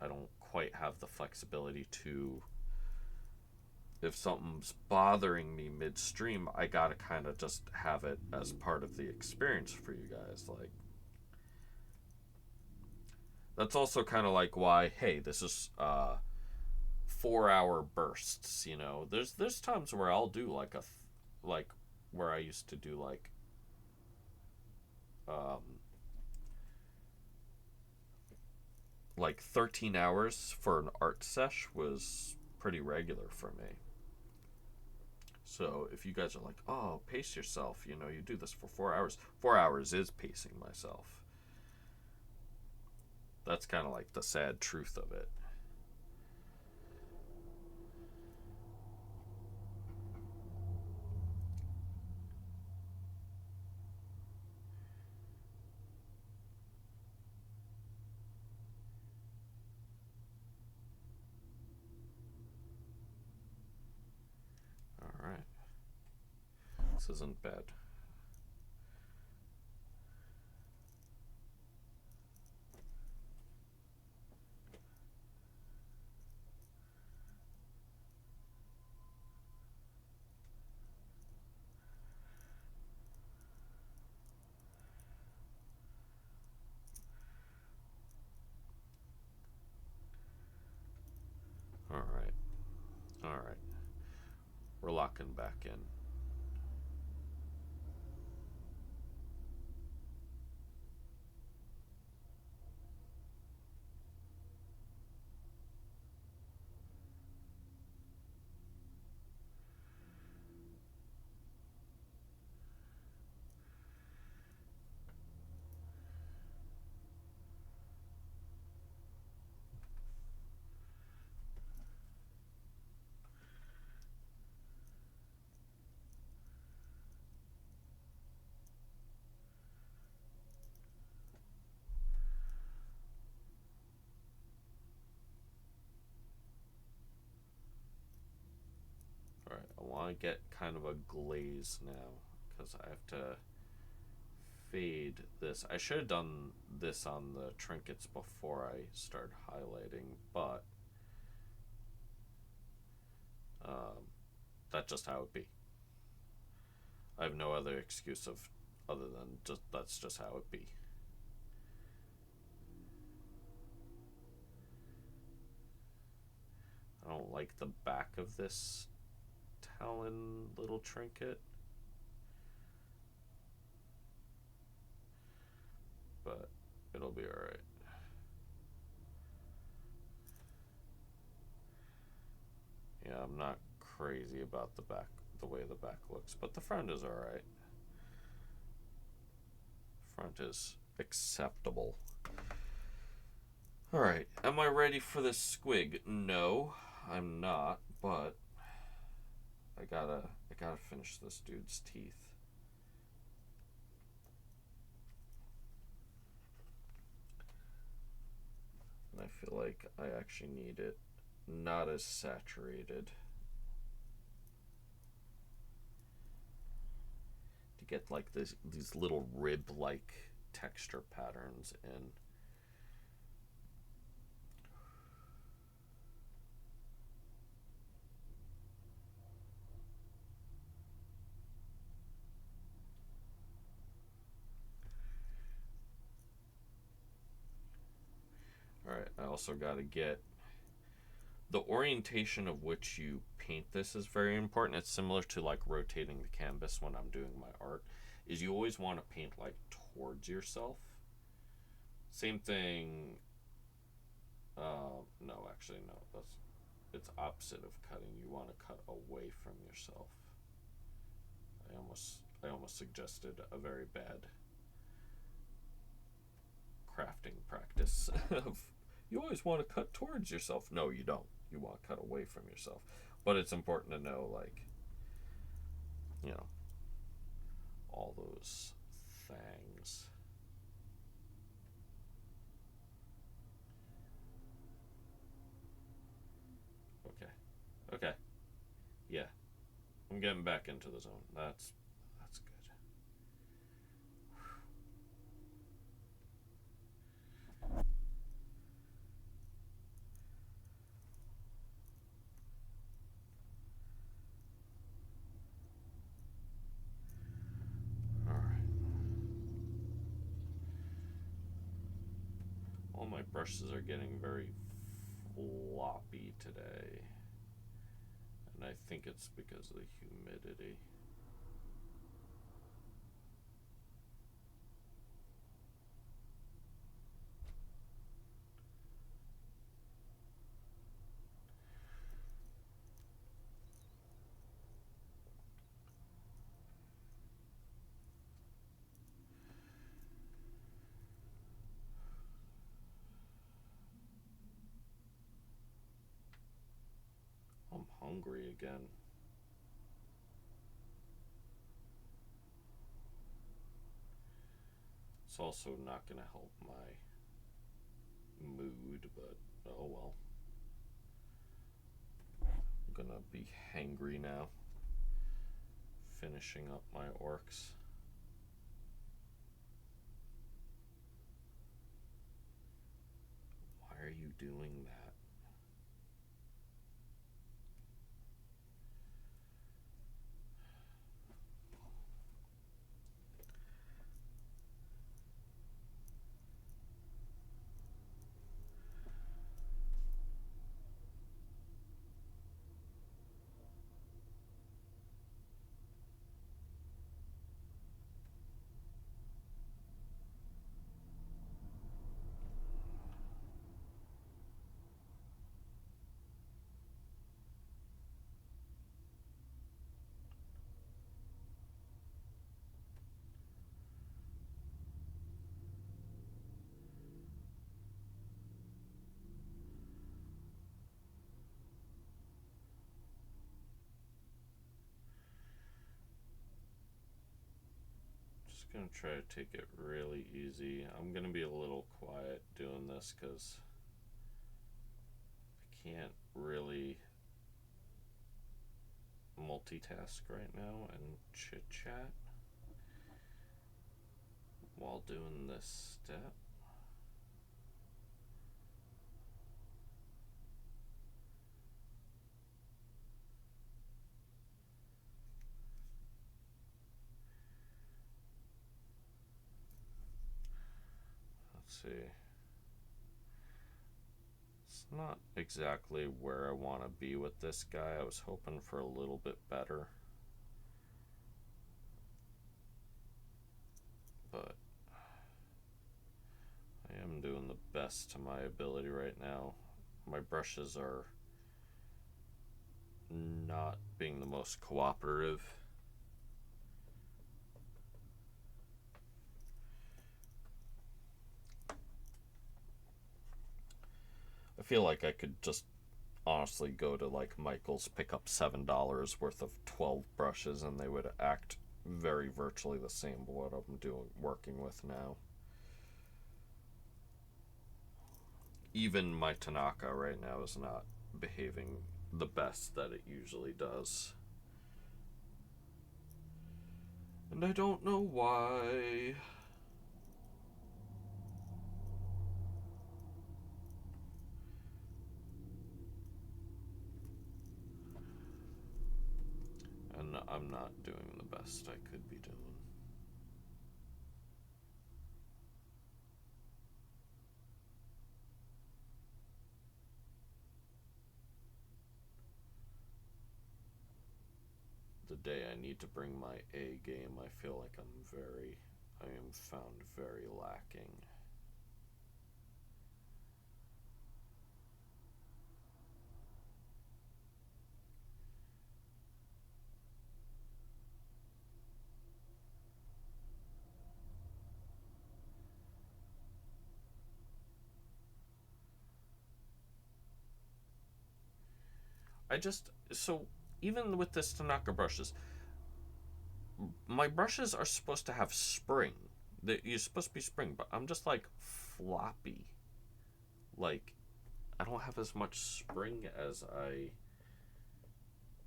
I don't quite have the flexibility to, if something's bothering me midstream, I gotta kind of just have it as part of the experience for you guys. Like, that's also kind of like why, hey, this is 4-hour bursts. There's times where I'll do like like where I used to do like 13 hours for an art sesh was pretty regular for me. So if you guys are like, oh, pace yourself, you do this for 4 hours. 4 hours is pacing myself. That's kind of like the sad truth of it. All right. This isn't bad. All right. we're locking back in. Alright, I want to get kind of a glaze now, because I have to fade this. I should have done this on the trinkets before I started highlighting, but that's just how it be. I have no other excuse of other than just that's just how it be. I don't like the back of this talon little trinket, but it'll be alright. Yeah, I'm not crazy about the back, the way the back looks, but the front is alright. Front is acceptable. Alright, am I ready for this squig? No, I'm not, but I gotta finish this dude's teeth. And I feel like I actually need it not as saturated to get like these little rib-like texture patterns in. Alright, I also gotta get the orientation of which you paint this is very important. It's similar to like rotating the canvas when I'm doing my art, is you always want to paint like towards yourself. Same thing. No, actually, no. It's opposite of cutting. You want to cut away from yourself. I almost suggested a very bad crafting practice of you always want to cut towards yourself. No, you don't. You want to cut away from yourself. But it's important to know, like, you know, all those things. Okay. Okay. Yeah. I'm getting back into the zone. That's good. Alright. All my brushes are getting very floppy today. And I think it's because of the humidity. I'm hungry again. It's also not going to help my mood, but oh well. I'm going to be hangry now. Finishing up my orcs. Why are you doing that? just gonna try to take it really easy. I'm gonna be a little quiet doing this because I can't really multitask right now and chit chat while doing this step. Let's see. It's not exactly where I want to be with this guy. I was hoping for a little bit better. But I am doing the best to my ability right now. My brushes are not being the most cooperative. I feel like I could just honestly go to like Michael's, pick up $7 worth of 12 brushes, and they would act very virtually the same what I'm working with now. Even my Tanaka right now is not behaving the best that it usually does. And I don't know why. And I'm not doing the best I could be doing. The day I need to bring my A game, I feel like I am found very lacking. So even with this Tanaka brushes, my brushes are supposed to have spring. You're supposed to be spring, but I'm just like floppy. Like, I don't have as much spring as I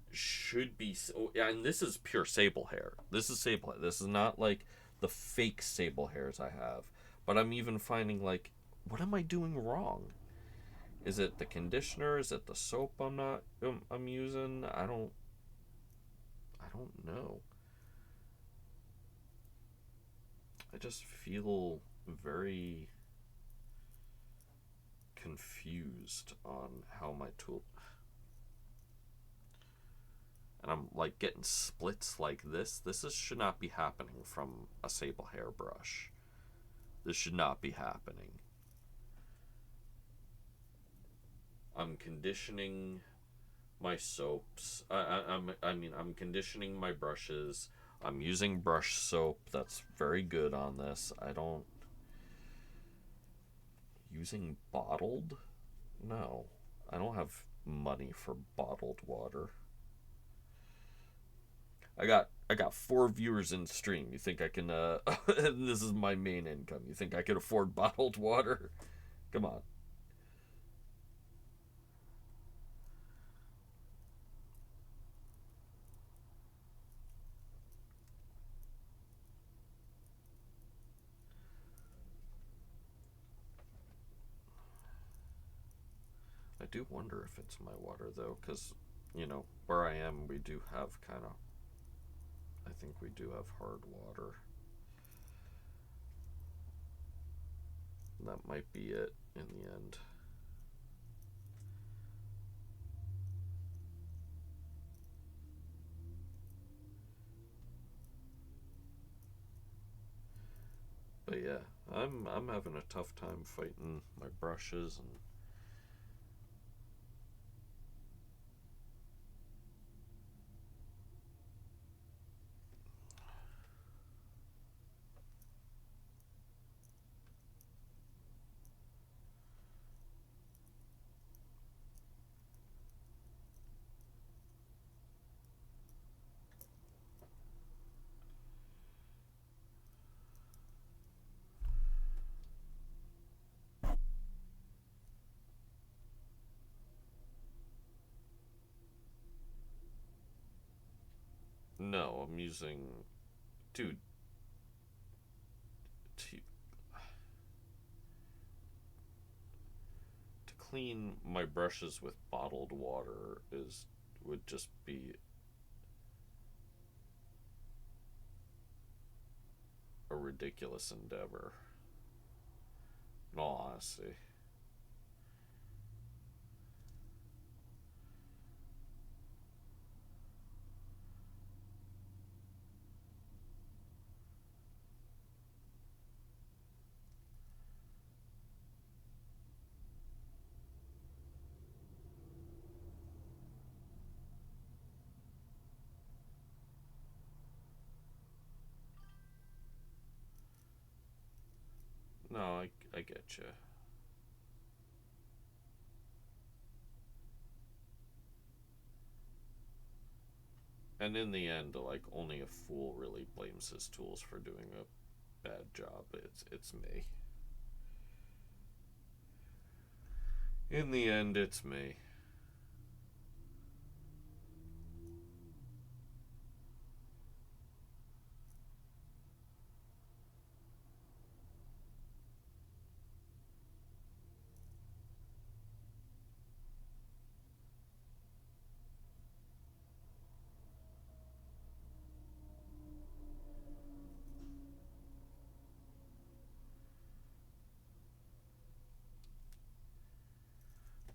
should be. And this is pure sable hair. This is sable hair. This is not like the fake sable hairs I have. But I'm even finding, like, what am I doing wrong? Is it the conditioner? Is it the soap I'm using? I don't know. I just feel very confused on how my tool, and I'm like getting splits like this. Should not be happening from a sable hair brush. This should not be happening. I'm conditioning my soaps. I'm conditioning my brushes. I'm using brush soap. That's very good on this. Using bottled? No. I don't have money for bottled water. I got 4 viewers in stream. You think I can this is my main income. You think I can afford bottled water? Come on. I do wonder if it's my water though, because where I am, we do have I think we do have hard water. That might be it in the end. But yeah, I'm having a tough time fighting my brushes, and No, I'm using... Dude, to clean my brushes with bottled water would just be a ridiculous endeavor. In all honesty. No, I get you. And in the end, like, only a fool really blames his tools for doing a bad job. It's me. In the end, it's me.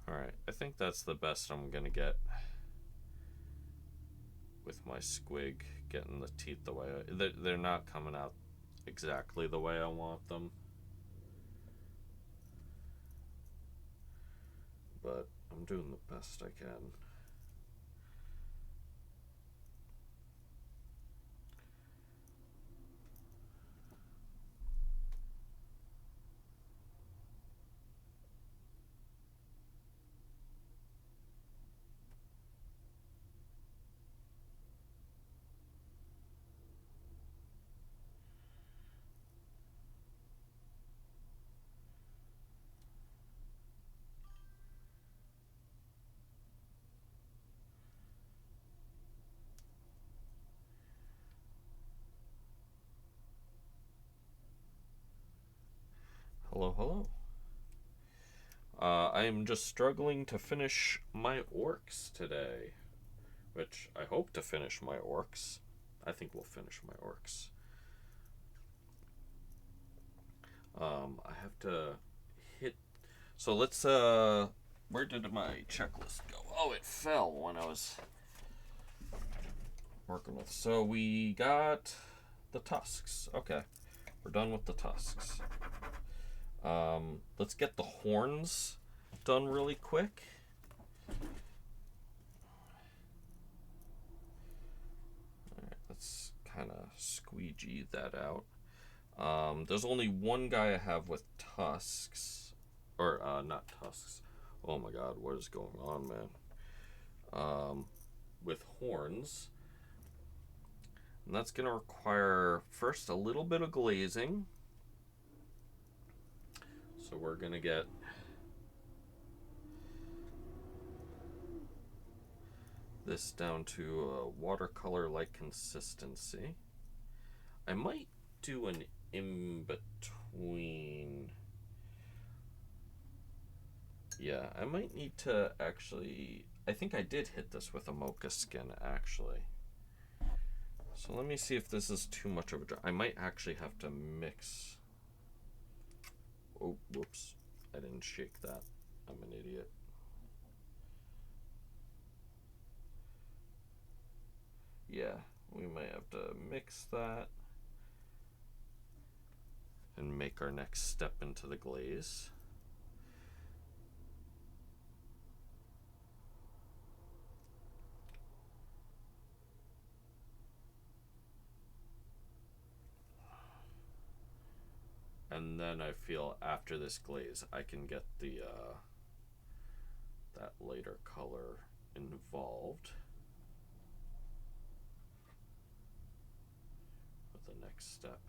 Alright, I think that's the best I'm gonna get with my squig, getting the teeth the way they're not coming out exactly the way I want them. But I'm doing the best I can. Hello, hello. I am just struggling to finish my orcs today, which I hope to finish my orcs. I think we'll finish my orcs. I have to hit. So let's. Where did my checklist go? Oh, it fell when I was working with. So we got the tusks. Okay, we're done with the tusks. Let's get the horns done really quick. Alright, let's kind of squeegee that out. There's only one guy I have with tusks. Or, not tusks. Oh my god, what is going on, man? With horns. And that's going to require, first, a little bit of glazing. So we're going to get this down to a watercolor-like consistency. I might do an in-between. Yeah, I might need to actually... I think I did hit this with a mocha skin, actually. So let me see if this is too much of a dry. I might actually have to mix... Oh, whoops. I didn't shake that. I'm an idiot. Yeah, we might have to mix that and make our next step into the glaze. And then I feel after this glaze, I can get the that lighter color involved with the next step.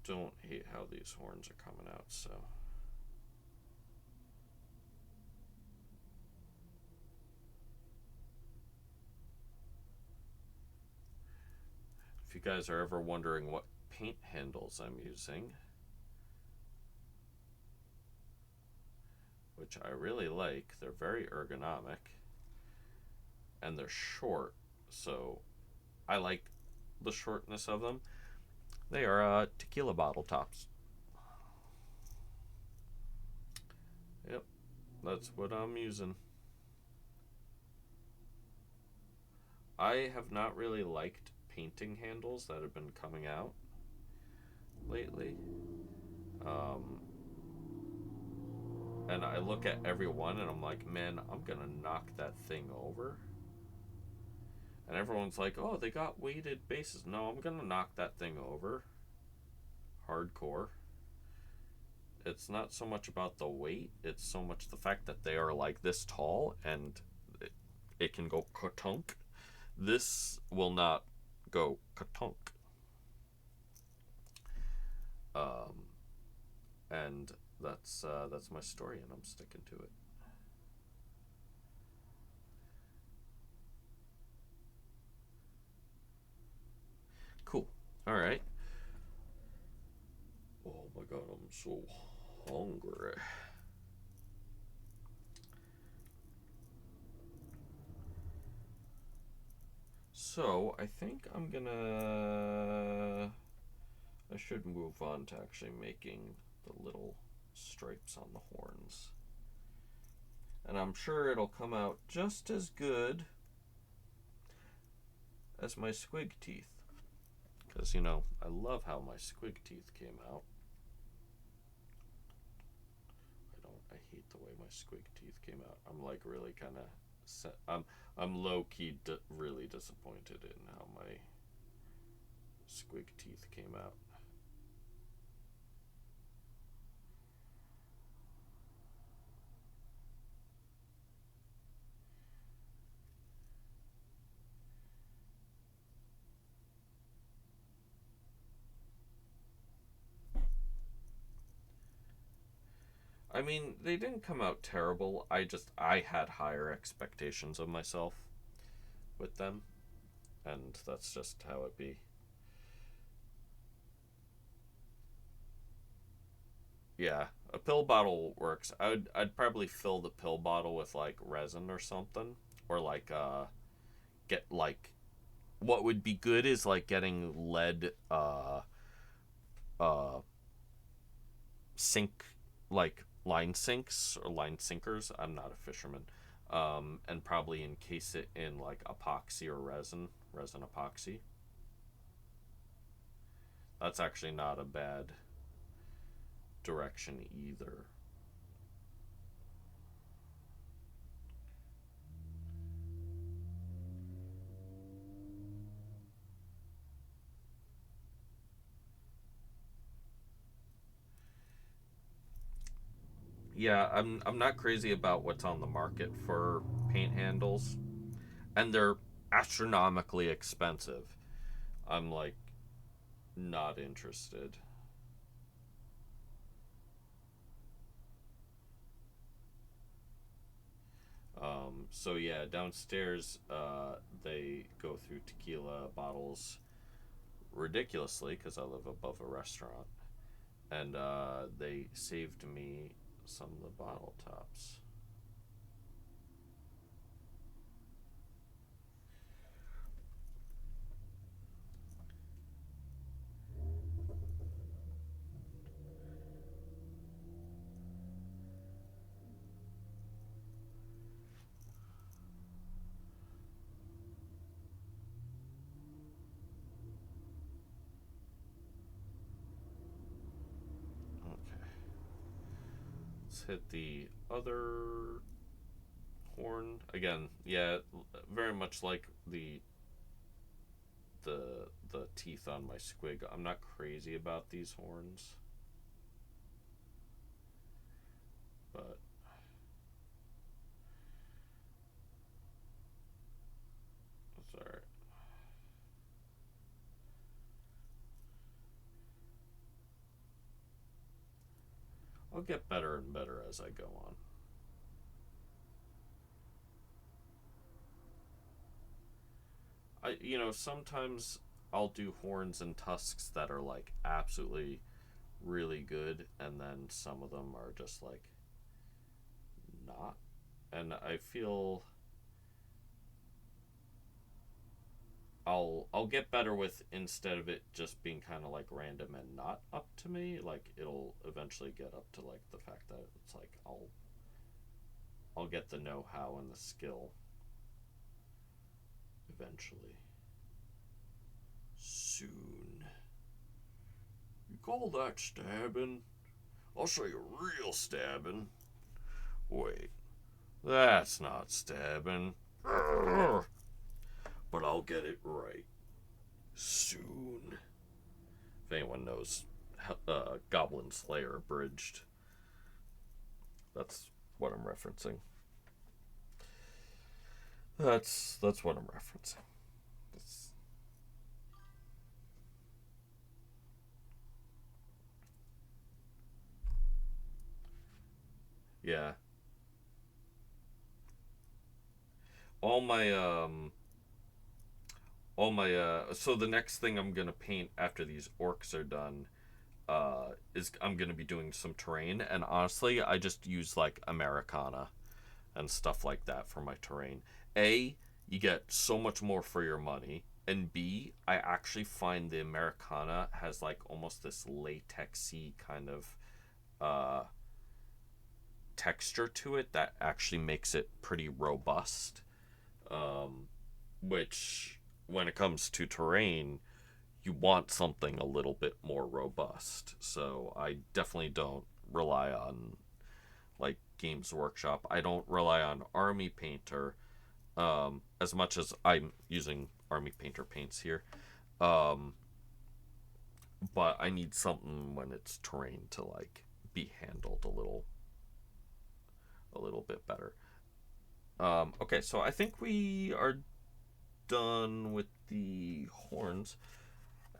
don't hate how these horns are coming out, so. If you guys are ever wondering what paint handles I'm using, which I really like, they're very ergonomic, and they're short, so I like the shortness of them. They are tequila bottle tops. Yep, that's what I'm using. I have not really liked painting handles that have been coming out lately. And I look at every one and I'm like, man, I'm gonna knock that thing over. And everyone's like, oh, they got weighted bases. No, I'm gonna knock that thing over. Hardcore. It's not so much about the weight, it's so much the fact that they are like this tall and it can go katunk. This will not go katunk. And that's my story, and I'm sticking to it. Cool. All right. Oh my god, I'm so hungry. So I think I should move on to actually making the little stripes on the horns. And I'm sure it'll come out just as good as my squig teeth. Because, I love how my squig teeth came out. I hate the way my squig teeth came out. I'm like really kind of set. I'm low-key really disappointed in how my squig teeth came out. I mean, they didn't come out terrible. I had higher expectations of myself with them, and that's just how it be. Yeah, a pill bottle works. I'd probably fill the pill bottle with like resin or something, or like get like what would be good is like getting lead uh sink, like line sinks or line sinkers. I'm not a fisherman. And probably encase it in like epoxy or resin epoxy. That's actually not a bad direction either. Yeah, I'm not crazy about what's on the market for paint handles, and they're astronomically expensive. I'm like not interested. So yeah, downstairs they go through tequila bottles ridiculously because I live above a restaurant, and they saved me some of the bottle tops. Okay, let's hit the other horn again. Yeah, very much like the teeth on my squig. I'm not crazy about these horns, but that's all right. get better and better as I go on. Sometimes I'll do horns and tusks that are like absolutely really good, and then some of them are just like not. And I feel I'll get better with, instead of it just being kind of like random and not up to me, like it'll eventually get up to like the fact that it's like I'll get the know-how and the skill eventually. Soon. You call that stabbing? I'll show you real stabbing. Wait, that's not stabbing. But I'll get it right. Soon. If anyone knows Goblin Slayer Abridged, that's what I'm referencing. That's what I'm referencing. That's... Yeah. All my so the next thing I'm gonna paint after these orcs are done is I'm gonna be doing some terrain, and honestly I just use like Americana and stuff like that for my terrain. A, you get so much more for your money, and B, I actually find the Americana has like almost this latexy kind of texture to it that actually makes it pretty robust, which when it comes to terrain, you want something a little bit more robust. So I definitely don't rely on like Games Workshop. I don't rely on Army Painter as much as I'm using Army Painter paints here. Um, but I need something when it's terrain to like be handled a little bit better. Okay, so I think we are done with the horns.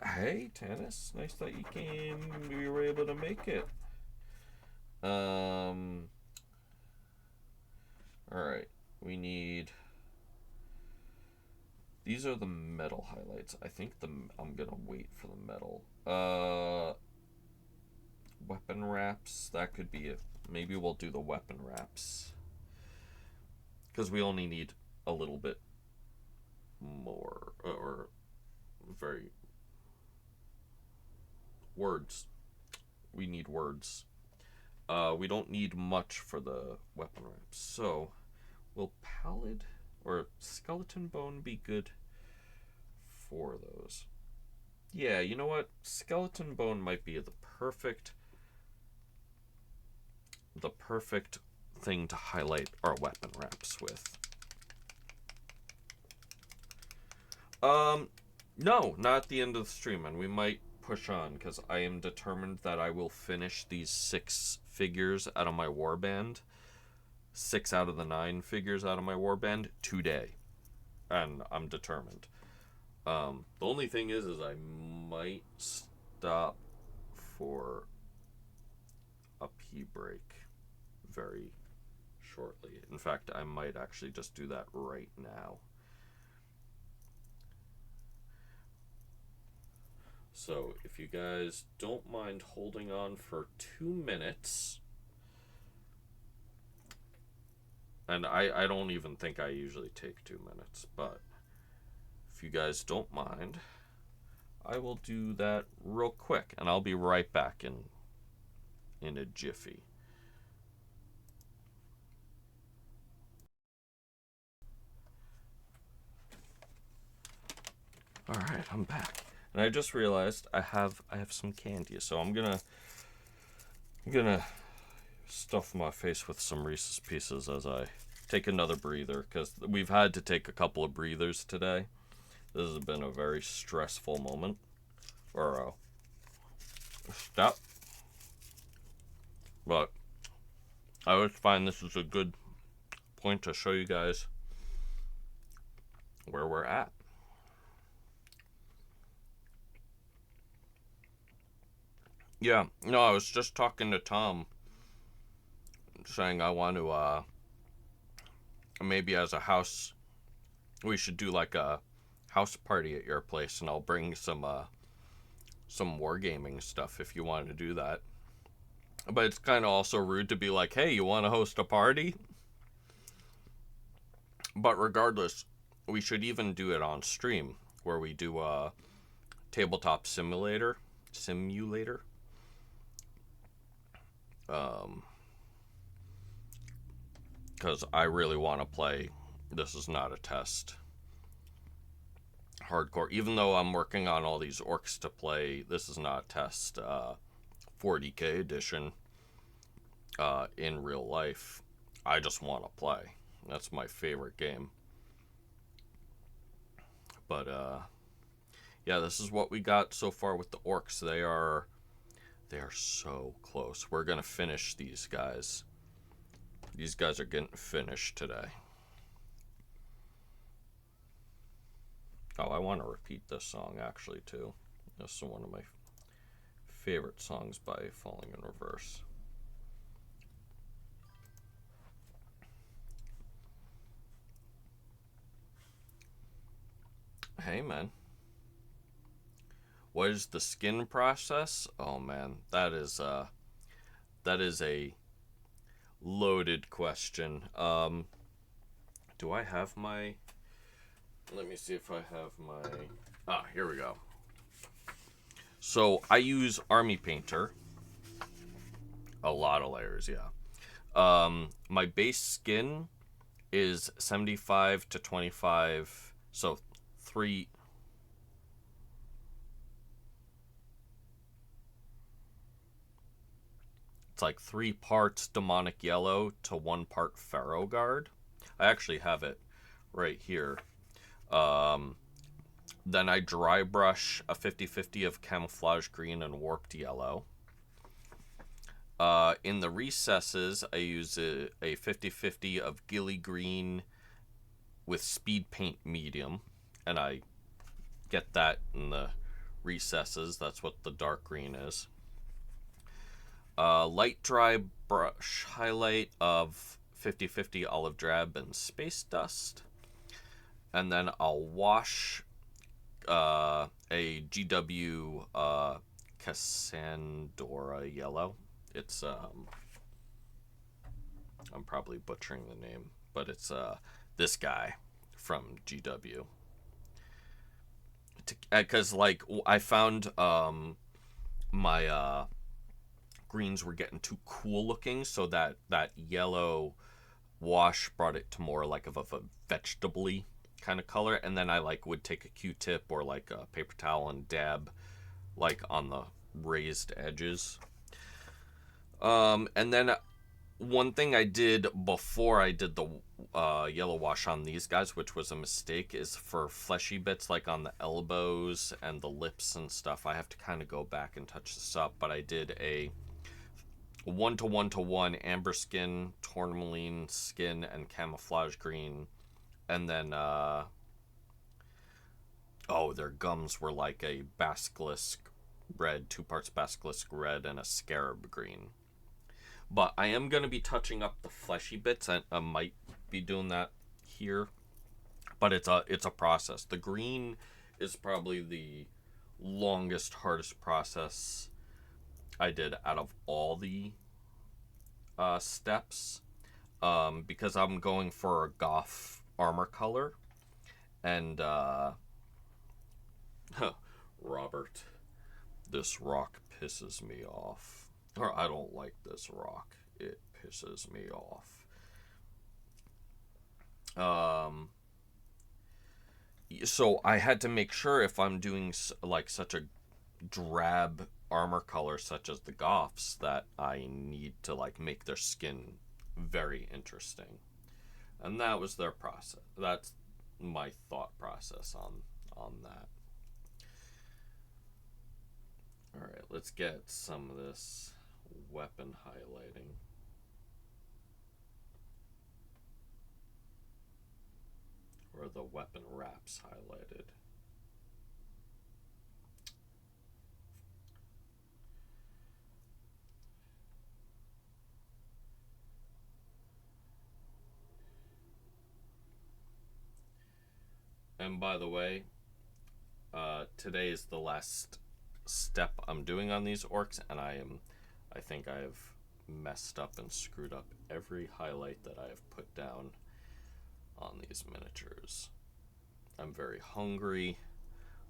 Hey, Tannis, nice that you came. We were able to make it. All right, we need. These are the metal highlights. I think I'm gonna wait for the metal. Weapon wraps. That could be it. Maybe we'll do the weapon wraps because we only need a little bit more, or very words. We need words. We don't need much for the weapon wraps. So, will pallid or skeleton bone be good for those? Yeah, you know what? Skeleton bone might be the perfect thing to highlight our weapon wraps with. No, not at the end of the stream, and we might push on because I am determined that I will finish these 6 figures out of my warband. 6 out of the 9 figures out of my warband today, and I'm determined. The only thing is I might stop for a pee break very shortly. In fact, I might actually just do that right now. So if you guys don't mind holding on for 2 minutes, and I don't even think I usually take 2 minutes, but if you guys don't mind, I will do that real quick, and I'll be right back in a jiffy. All right, I'm back, and I just realized I have some candy, so I'm gonna stuff my face with some Reese's Pieces as I take another breather, because we've had to take a couple of breathers today. This has been a very stressful moment, or step, but I always find this is a good point to show you guys where we're at. Yeah, no, I was just talking to Tom saying I want to, maybe as a house, we should do like a house party at your place, and I'll bring some wargaming stuff if you want to do that. But it's kind of also rude to be like, hey, you want to host a party? But regardless, we should even do it on stream, where we do a tabletop simulator. Because I really want to play. This is not a test. Hardcore. Even though I'm working on all these orcs to play, this is not a test. 40k edition. In real life, I just want to play. That's my favorite game. But yeah, this is what we got so far with the orcs. They are so close. We're gonna finish these guys. These guys are getting finished today. Oh, I want to repeat this song actually too. This is one of my favorite songs by Falling in Reverse. Hey man, what is the skin process? Oh man, that is a loaded question. Do I have my? Let me see if I have my. Here we go. So I use Army Painter. A lot of layers, yeah. My base skin is 75 to 25. So 3. It's like 3 parts demonic yellow to 1 part Pharaoh Guard. I actually have it right here. Then I dry brush a 50-50 of camouflage green and warped yellow. In the recesses, I use a 50-50 of ghillie green with speed paint medium, and I get that in the recesses. That's what the dark green is. Light dry brush highlight of 50-50 olive drab and space dust. And then I'll wash a GW Cassandra yellow. It's I'm probably butchering the name, but it's this guy from GW. Because like I found my greens were getting too cool looking, so that yellow wash brought it to more like of a vegetable-y kind of color, and then I like would take a Q-tip or like a paper towel and dab like on the raised edges. And then one thing I did before I did the yellow wash on these guys, which was a mistake, is for fleshy bits like on the elbows and the lips and stuff, I have to kind of go back and touch this up, but I did a 1-to-1-to-1 amber skin, tourmaline skin, and camouflage green. And then their gums were like a basilisk red, 2 parts basilisk red and a scarab green. But I am going to be touching up the fleshy bits. I might be doing that here, but it's a process. The green is probably the longest, hardest process I did out of all the steps, because I'm going for a goth armor color, and Robert, this rock pisses me off. Or I don't like this rock. It pisses me off. So I had to make sure if I'm doing like such a drab armor color such as the Goths that I need to like make their skin very interesting. And that was their process. That's my thought process on that. Alright, let's get some of this weapon highlighting. Or the weapon wraps highlighted. And by the way, today is the last step I'm doing on these orcs, and I think I have messed up and screwed up every highlight that I have put down on these miniatures. I'm very hungry.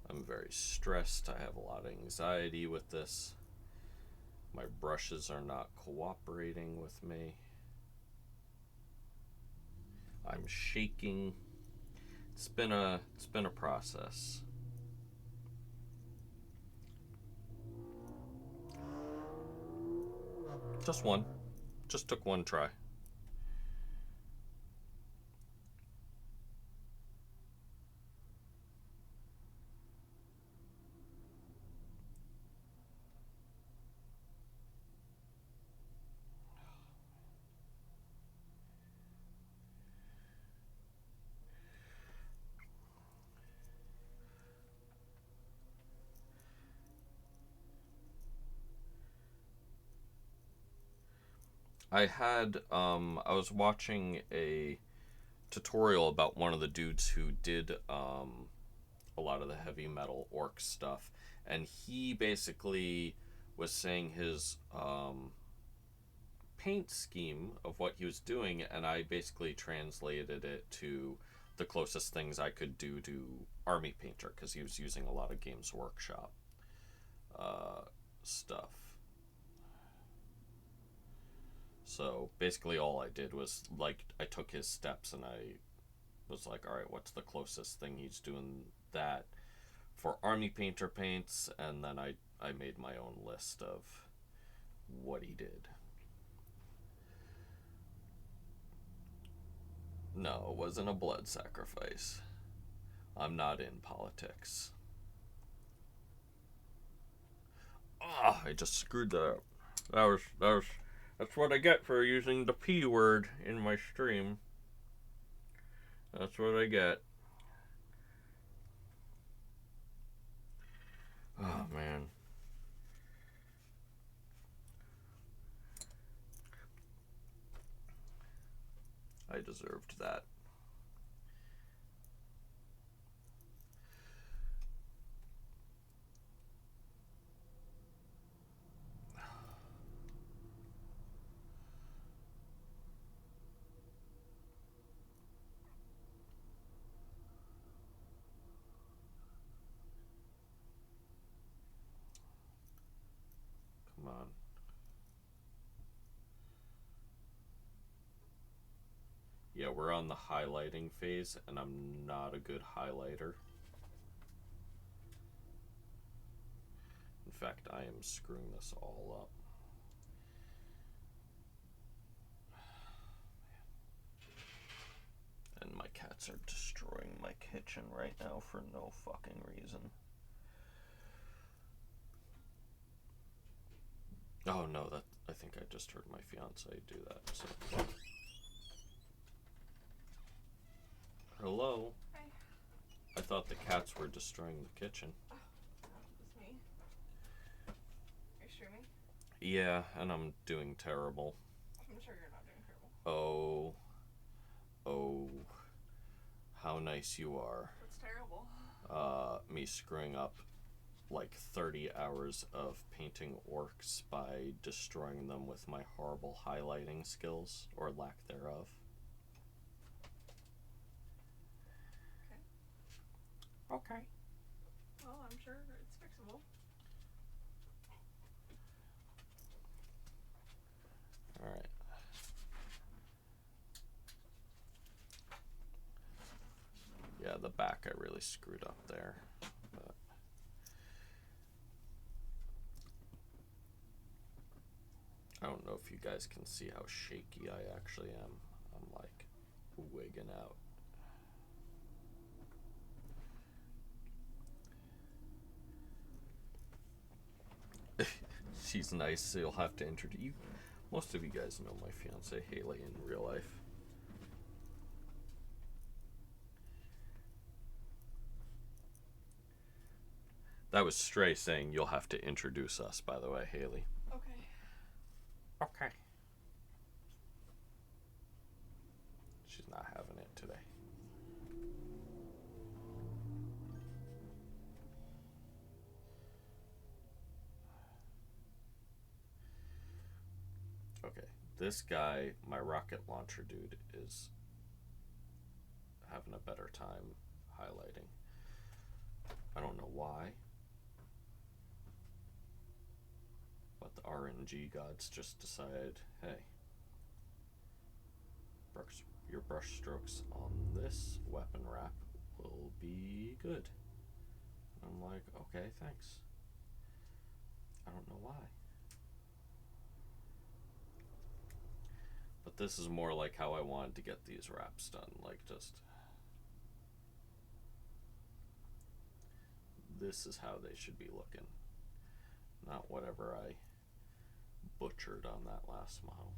I'm very stressed. I have a lot of anxiety with this. My brushes are not cooperating with me. I'm shaking. It's been a process. Just one. Just took one try. I was watching a tutorial about one of the dudes who did a lot of the heavy metal orc stuff, and he basically was saying his paint scheme of what he was doing, and I basically translated it to the closest things I could do to Army Painter, because he was using a lot of Games Workshop stuff. So basically all I did was, like, I took his steps and I was like, alright, what's the closest thing he's doing that for Army Painter paints? And then I made my own list of what he did. No, it wasn't a blood sacrifice. I'm not in politics. I just screwed that up. That's what I get for using the P word in my stream. That's what I get. Oh, man. I deserved that. Come on. Yeah, we're on the highlighting phase, and I'm not a good highlighter. In fact, I am screwing this all up. And my cats are destroying my kitchen right now for no fucking reason. Oh no, I think I just heard my fiance do that. So. Hello. Hi. I thought the cats were destroying the kitchen. Oh, it's me. Are you streaming? Yeah, and I'm doing terrible. I'm sure you're not doing terrible. Oh, how nice you are. What's terrible? Me screwing up like 30 hours of painting orcs by destroying them with my horrible highlighting skills, or lack thereof. Okay. Well, I'm sure it's fixable. Alright. Yeah, the back I really screwed up there. But I don't know if you guys can see how shaky I actually am. I'm like wigging out. She's nice, so you'll have to introduce you. Most of you guys know my fiance Haley in real life. That was Stray saying you'll have to introduce us, by the way, Haley. Okay. Okay. She's not having it today. this guy, my rocket launcher dude, is having a better time highlighting. I don't know why, but the RNG gods just decided, hey, your brush strokes on this weapon wrap will be good. And I'm like, okay, thanks. I don't know why. But this is more like how I wanted to get these wraps done. Like, just... this is how they should be looking. Not whatever I butchered on that last model.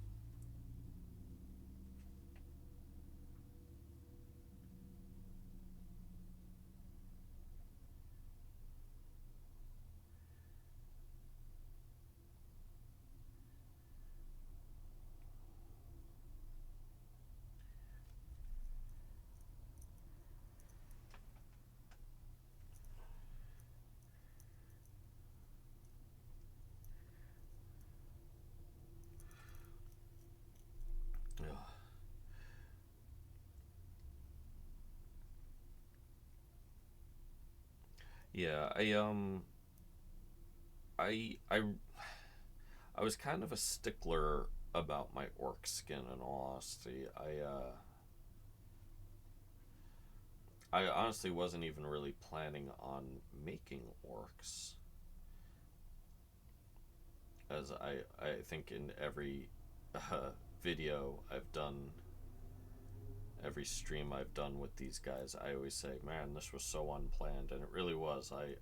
Yeah, I was kind of a stickler about my orc skin, in all honesty. I honestly wasn't even really planning on making orcs, as I think in every video I've done, every stream I've done with these guys, I always say, man, this was so unplanned, and it really was. I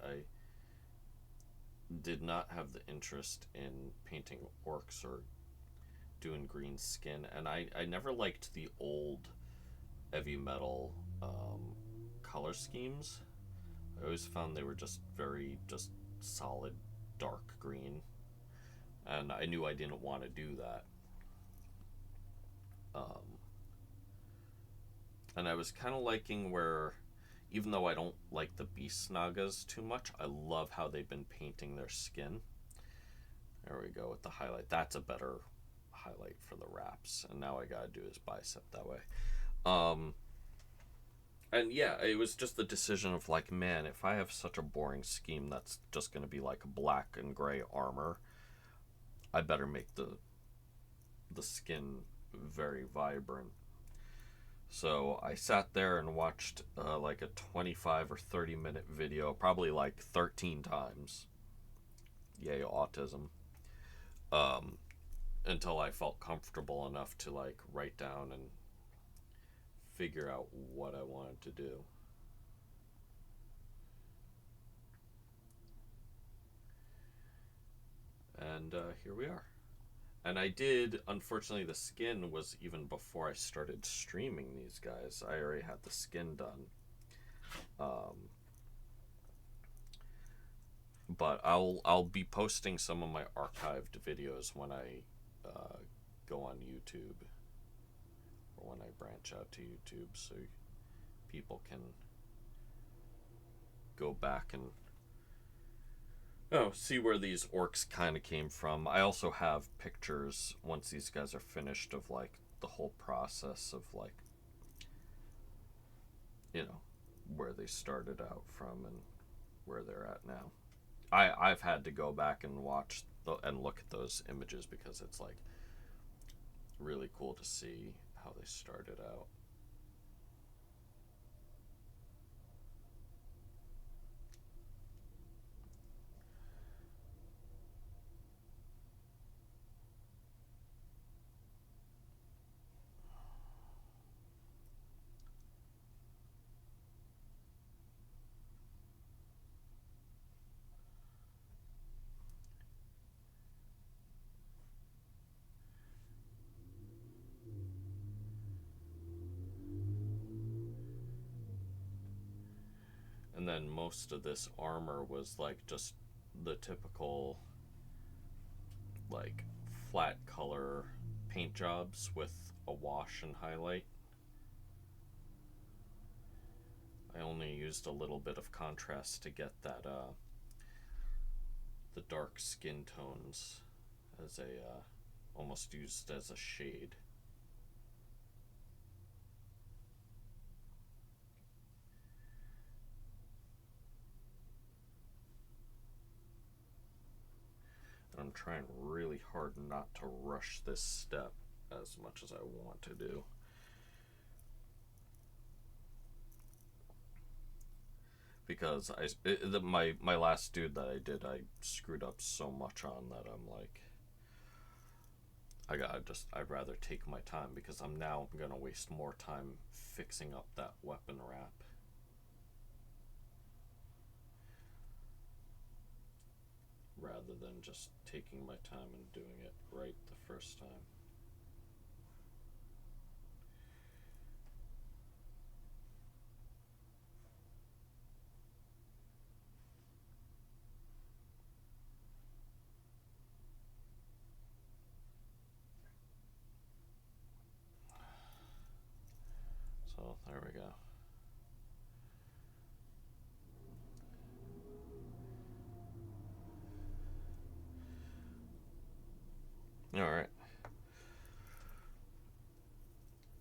did not have the interest in painting orcs or doing green skin, and I never liked the old heavy metal color schemes. I always found they were just very just solid dark green, and I knew I didn't want to do that. And I was kind of liking where, even though I don't like the beast nagas too much, I love how they've been painting their skin. There we go with the highlight. That's a better highlight for the wraps. And now I gotta do his bicep that way. And yeah, it was just the decision of like, man, if I have such a boring scheme that's just gonna be like black and gray armor, I better make the skin very vibrant. So I sat there and watched like a 25 or 30 minute video, probably like 13 times. Yay, autism. Until I felt comfortable enough to like write down and figure out what I wanted to do. And here we are. And I did, unfortunately, the skin was even before I started streaming these guys. I already had the skin done. But I'll be posting some of my archived videos when I go on YouTube, or when I branch out to YouTube, so people can go back and see where these orcs kind of came from. I also have pictures once these guys are finished of like the whole process of like, you know, where they started out from and where they're at now. I've had to go back and watch and look at those images because it's like really cool to see how they started out. And then most of this armor was like just the typical like flat color paint jobs with a wash and highlight. I only used a little bit of contrast to get that the dark skin tones as a almost used as a shade. I'm trying really hard not to rush this step as much as I want to do. Because my last dude that I did, I screwed up so much on that I'm like, I'd rather take my time, because I'm now gonna waste more time fixing up that weapon wrap. Rather than just taking my time and doing it right the first time. So there we go. Alright.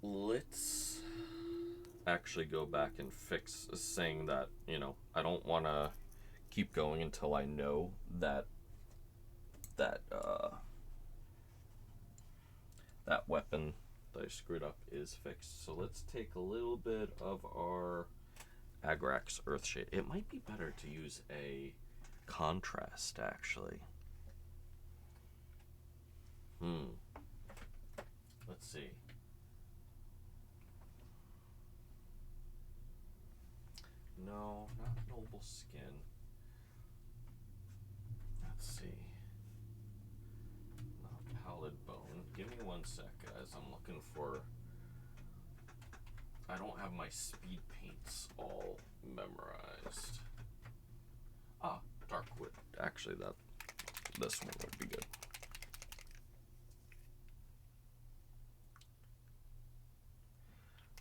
Let's actually go back and fix, saying that, you know, I don't want to keep going until I know that that weapon that I screwed up is fixed. So let's take a little bit of our Agrax Earthshade. It might be better to use a contrast, actually. Let's see. No, not Noble Skin. Let's see. Not Pallid Bone. Give me one sec, guys. I'm looking for... I don't have my speed paints all memorized. Ah, Darkwood. Actually, this one would be good.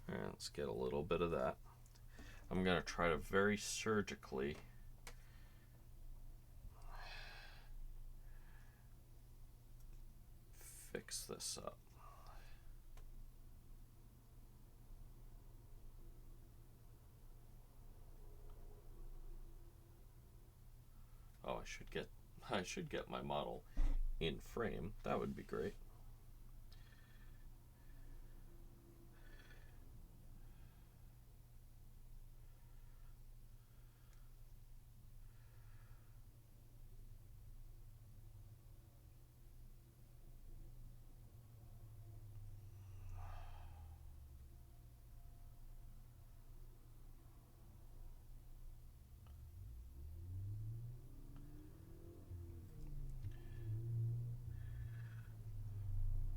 Alright, let's get a little bit of that. I'm going to try to very surgically fix this up. Oh, I should get my model in frame. That would be great.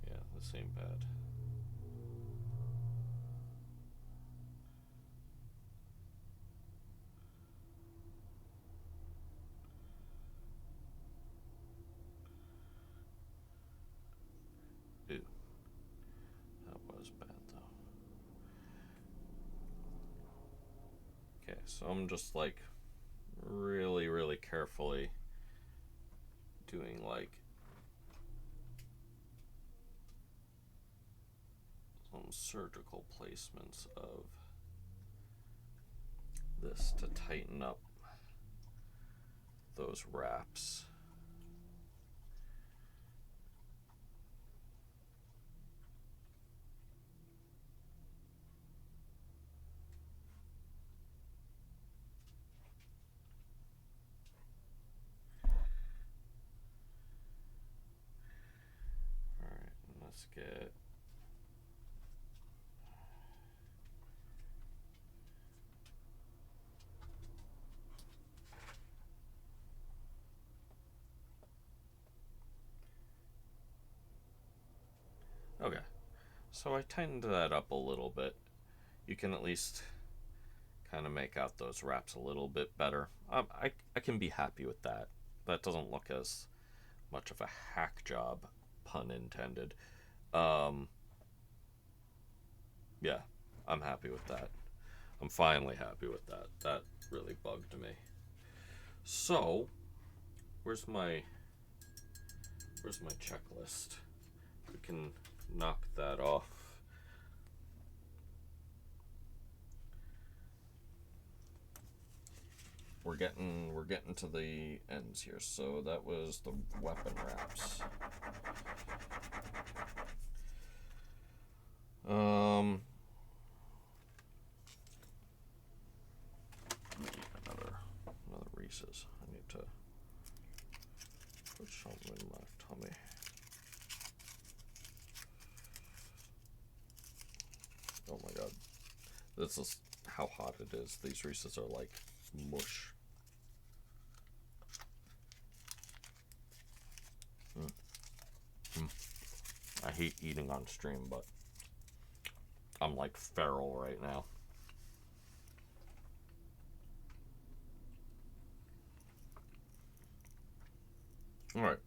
Yeah, the same pad. Ew. That was bad, though. Okay, so I'm just like really, really carefully doing like some surgical placements of this to tighten up those wraps. Alright, let's get... Okay, so I tightened that up a little bit. You can at least kind of make out those wraps a little bit better. I can be happy with that. That doesn't look as much of a hack job, pun intended. Yeah, I'm happy with that. I'm finally happy with that. That really bugged me. So, where's my checklist? we can knock that off. We're getting to the ends here. So that was the weapon wraps. Another Reese's. I need to put something in my tummy. Oh my god. This is how hot it is. These Reese's are like mush. I hate eating on stream, but I'm like feral right now. Alright.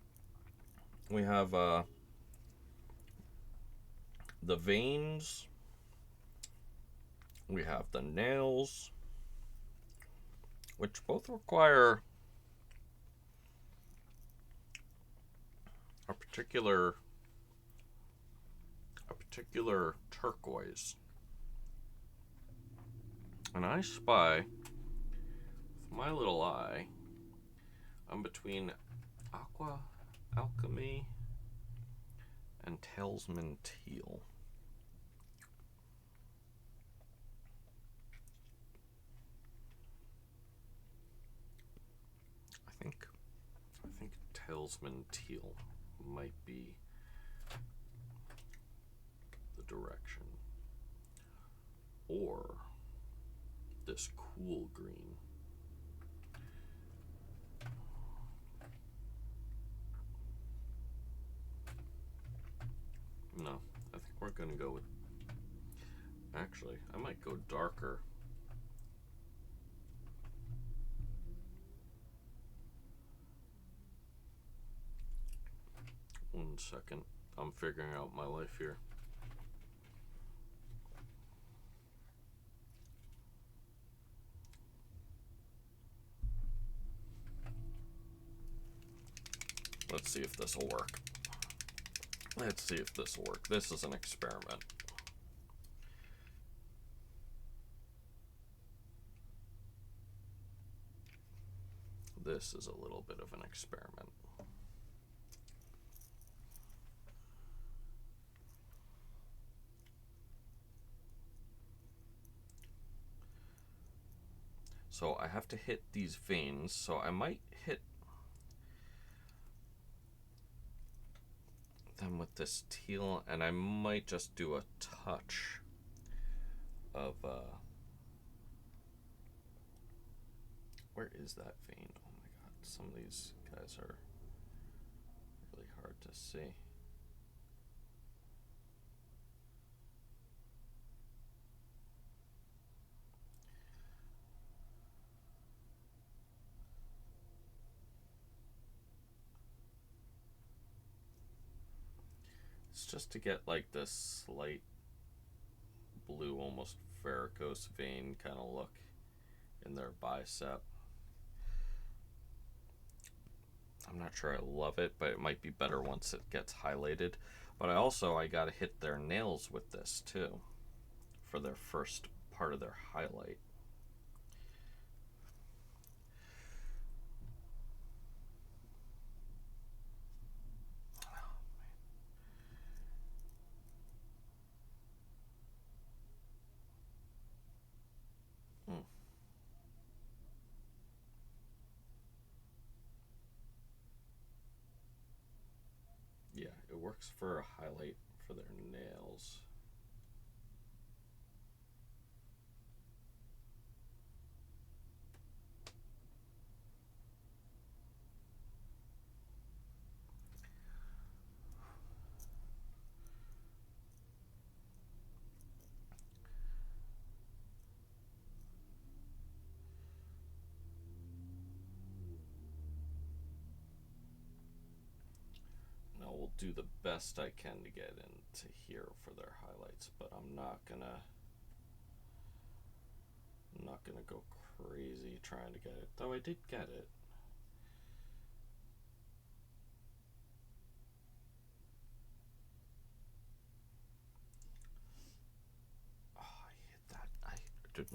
We have the veins. We have the nails, which both require a particular turquoise. And I spy, with my little eye, I'm between aqua alchemy and talisman teal. I think talisman teal might be the direction. Or this cool green. No, I think we're gonna go with, actually, I might go darker. One second, I'm figuring out my life here. Let's see if this will work. Let's see if this will work. This is an experiment. This is a little bit of an experiment. So I have to hit these veins, so I might hit them with this teal, and I might just do a touch of where is that vein? Oh my god, some of these guys are really hard to see. It's just to get like this slight blue, almost varicose vein kind of look in their bicep. I'm not sure I love it, but it might be better once it gets highlighted. But I gotta hit their nails with this too, for their first part of their highlight. Yeah, it works for a highlight for their nails. Now we'll do the best I can to get into here for their highlights, but I'm not gonna go crazy trying to get it. Though I did get it.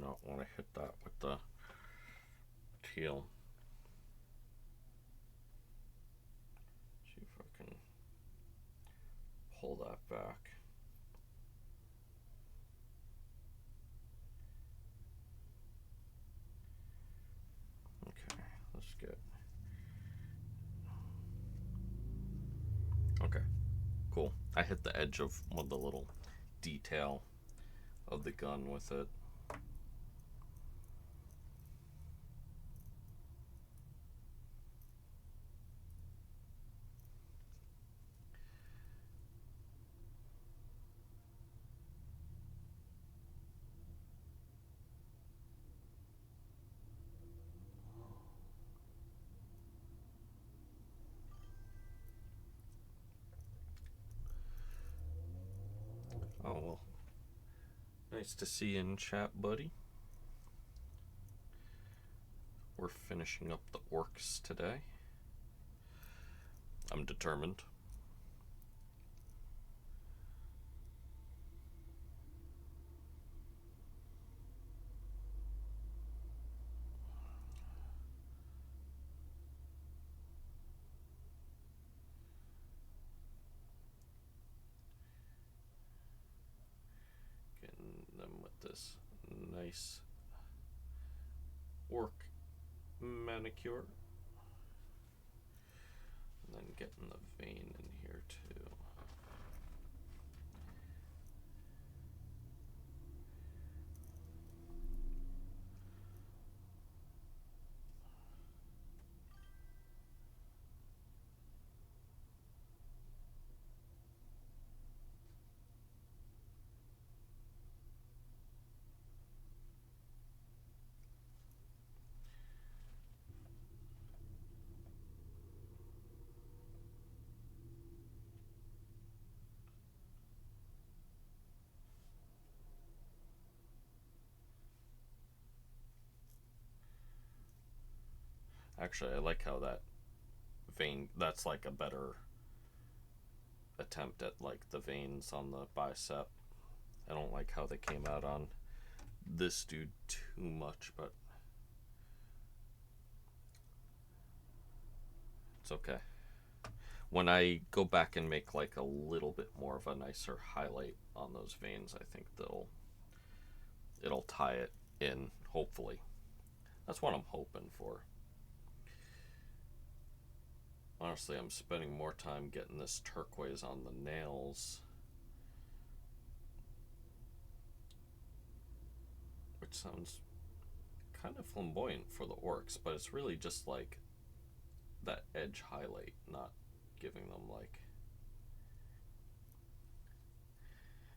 not want to hit that with the teal. See if I can pull that back. Okay, let's get. Okay, cool. I hit the edge of one of the little detail of the gun with it. Oh, well. Nice to see you in chat, buddy. We're finishing up the orcs today. I'm determined. Getting them with this nice orc manicure. And then getting the vein in here too. Actually, I like how that vein, that's like a better attempt at like the veins on the bicep. I don't like how they came out on this dude too much, but it's okay. When I go back and make like a little bit more of a nicer highlight on those veins, I think it'll tie it in, hopefully. That's what I'm hoping for. Honestly, I'm spending more time getting this turquoise on the nails, which sounds kind of flamboyant for the orcs, but it's really just like that edge highlight, not giving them like,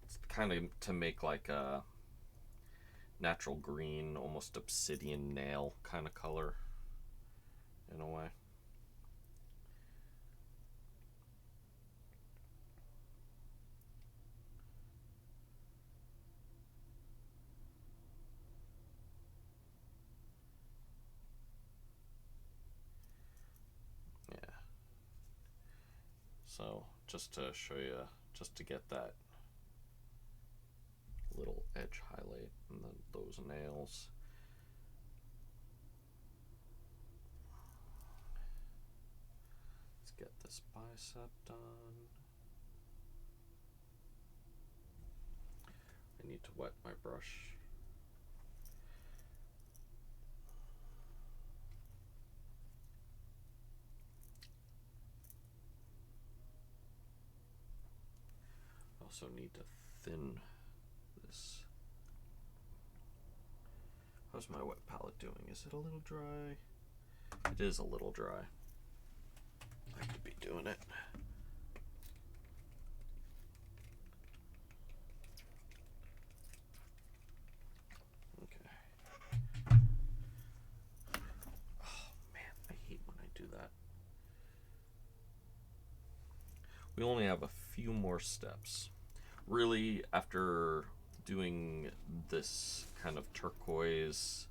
it's kind of to make like a natural green, almost obsidian nail kind of color in a way. Yeah. So just to show you, just to get that little edge highlight and then those nails. Let's get this bicep done. I need to wet my brush. Also need to thin this. How's my wet palette doing? Is it a little dry? It is a little dry. I could be doing it. Okay. Oh man, I hate when I do that. We only have a few more steps. Really, after doing this kind of turquoise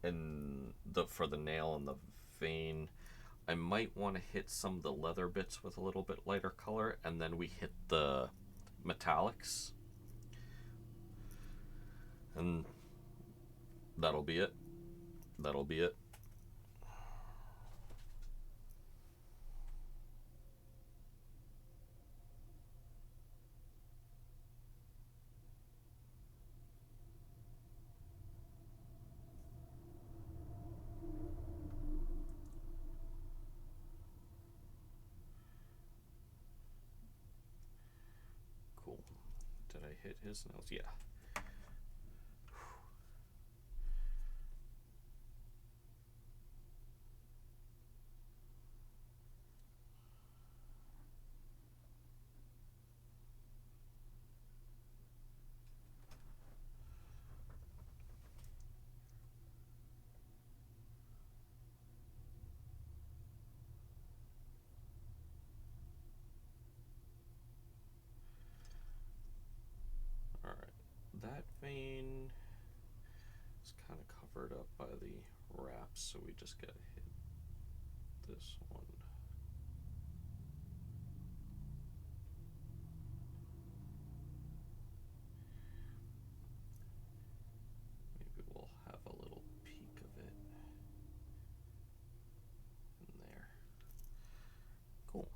and for the nail and the vein, I might want to hit some of the leather bits with a little bit lighter color, and then we hit the metallics. And that'll be it. That'll be it. Cool. Did I hit his nails? Yeah. That vein is kind of covered up by the wraps, so we just gotta hit this one. Maybe we'll have a little peek of it in there. Cool.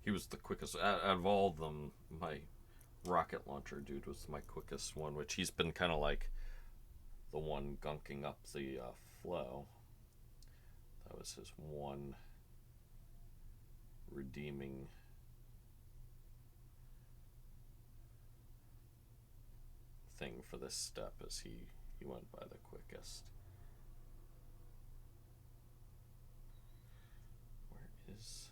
He was the quickest out of all of them. My rocket launcher dude was my quickest one, which he's been kind of like the one gunking up the flow. That was his one redeeming thing for this step, as he went by the quickest. Where is...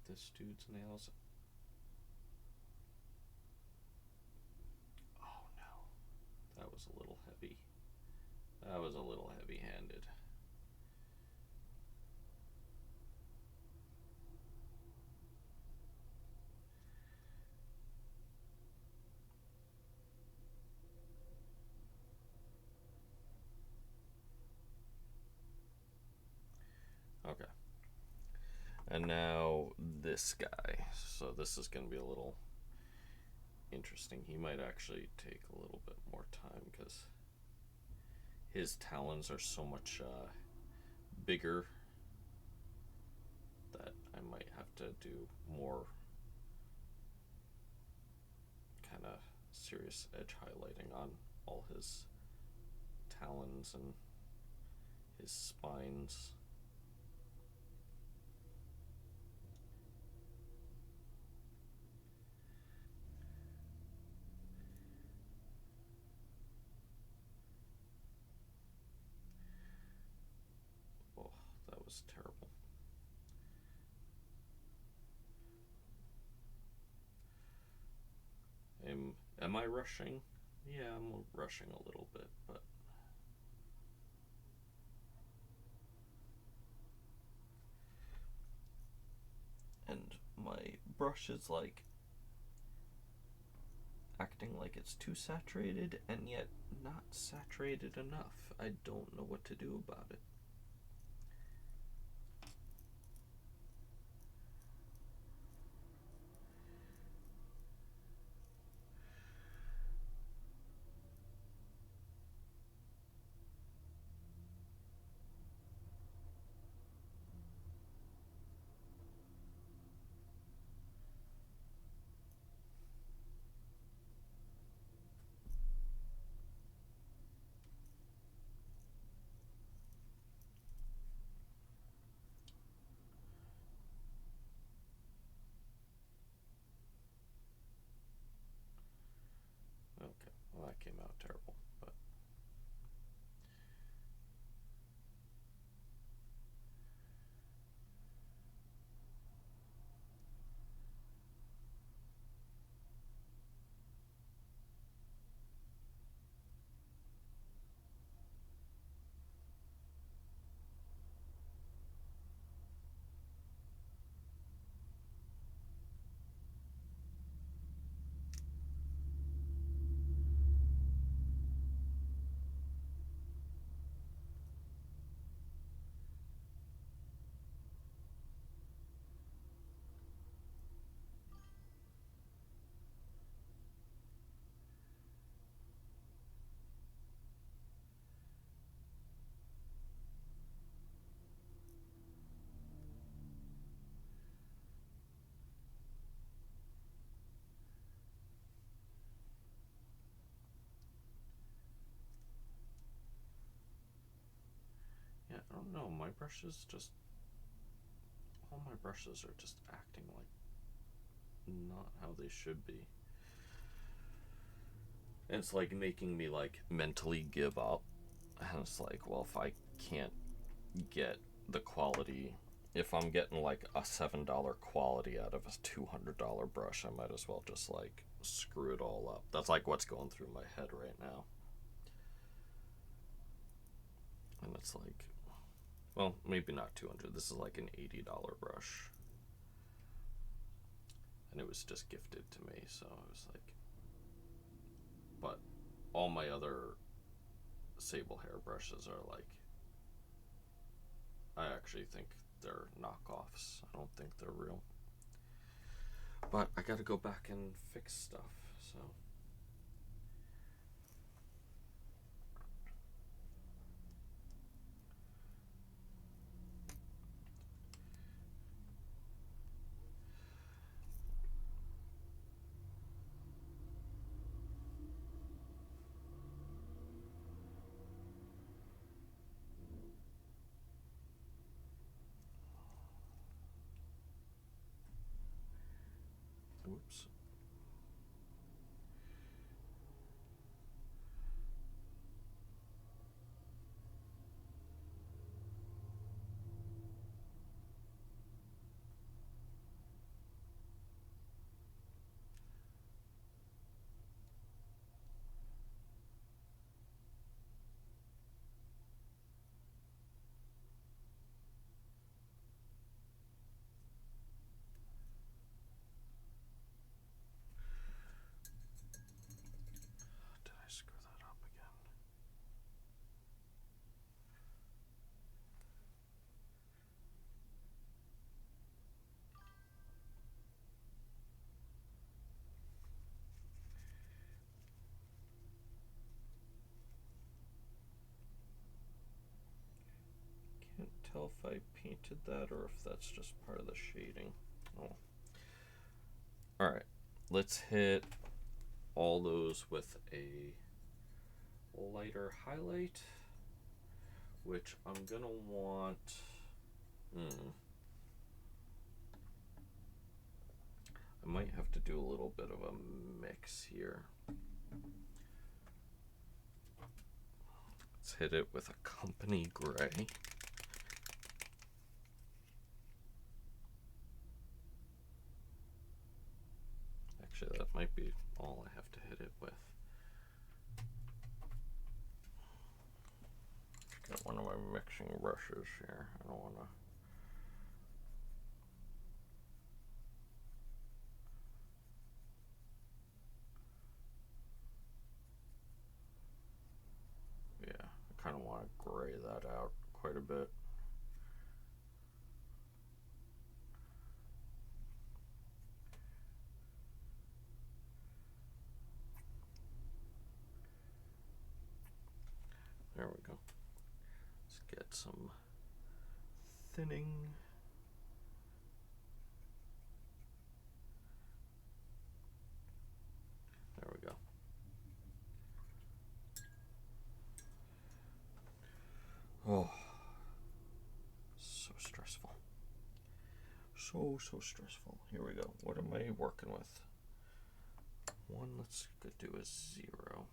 this dude's nails. Oh no, that was a little heavy. That was a little heavy-handed. Okay. And now this guy. So this is going to be a little interesting. He might actually take a little bit more time because his talons are so much bigger that I might have to do more kind of serious edge highlighting on all his talons and his spines. Oh, that was terrible. Am I rushing? Yeah, I'm rushing a little bit, but and my brush is like acting like it's too saturated and yet not saturated enough. I don't know what to do about it. Okay, well that came out terrible, but brushes just... all my brushes are just acting like not how they should be. And it's like making me like mentally give up. And it's like, well, if I can't get the quality, if I'm getting like a $7 quality out of a $200 brush, I might as well just like screw it all up. That's like what's going through my head right now. And it's like, well, maybe not 200. This is like an $80 brush. And it was just gifted to me, so I was like, but all my other sable hair brushes are like, I actually think they're knockoffs. I don't think they're real. But I gotta go back and fix stuff, so. Oops. Did I screw that up again? Can't tell if I painted that or if that's just part of the shading. Oh. Alright, let's hit all those with a lighter highlight, which I'm gonna want. I might have to do a little bit of a mix here. Let's hit it with a company gray. Actually, that might be all I have to hit it with. Got one of my mixing brushes here. I don't want to. Yeah, I kind of want to gray that out quite a bit. There we go. Let's get some thinning. There we go. Oh, so stressful. So stressful. Here we go. What am I working with? One, let's do a 0.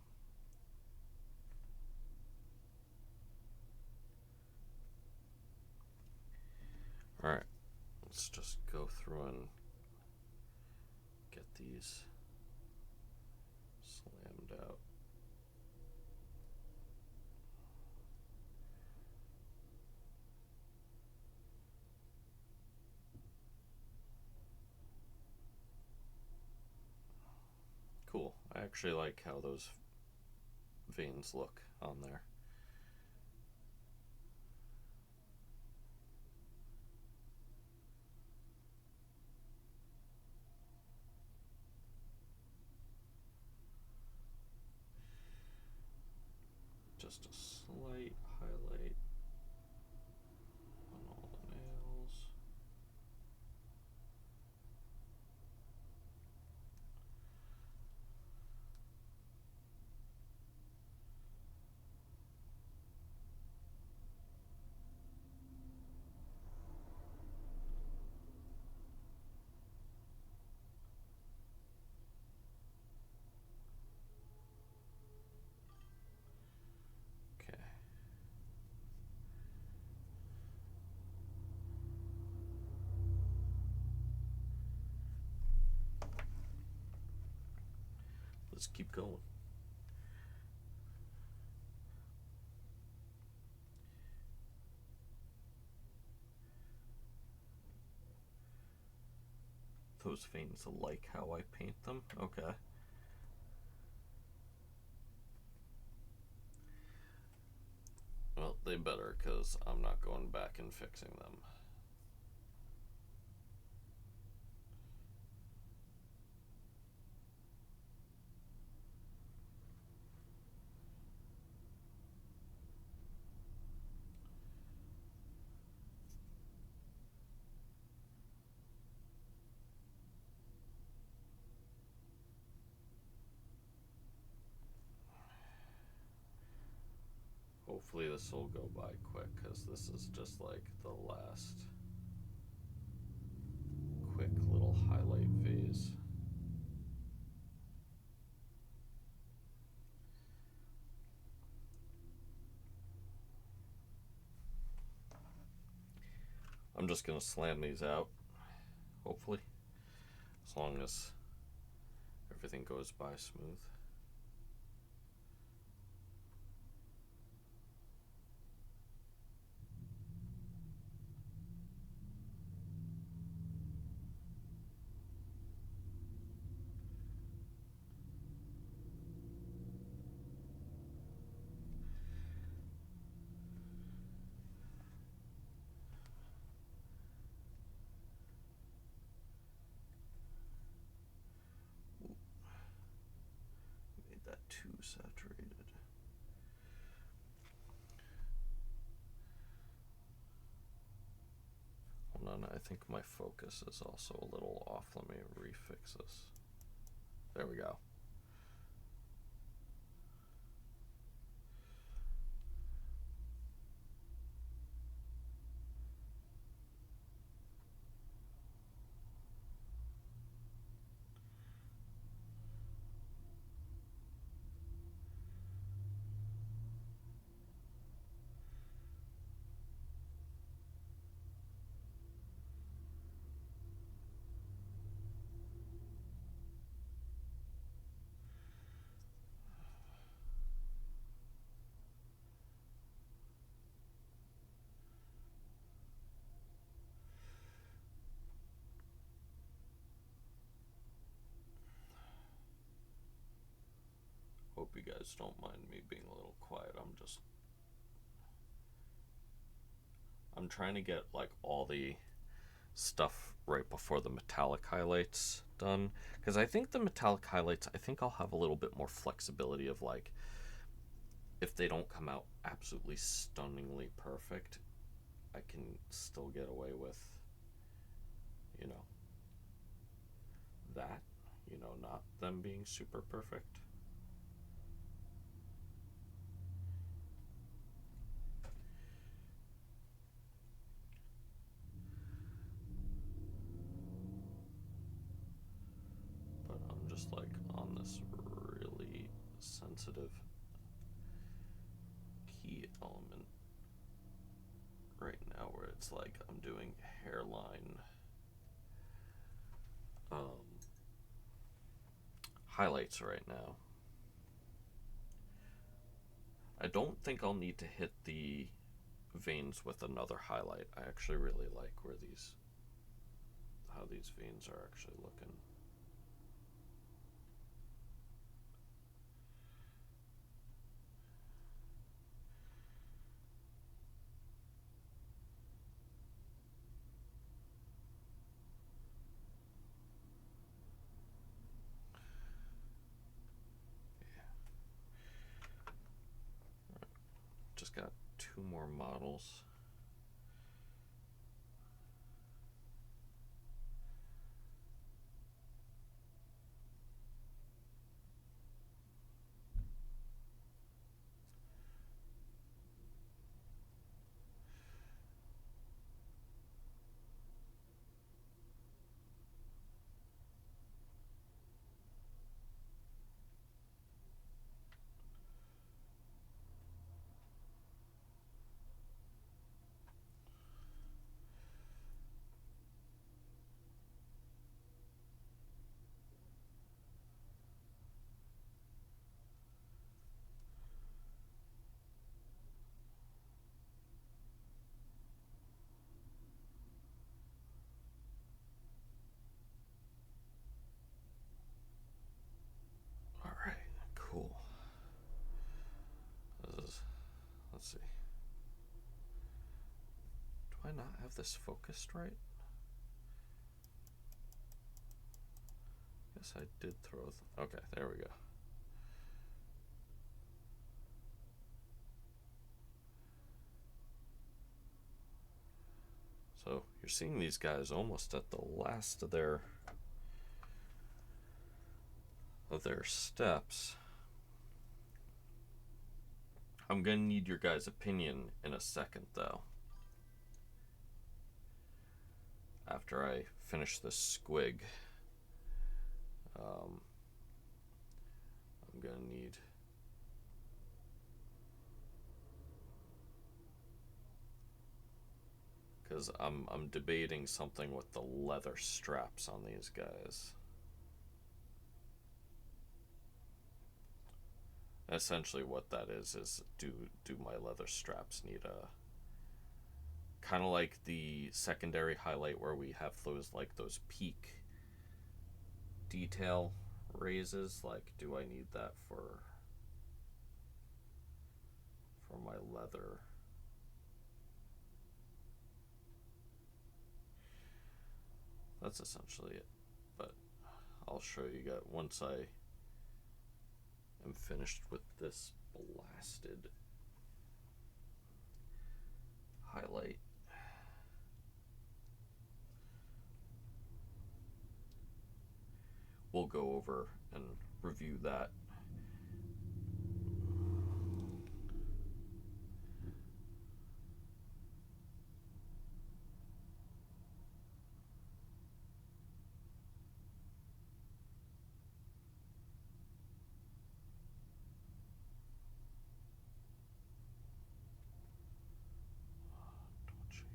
Alright, let's just go through and get these slammed out. Cool. I actually like how those veins look on there. Just a slight highlight on all the nails. just keep going. Those veins like how I paint them? Okay. Well, they better, because I'm not going back and fixing them. Hopefully this will go by quick, because this is just like the last quick little highlight phase. I'm just going to slam these out, hopefully, as long as everything goes by smooth. Made that too saturated. Hold on, I think my focus is also a little off. Let me refix this. There we go. Hope you guys don't mind me being a little quiet. I'm trying to get like all the stuff right before the metallic highlights done, because I think the metallic highlights, I think I'll have a little bit more flexibility of like, if they don't come out absolutely stunningly perfect, I can still get away with, you know, that, you know, not them being super perfect. But I'm just like on this really sensitive key element right now where it's like I'm doing hairline highlights right now. I don't think I'll need to hit the veins with another highlight. I actually really like how these veins are actually looking. Just got 2 more models. let's see. Do I not have this focused right? Guess I did throw. Okay, there we go. So you're seeing these guys almost at the last of their steps. I'm gonna need your guys' opinion in a second, though. After I finish this squig, I'm gonna need. Because I'm debating something with the leather straps on these guys. Essentially what that is do my leather straps need a kind of like the secondary highlight where we have those peak detail raises, like do I need that for my leather? That's essentially it, but I'll show you guys once I am finished with this blasted highlight. We'll go over and review that. Don't shake.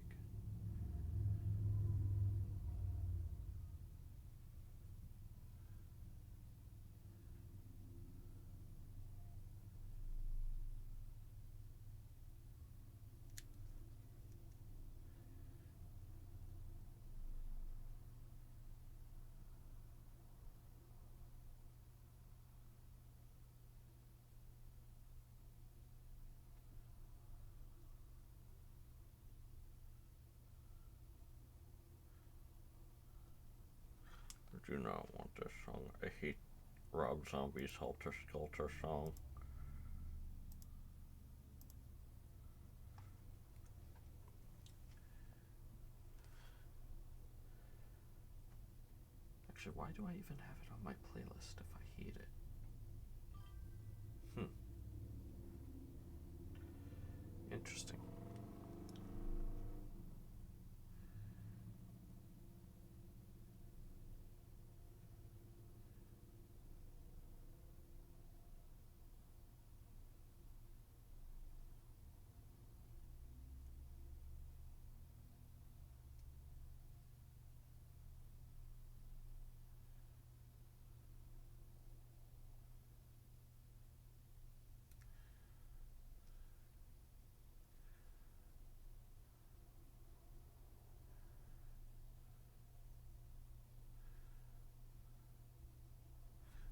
I do not want this song. I hate Rob Zombie's Helter Skelter song. Actually, why do I even have it on my playlist if I hate it? Interesting.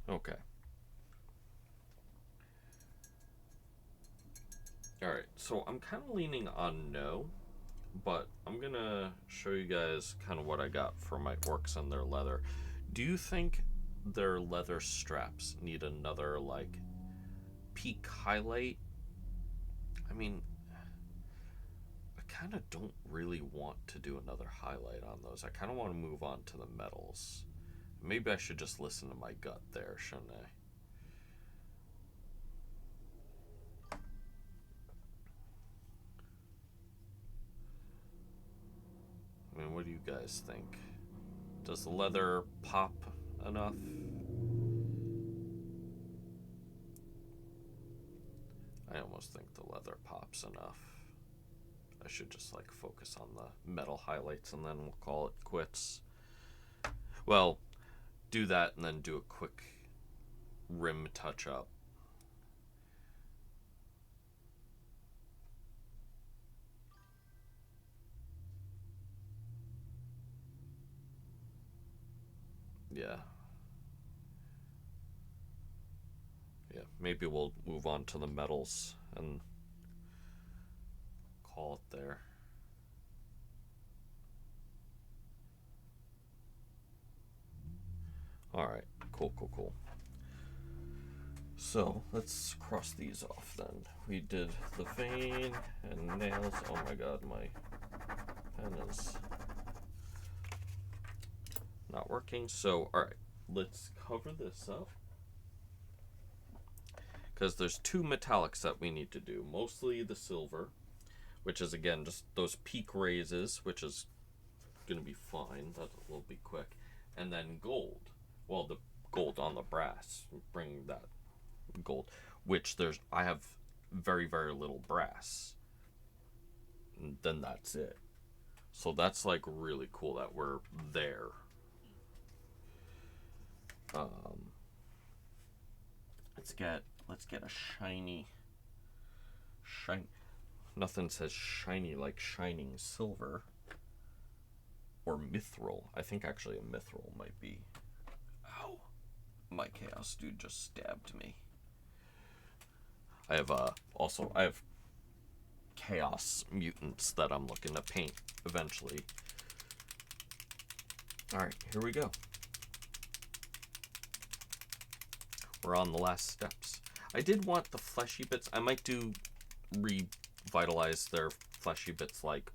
Okay. Alright, so I'm kind of leaning on no, but I'm gonna show you guys kind of what I got for my orcs and their leather. Do you think their leather straps need another, like, peak highlight? I mean, I kind of don't really want to do another highlight on those. I kind of want to move on to the metals. Maybe I should just listen to my gut there, shouldn't I? I mean, what do you guys think? Does the leather pop enough? I almost think the leather pops enough. I should just like focus on the metal highlights and then we'll call it quits. Well, do that and then do a quick rim touch up. Yeah. Yeah, maybe we'll move on to the metals and call it there. Alright, cool. So, let's cross these off then. We did the vein and nails. Oh my god, my pen is not working. So, alright, let's cover this up. Because there's two metallics that we need to do. Mostly the silver, which is, again, just those peak raises, which is going to be fine. That will be quick. And then gold. Well, the gold on the brass. Bring that gold. Which I have very, very little brass. And then that's it. So that's, like, really cool that we're there. Let's get a shiny. Nothing says shiny like shining silver. Or mithril. I think actually a mithril might be. Ow. My chaos dude just stabbed me. I have chaos mutants that I'm looking to paint eventually. Alright, here we go. We're on the last steps. I did want the fleshy bits. I might revitalize their fleshy bits like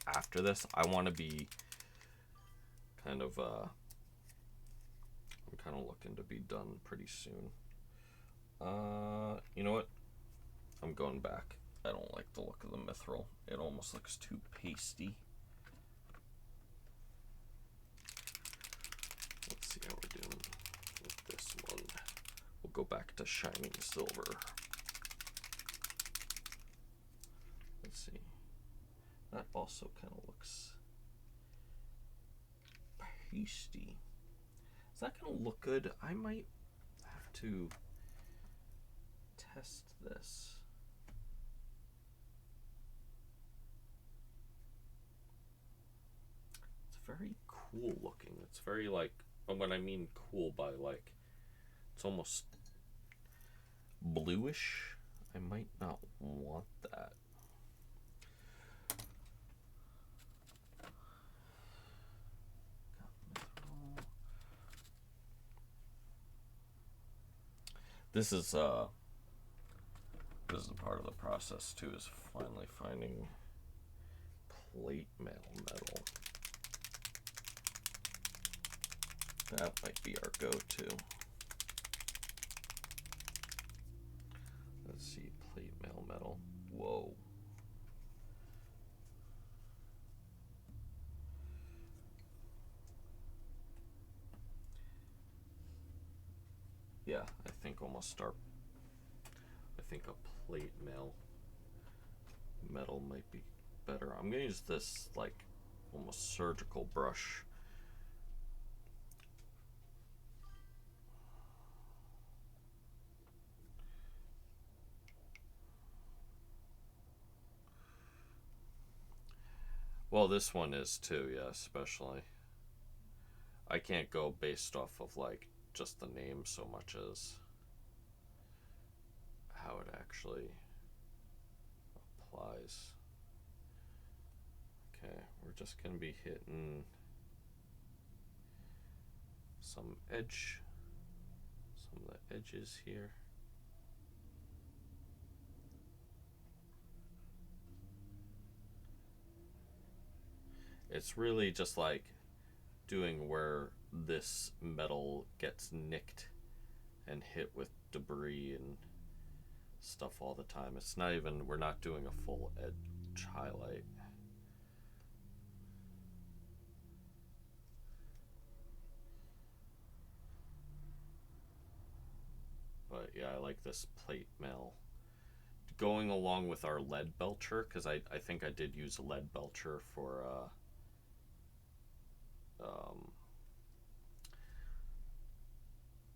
after this. I want to be kind of I'm kind of looking to be done pretty soon. You know what? I'm going back. I don't like the look of the mithril. It almost looks too pasty. Let's see how we're doing with this one. We'll go back to shining silver. Let's see. That also kind of looks pasty. Is that going to look good? I might have to test this. It's very cool looking. It's very like, when I mean cool by like, it's almost bluish. I might not want that. This is part of the process too, is finally finding plate mail metal. That might be our go-to. Let's see, plate mail metal. Whoa. Yeah, I think I think a plate mail metal might be better. I'm gonna use this like almost surgical brush. Well, this one is too, yeah, especially. I can't go based off of like just the name so much as how it actually applies. Okay, we're just gonna be hitting some of the edges here. It's really just like doing where this metal gets nicked and hit with debris and stuff all the time. It's not even, we're not doing a full edge highlight. But yeah, I like this plate mail. Going along with our lead belcher, because I think I did use a lead belcher for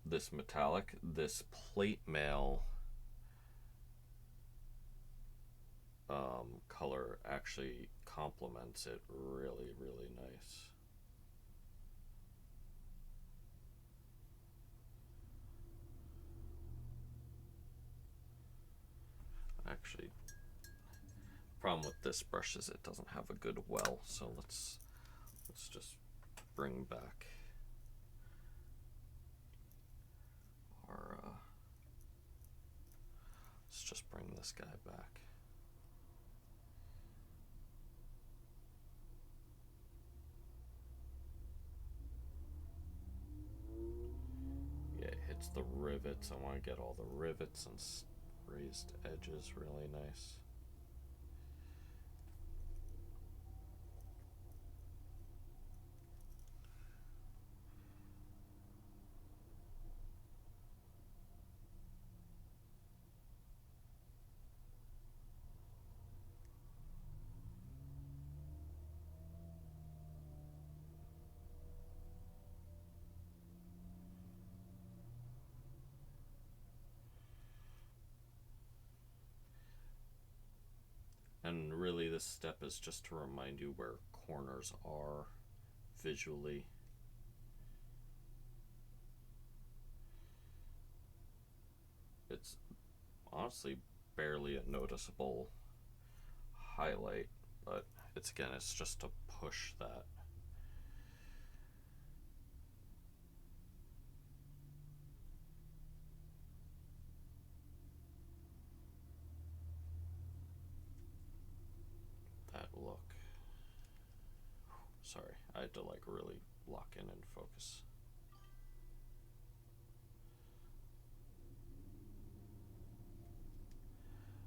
this metallic. This plate mail color actually complements it really, really nice. Actually, Problem with this brush is it doesn't have a good well, so let's just bring back our let's just bring this guy back. Yeah, it hits the rivets. I want to get all the rivets and raised edges really nice. And really this step is just to remind you where corners are visually. It's honestly barely a noticeable highlight, but it's just to push that. That look. Sorry, I had to like really lock in and focus.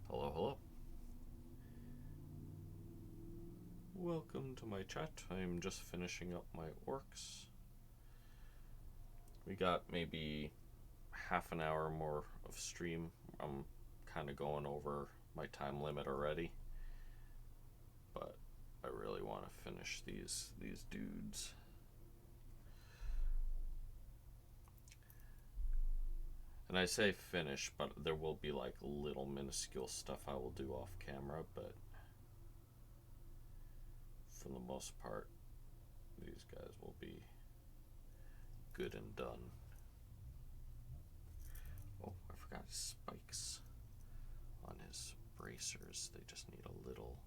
Hello, hello. Welcome to my chat. I'm just finishing up my orcs. We got maybe half an hour more of stream. I'm kind of going over my time limit already, but I really want to finish these dudes. And I say finish, but there will be like little minuscule stuff I will do off camera, but for the most part, these guys will be good and done. Oh, I forgot his spikes on his bracers. They just need a little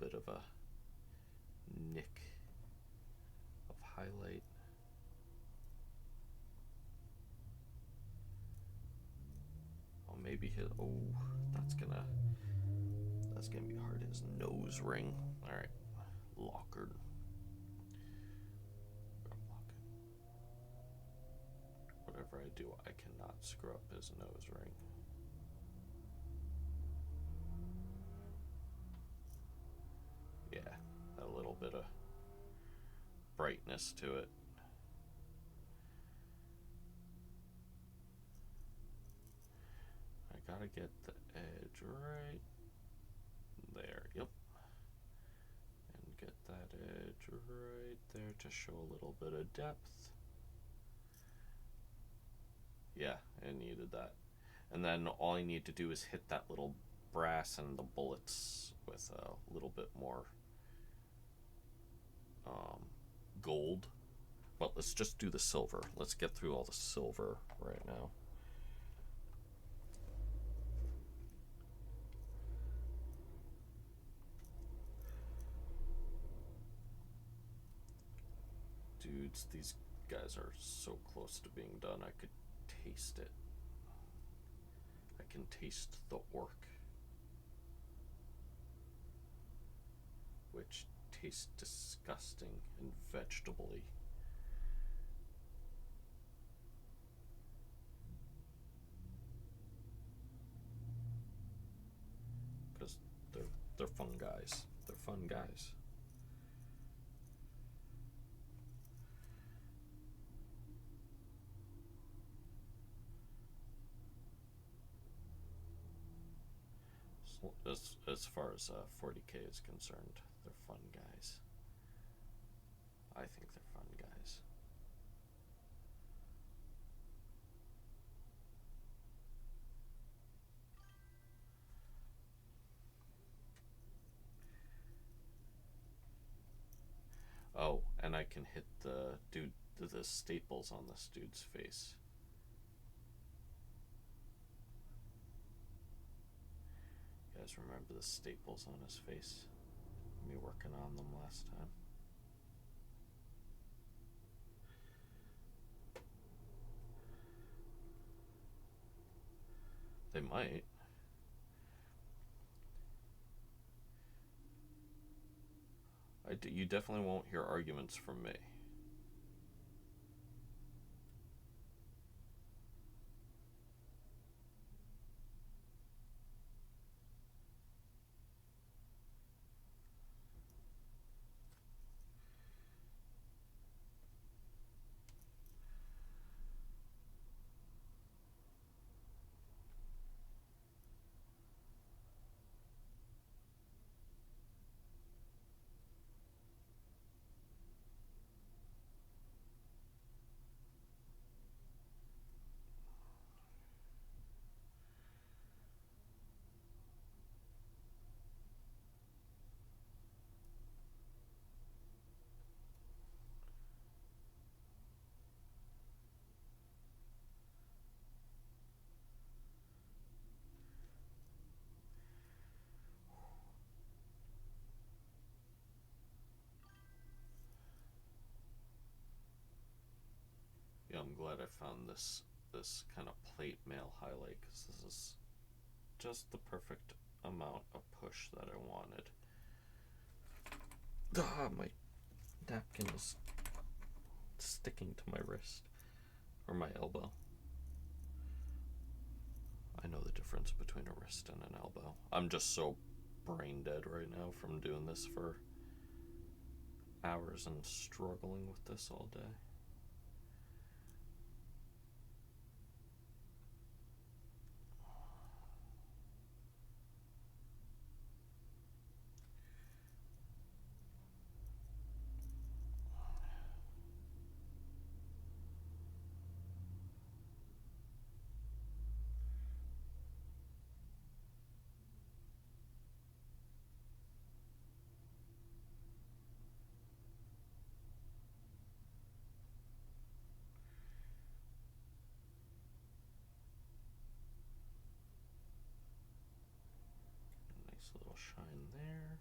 bit of a nick of highlight. Oh, maybe his, oh, that's gonna be hard. His nose ring. All right, Lockard. Whatever I do, I cannot screw up his nose ring. Yeah, a little bit of brightness to it. I gotta get the edge right there. Yep. And get that edge right there to show a little bit of depth. Yeah, I needed that. And then all I need to do is hit that little brass and the bullets with a little bit more gold. But let's just do the silver. Let's get through all the silver right now. Dudes, these guys are so close to being done. I could taste it. I can taste the orc, which tastes disgusting and vegetable-y. Because they're fun guys. They're fun guys. As far as 40K is concerned, they're fun guys. I think they're fun guys. Oh, and I can hit the staples on this dude's face. guys remember the staples on his face? Me working on them last time. They might. You definitely won't hear arguments from me. Yeah, I'm glad I found this kind of plate mail highlight, because this is just the perfect amount of push that I wanted. Ah, my napkin is sticking to my wrist, or my elbow. I know the difference between a wrist and an elbow. I'm just so brain dead right now from doing this for hours and struggling with this all day. Nice little shine there.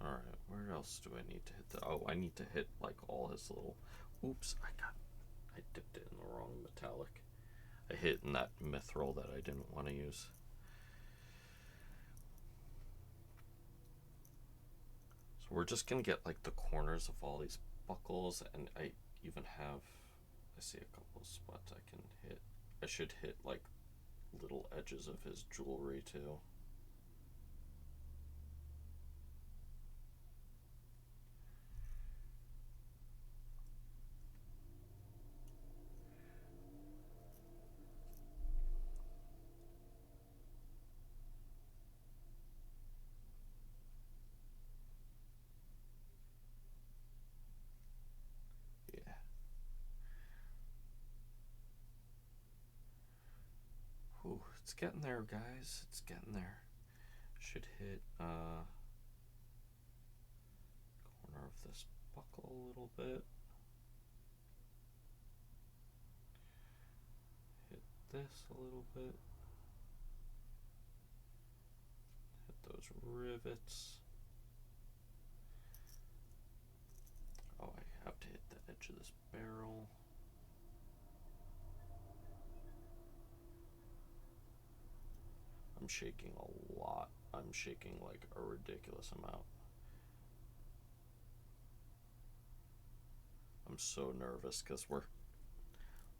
Alright, where else do I need to hit oh, I need to hit like all his little... Oops, I dipped it in the wrong metallic. I hit in that mithril that I didn't want to use. So we're just gonna get like the corners of all these buckles, and I even have, I see a couple of spots I can hit. I should hit like little edges of his jewelry too. Yeah. Ooh, it's getting there, guys. It's getting there. Should hit corner of this buckle a little bit. Hit this a little bit. Hit those rivets. Oh, I have to hit the edge of this barrel. I'm I'm shaking a lot. I'm shaking like a ridiculous amount. I'm so nervous because we're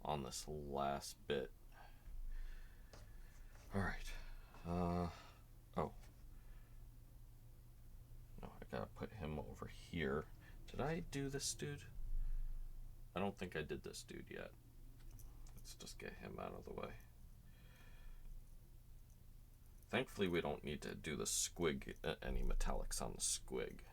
on this last bit. Alright. Oh. No, I gotta put him over here. Did I do this dude? I don't think I did this dude yet. Let's just get him out of the way. Thankfully, we don't need to do the squig, any metallics on the squig.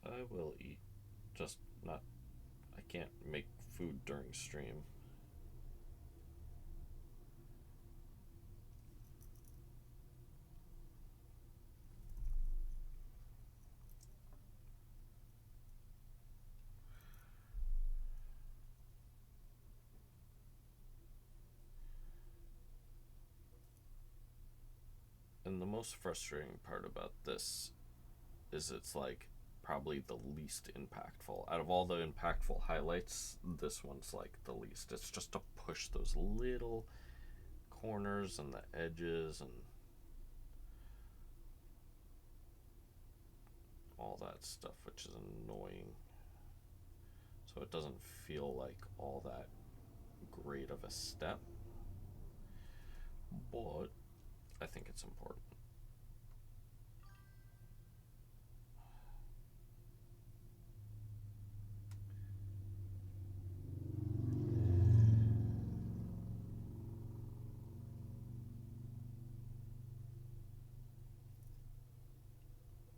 I will eat, just not, I can't make food during stream. And the most frustrating part about this is it's like probably the least impactful. Out of all the impactful highlights, this one's like the least. It's just to push those little corners and the edges and all that stuff, which is annoying. So it doesn't feel like all that great of a step. But I think it's important.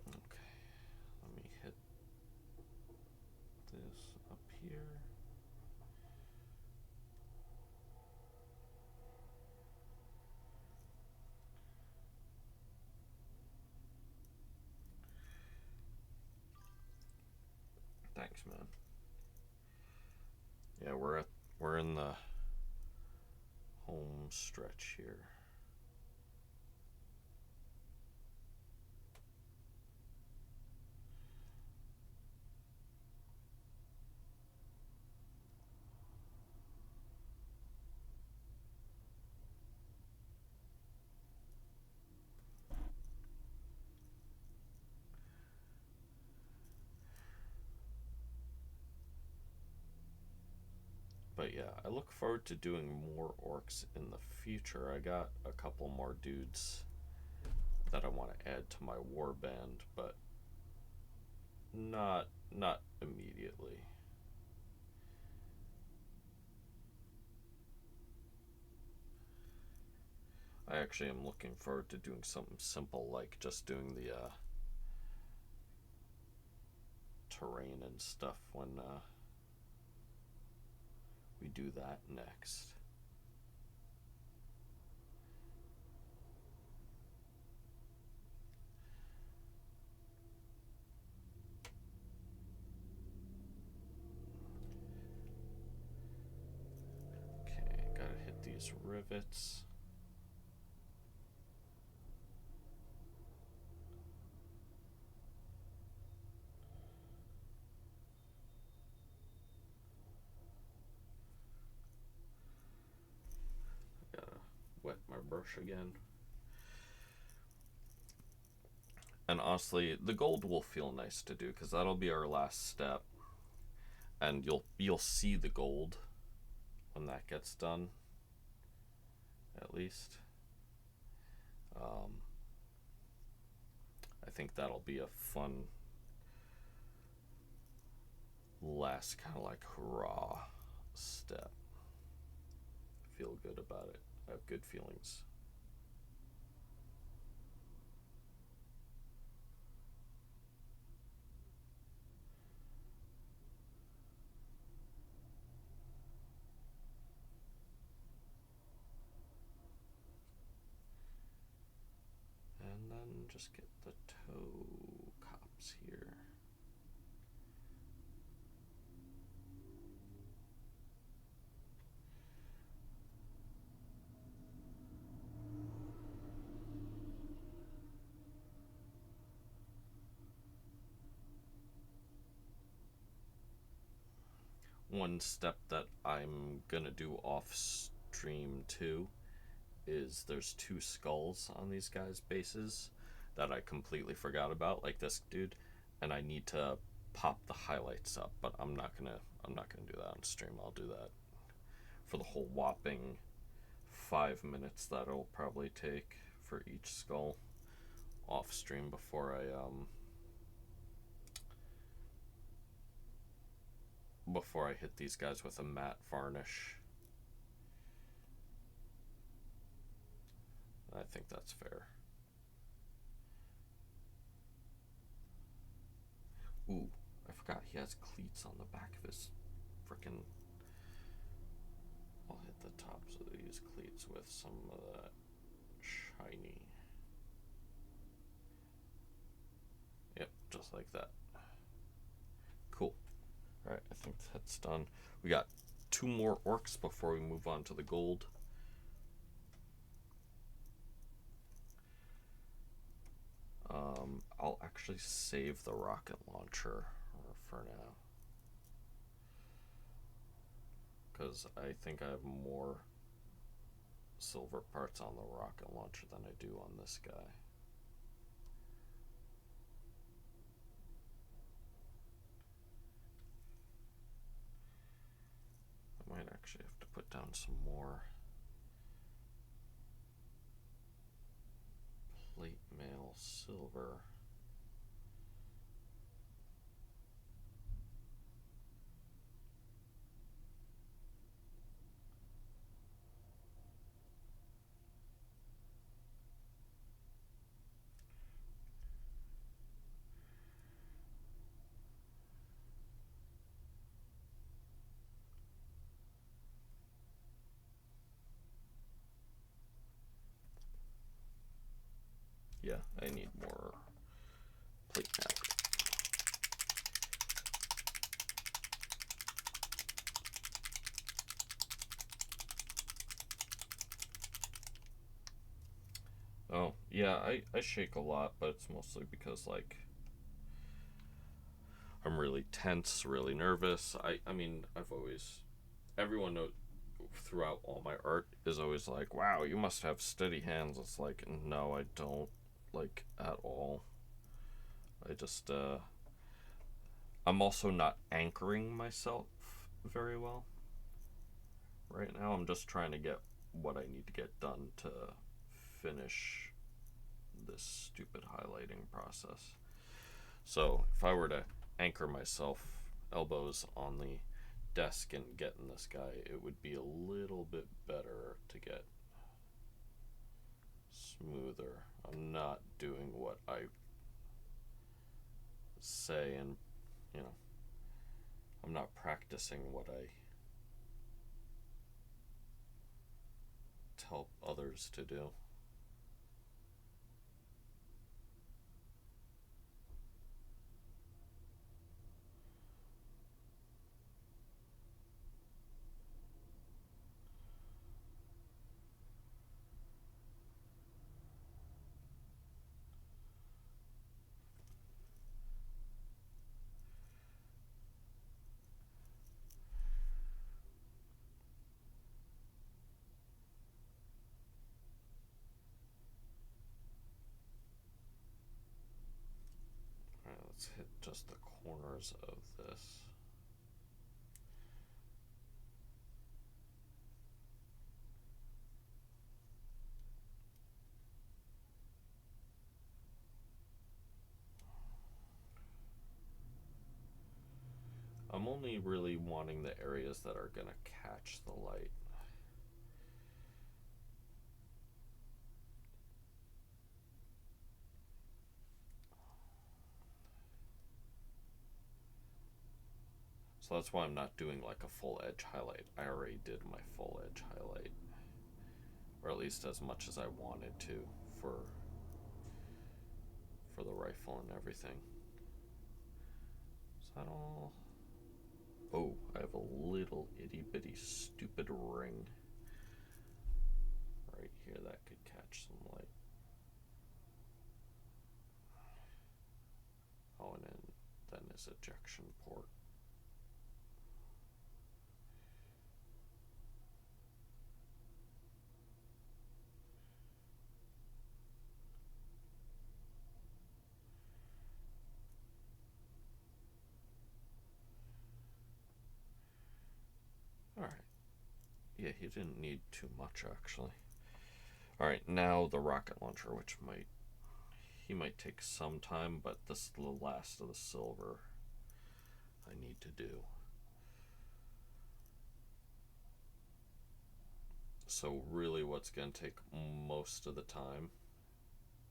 Okay, let me hit this up here. Thanks, man. Yeah, we're in the home stretch here. But yeah, I look forward to doing more orcs in the future. I got a couple more dudes that I want to add to my warband, but not immediately. I actually am looking forward to doing something simple like just doing the terrain and stuff when we do that next. Okay, gotta hit these rivets. Gotta wet my brush again. And honestly, the gold will feel nice to do because that'll be our last step, and you'll see the gold when that gets done, at least. I think that'll be a fun last kind of like hurrah step. Feel good about it. I have good feelings. And then just get the toe cops here. one step that I'm gonna do off stream too is there's two skulls on these guys' bases that I completely forgot about, like this dude, and I need to pop the highlights up, but I'm not gonna do that on stream. I'll do that for the whole whopping 5 minutes that it'll probably take for each skull off stream before I hit these guys with a matte varnish. I think that's fair. Ooh, I forgot he has cleats on the back of his frickin'. I'll hit the tops of these cleats with some of that shiny. Yep, just like that. Cool. Alright, I think that's done. We got 2 more orcs before we move on to the gold. I'll actually save the rocket launcher for now, because I think I have more silver parts on the rocket launcher than I do on this guy. I might actually have to put down some more plate mail silver. Yeah, I need more plate mail. Oh, yeah, I shake a lot, but it's mostly because, like, I'm really tense, really nervous. I mean, everyone knows, throughout all my art is always like, wow, you must have steady hands. It's like, no, I don't, like, at all. I just, I'm also not anchoring myself very well right now. I'm just trying to get what I need to get done to finish this stupid highlighting process. So if I were to anchor myself, elbows on the desk, and get in this guy, it would be a little bit better to get smoother. I'm not doing what I say, and I'm not practicing what I tell others to do. Alright, let's hit just the corners of this. I'm only really wanting the areas that are gonna catch the light. So that's why I'm not doing like a full edge highlight. I already did my full edge highlight, or at least as much as I wanted to for the rifle and everything. Is that all? Oh, I have a little itty bitty stupid ring right here that could catch some light. Oh, and then his ejection port. Yeah, he didn't need too much, actually. Alright, now the rocket launcher, which he might take some time, but this is the last of the silver I need to do. So really what's going to take most of the time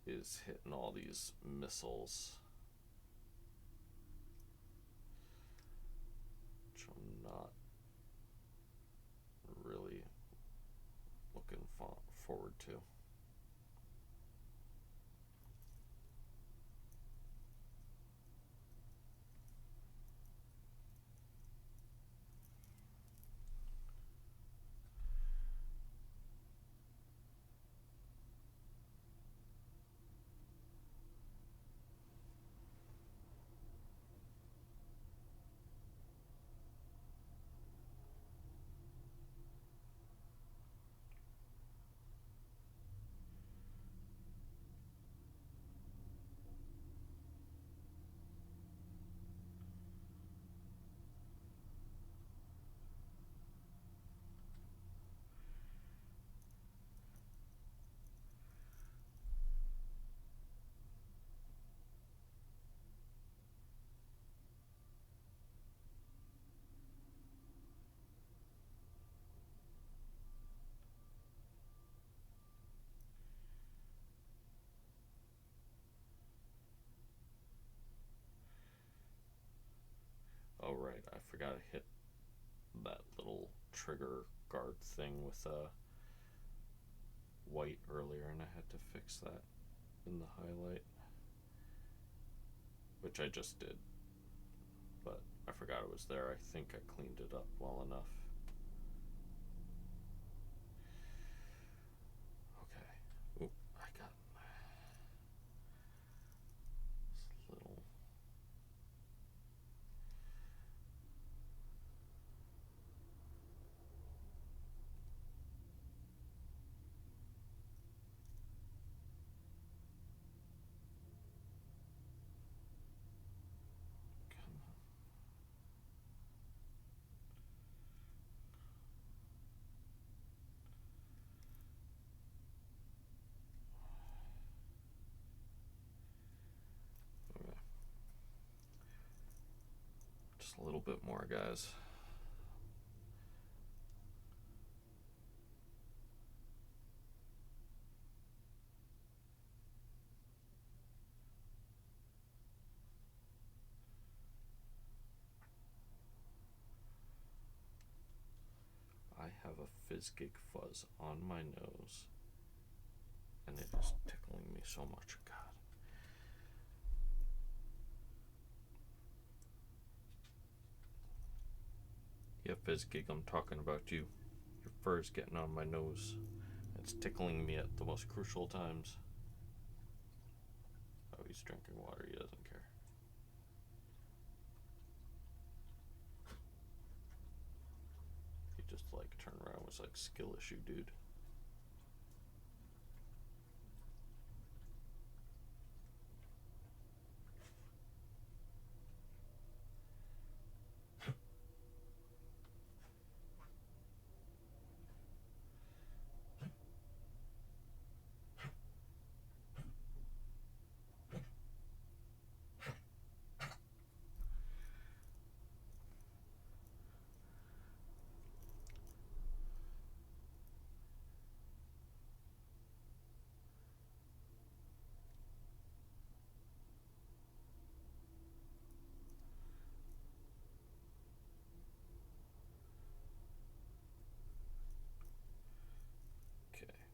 is hitting all these missiles, which I'm not really looking forward to. Oh right, I forgot to hit that little trigger guard thing with white earlier, and I had to fix that in the highlight, which I just did, but I forgot it was there. I think I cleaned it up well enough. Okay. Oop, I got this little. Okay. Just a little bit more, guys. I have a Fizzgig fuzz on my nose, and it is tickling me so much. God. Yeah, Fizzgig, I'm talking about you. Your fur is getting on my nose. It's tickling me at the most crucial times. Oh, he's drinking water. He doesn't care. He just turned around and was like, skill issue, dude.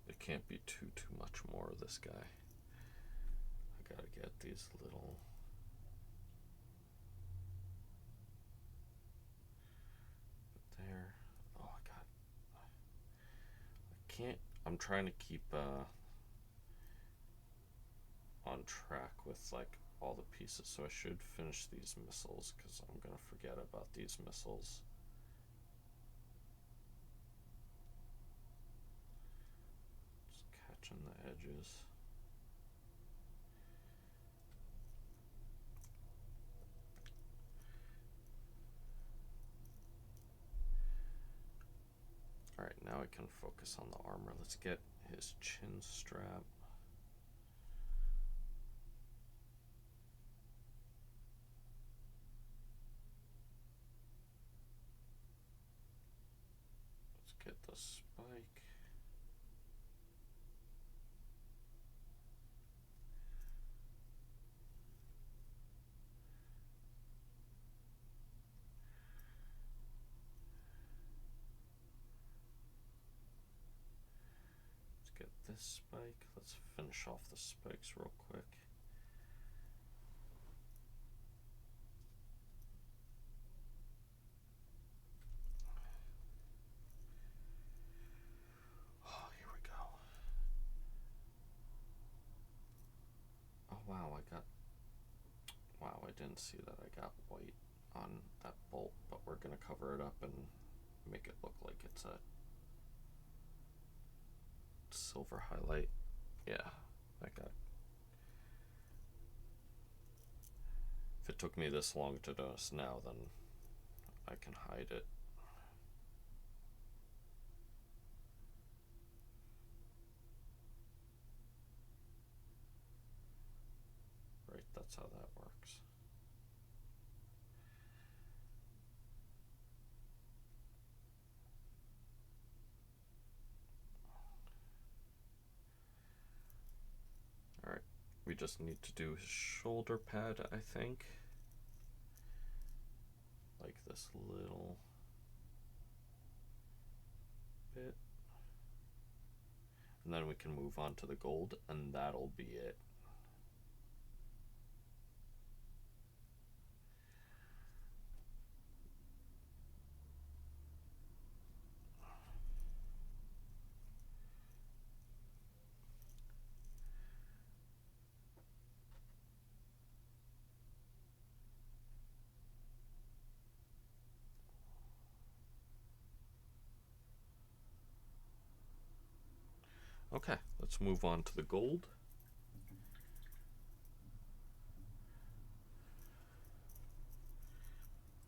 It can't be too much more of this guy. I gotta get these little. There. Oh, I can't. I'm trying to keep on track with all the pieces, so I should finish these missiles because I'm gonna forget about these missiles. Catching the edges. Alright, now I can focus on the armor. Let's get his chin strap. Let's get the spike. Get this spike. Let's finish off the spikes real quick. Oh, here we go. Oh wow, wow, I didn't see that I got white on that bolt, but we're gonna cover it up and make it look like it's a silver highlight. Yeah, that got. If it took me this long to notice now, then I can hide it. Right, that's how that works. Alright, we just need to do his shoulder pad, I think. Like this little bit. And then we can move on to the gold, and that'll be it. Okay, let's move on to the gold.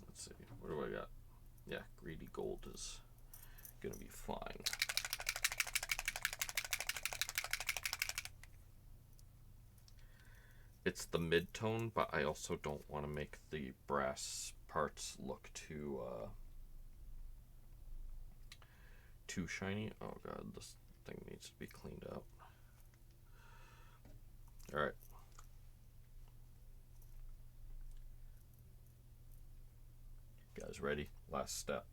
Let's see, what do I got? Yeah, greedy gold is gonna be fine. It's the mid-tone, but I also don't want to make the brass parts look too shiny. Oh god, this thing needs to be cleaned up. Alright. Guys, ready? Last step.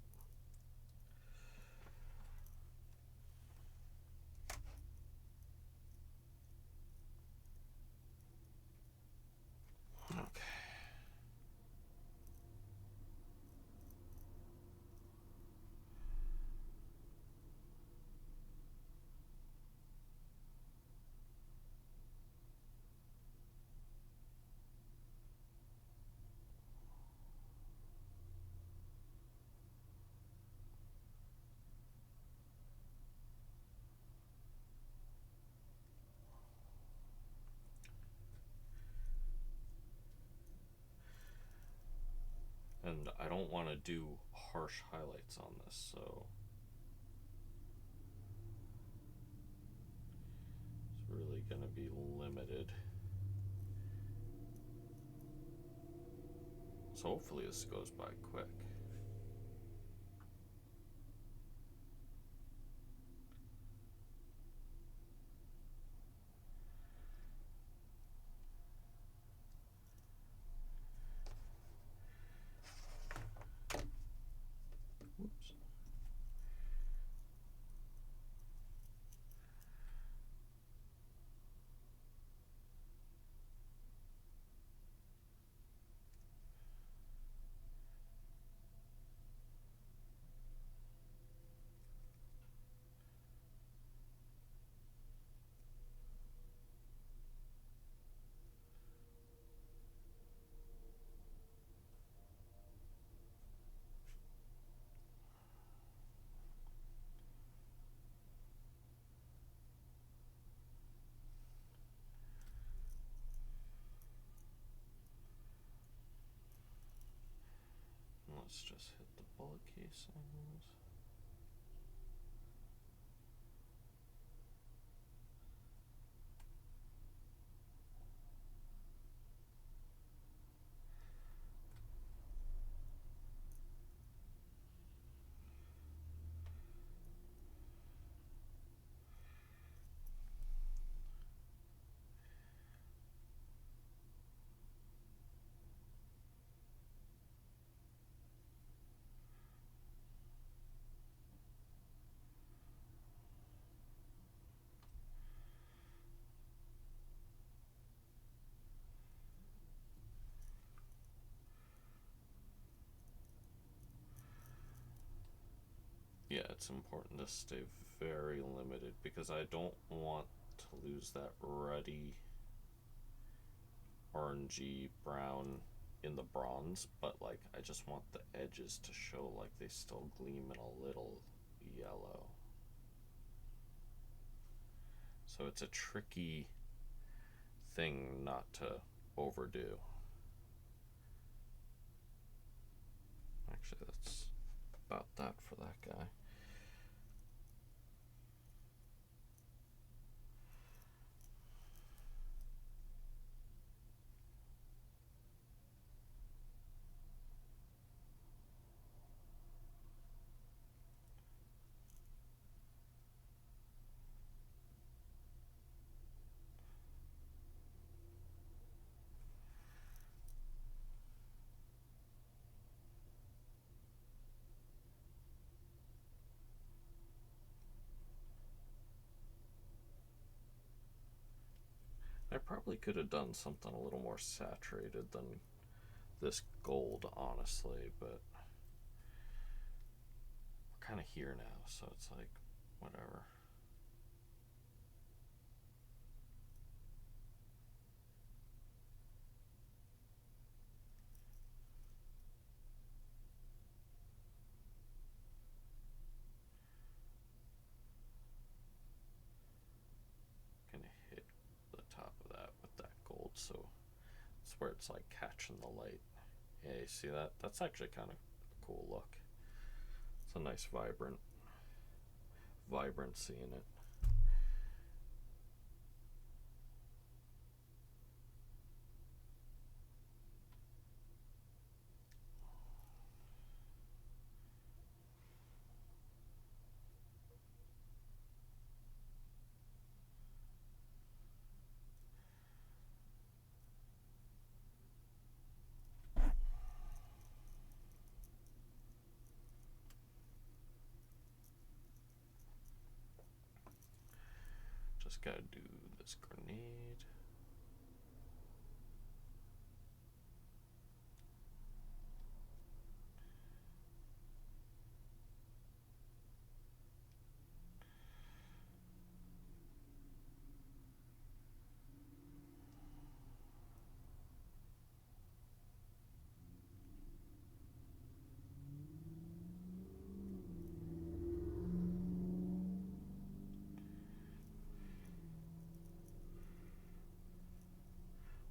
Okay. And I don't want to do harsh highlights on this, so it's really going to be limited. So hopefully this goes by quick. Whoops. Let's just hit the bullet casings. it's important to stay very limited because I don't want to lose that ruddy orangey brown in the bronze, but like I just want the edges to show like they still gleam in a little yellow. So it's a tricky thing not to overdo. Actually, that's about that for that guy. I probably could have done something a little more saturated than this gold, honestly, but we're kind of here now, so it's like, whatever. Gonna hit the top of that with that gold, so it's where it's like catching the light. Yeah, you see that? That's actually kind of a cool look. It's a nice vibrancy in it. Just gotta do this grenade.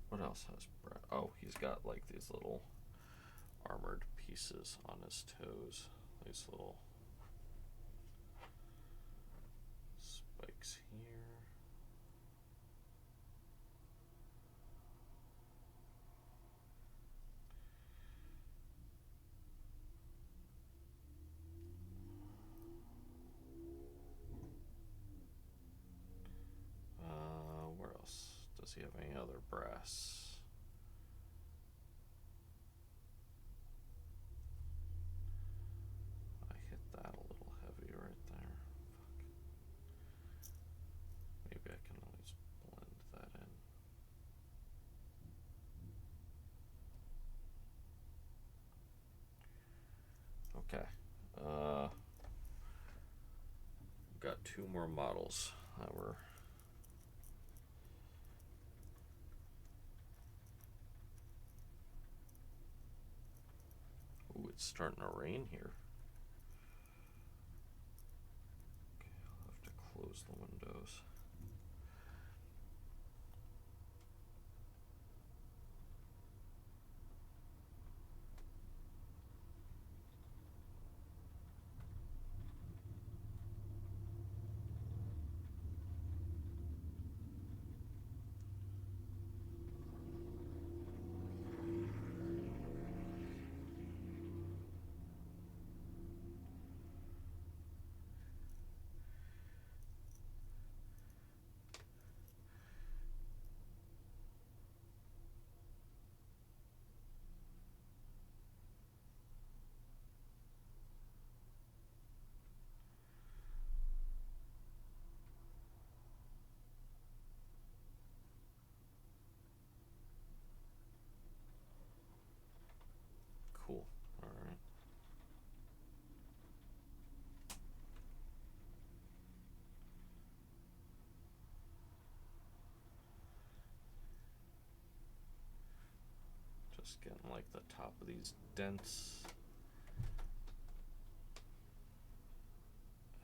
What else has Brad? Oh, he's got like these little armored pieces on his toes. These little spikes here. Where else? Does he have any other brass? I hit that a little heavy right there. Fuck. Maybe I can always blend that in. Okay. Got two more models that were. Ooh, it's starting to rain here. Okay, I'll have to close the windows. Just getting like the top of these dents.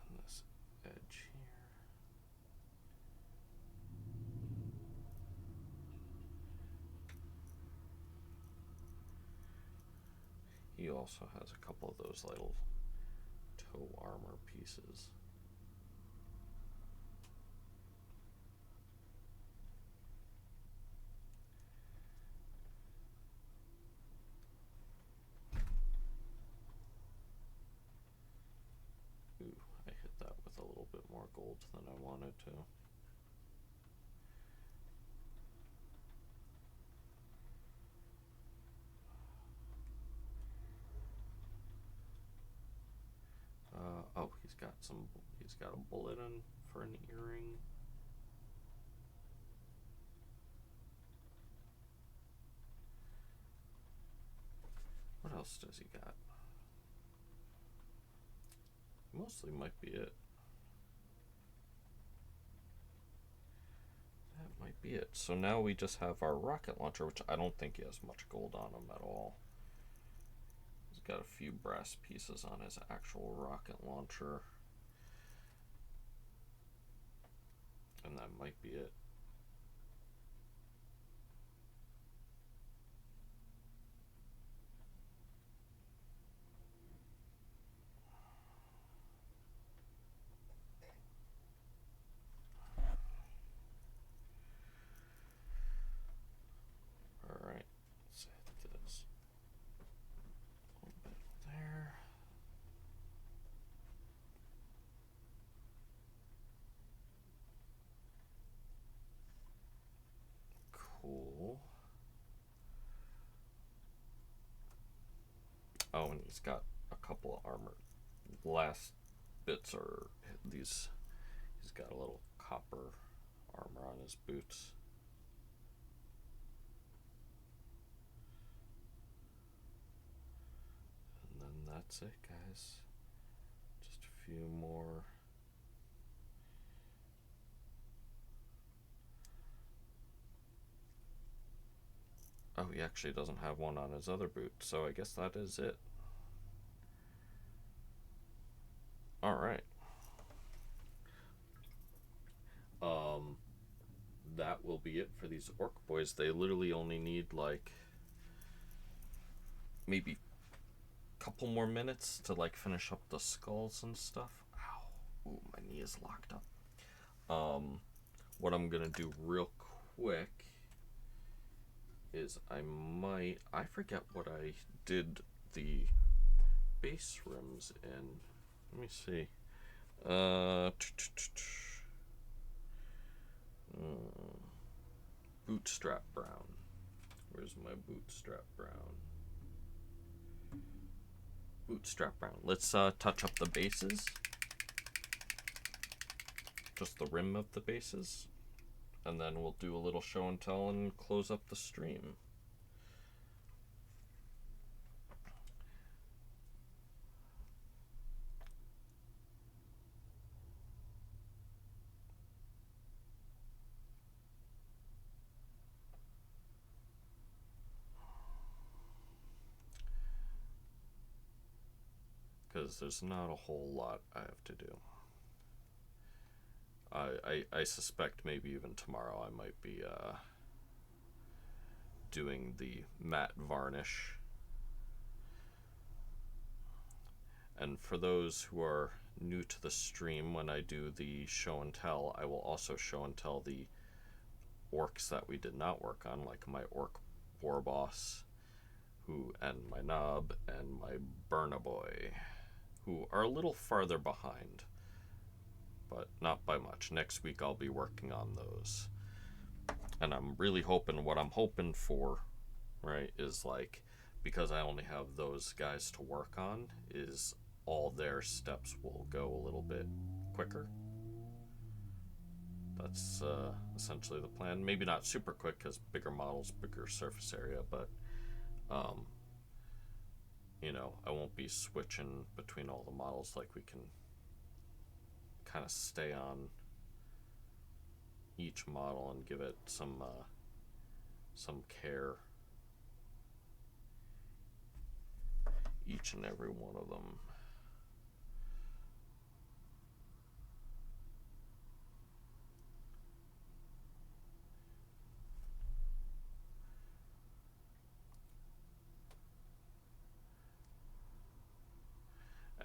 And this edge here. He also has a couple of those little toe armor pieces. Ooh, I hit that with a little bit more gold than I wanted to. Oh, he's got a bullet in for an earring. What else does he got? Mostly might be it. That might be it. So now we just have our rocket launcher, which I don't think he has much gold on him at all. He's got a few brass pieces on his actual rocket launcher. And that might be it. Alright, let's hit this. A little bit there. Cool. Oh, and he's got a couple of armor. Last bits are these. He's got a little copper armor on his boots. And then that's it, guys. Just a few more. Oh, he actually doesn't have one on his other boot, so I guess that is it. Alright. That will be it for these orc boys. They literally only need like maybe a couple more minutes to like finish up the skulls and stuff. Ow. Ooh, my knee is locked up. What I'm gonna do real quick is I forget what I did the base rims in. Let me see. Bootstrap brown. Where's my bootstrap brown? Bootstrap brown. Let's touch up the bases. Just the rim of the bases. And then we'll do a little show and tell and close up the stream. Because there's not a whole lot I have to do. I suspect maybe even tomorrow I might be doing the matte varnish. And for those who are new to the stream, when I do the show and tell, I will also show and tell the orcs that we did not work on, like my orc war boss, and my knob, and my Burnaboy, who are a little farther behind, but not by much. Next week I'll be working on those. And I'm really hoping, what I'm hoping for, right, is like, because I only have those guys to work on, is all their steps will go a little bit quicker. That's essentially the plan. Maybe not super quick because bigger models, bigger surface area, but I won't be switching between all the models. Like, we can kind of stay on each model and give it some care. each and every one of them.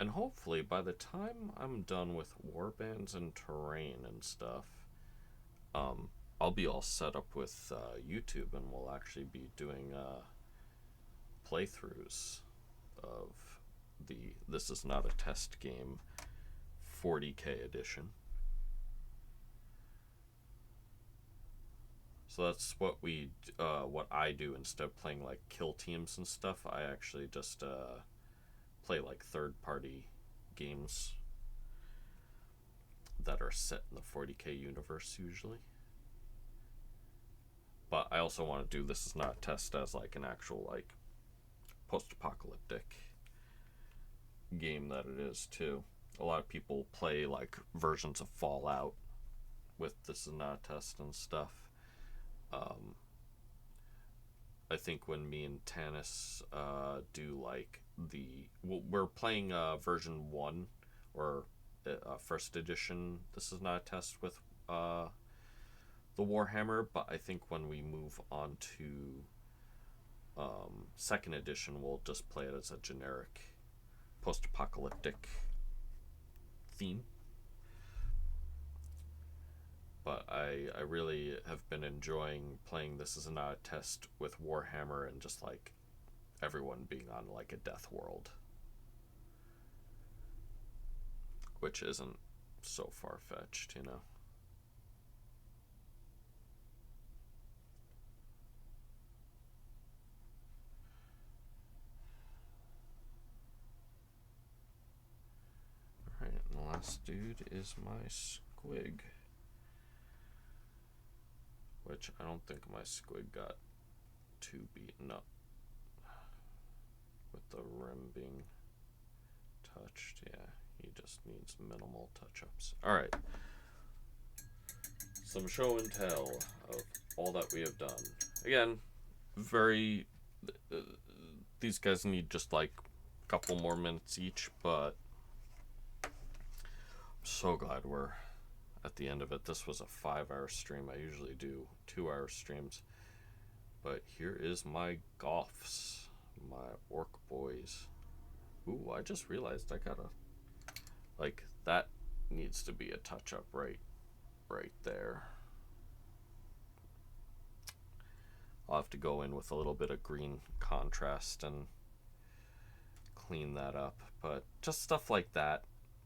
And hopefully by the time I'm done with warbands and terrain and stuff, I'll be all set up with YouTube, and we'll actually be doing playthroughs of the This Is Not a Test Game 40K edition. So that's what what I do instead of playing like kill teams and stuff. I actually just play like third-party games that are set in the 40K universe usually. But I also want to do This Is Not a Test as like an actual like post-apocalyptic game that it is too. A lot of people play like versions of Fallout with This Is Not a Test and stuff. I think when me and Tanis do like we're playing version 1 or first edition This Is Not a Test with the Warhammer, but I think when we move on to second edition, we'll just play it as a generic post-apocalyptic theme. But I really have been enjoying playing This Is Not a Test with Warhammer and just like everyone being on like a death world, which isn't so far-fetched, you know. Alright, and the last dude is my squig, which I don't think my squig got too beaten up with the rim being touched. Yeah, he just needs minimal touch-ups. Alright, some show and tell of all that we have done. Again, these guys need just like a couple more minutes each, but I'm so glad we're at the end of it. This was a 5-hour stream. I usually do 2-hour streams, but here is my Goths, my orc boys. Ooh, I just realized I gotta, like, that needs to be a touch-up right there. I'll have to go in with a little bit of green contrast and clean that up, but just stuff like that,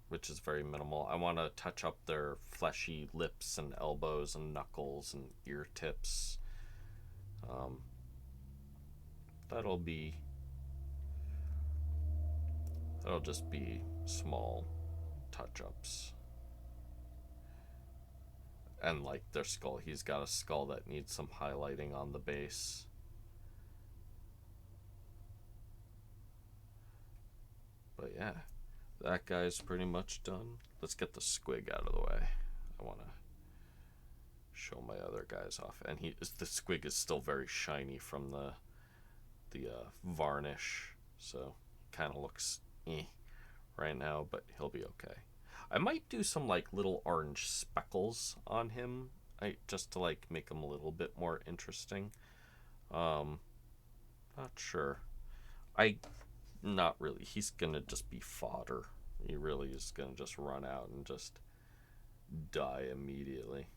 which is very minimal. I want to touch up their fleshy lips and elbows and knuckles and ear tips. That'll just be small touch-ups. And like their skull, he's got a skull that needs some highlighting on the base. But yeah, that guy's pretty much done. Let's get the squig out of the way. I want to show my other guys off. And the squig is still very shiny from the varnish, so kind of looks right now, but he'll be okay. I might do some like little orange speckles on him, just to like make him a little bit more interesting. Not sure. Not really. He's gonna just be fodder. He really is gonna just run out and just die immediately.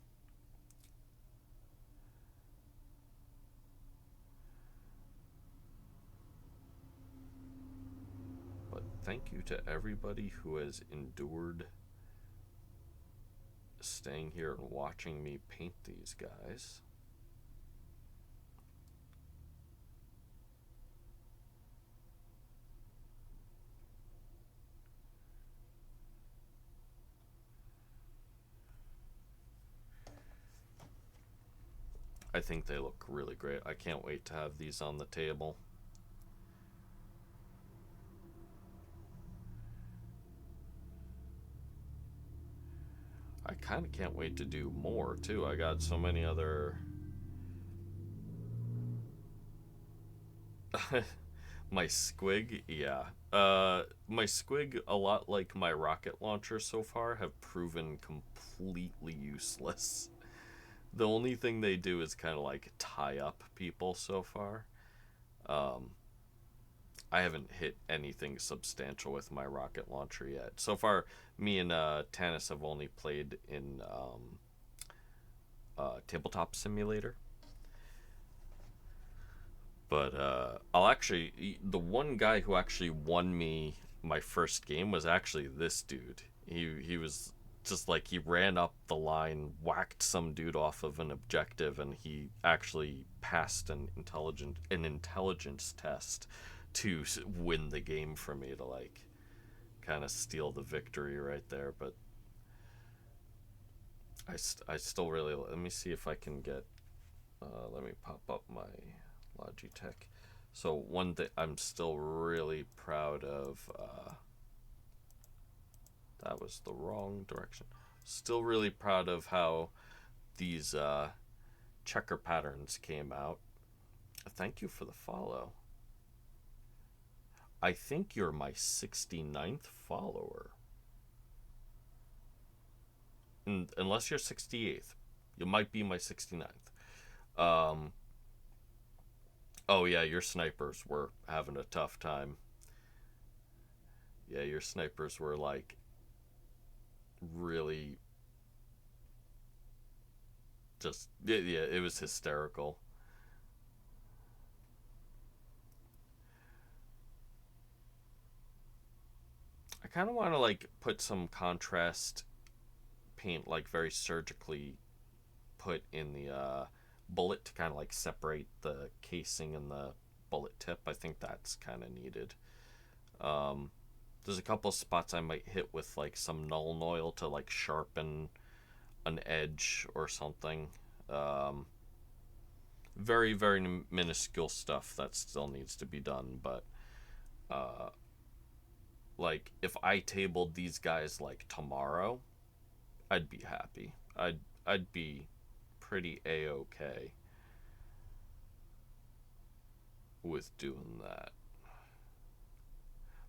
But thank you to everybody who has endured staying here and watching me paint these guys. I think they look really great. I can't wait to have these on the table. I kind of can't wait to do more too. I got so many other My squig, yeah. My squig, a lot like my rocket launcher so far, have proven completely useless. The only thing they do is kind of like tie up people so far. Um, I haven't hit anything substantial with my rocket launcher yet. So far, me and Tanis have only played in Tabletop Simulator. But I'll actually, the one guy who actually won me my first game was actually this dude. He was just like, he ran up the line, whacked some dude off of an objective, and he actually passed an intelligence test to win the game for me, to like kind of steal the victory right there. But I still really, let me see if I can get, let me pop up my Logitech. So one thing I'm still really proud of, that was the wrong direction. Still really proud of how these checker patterns came out. Thank you for the follow. I think you're my 69th follower. Unless you're 68th. You might be my 69th. Oh yeah, your snipers were having a tough time. Yeah, your snipers were like really just, yeah, it was hysterical. I kind of want to like put some contrast paint, like very surgically put in the bullet to kind of like separate the casing and the bullet tip. I think that's kind of needed. Um, there's a couple spots I might hit with like some Nuln Oil to like sharpen an edge or something. Um, very, very minuscule stuff that still needs to be done, but uh, like if I tabled these guys like tomorrow, I'd be happy. I'd be pretty a-okay with doing that.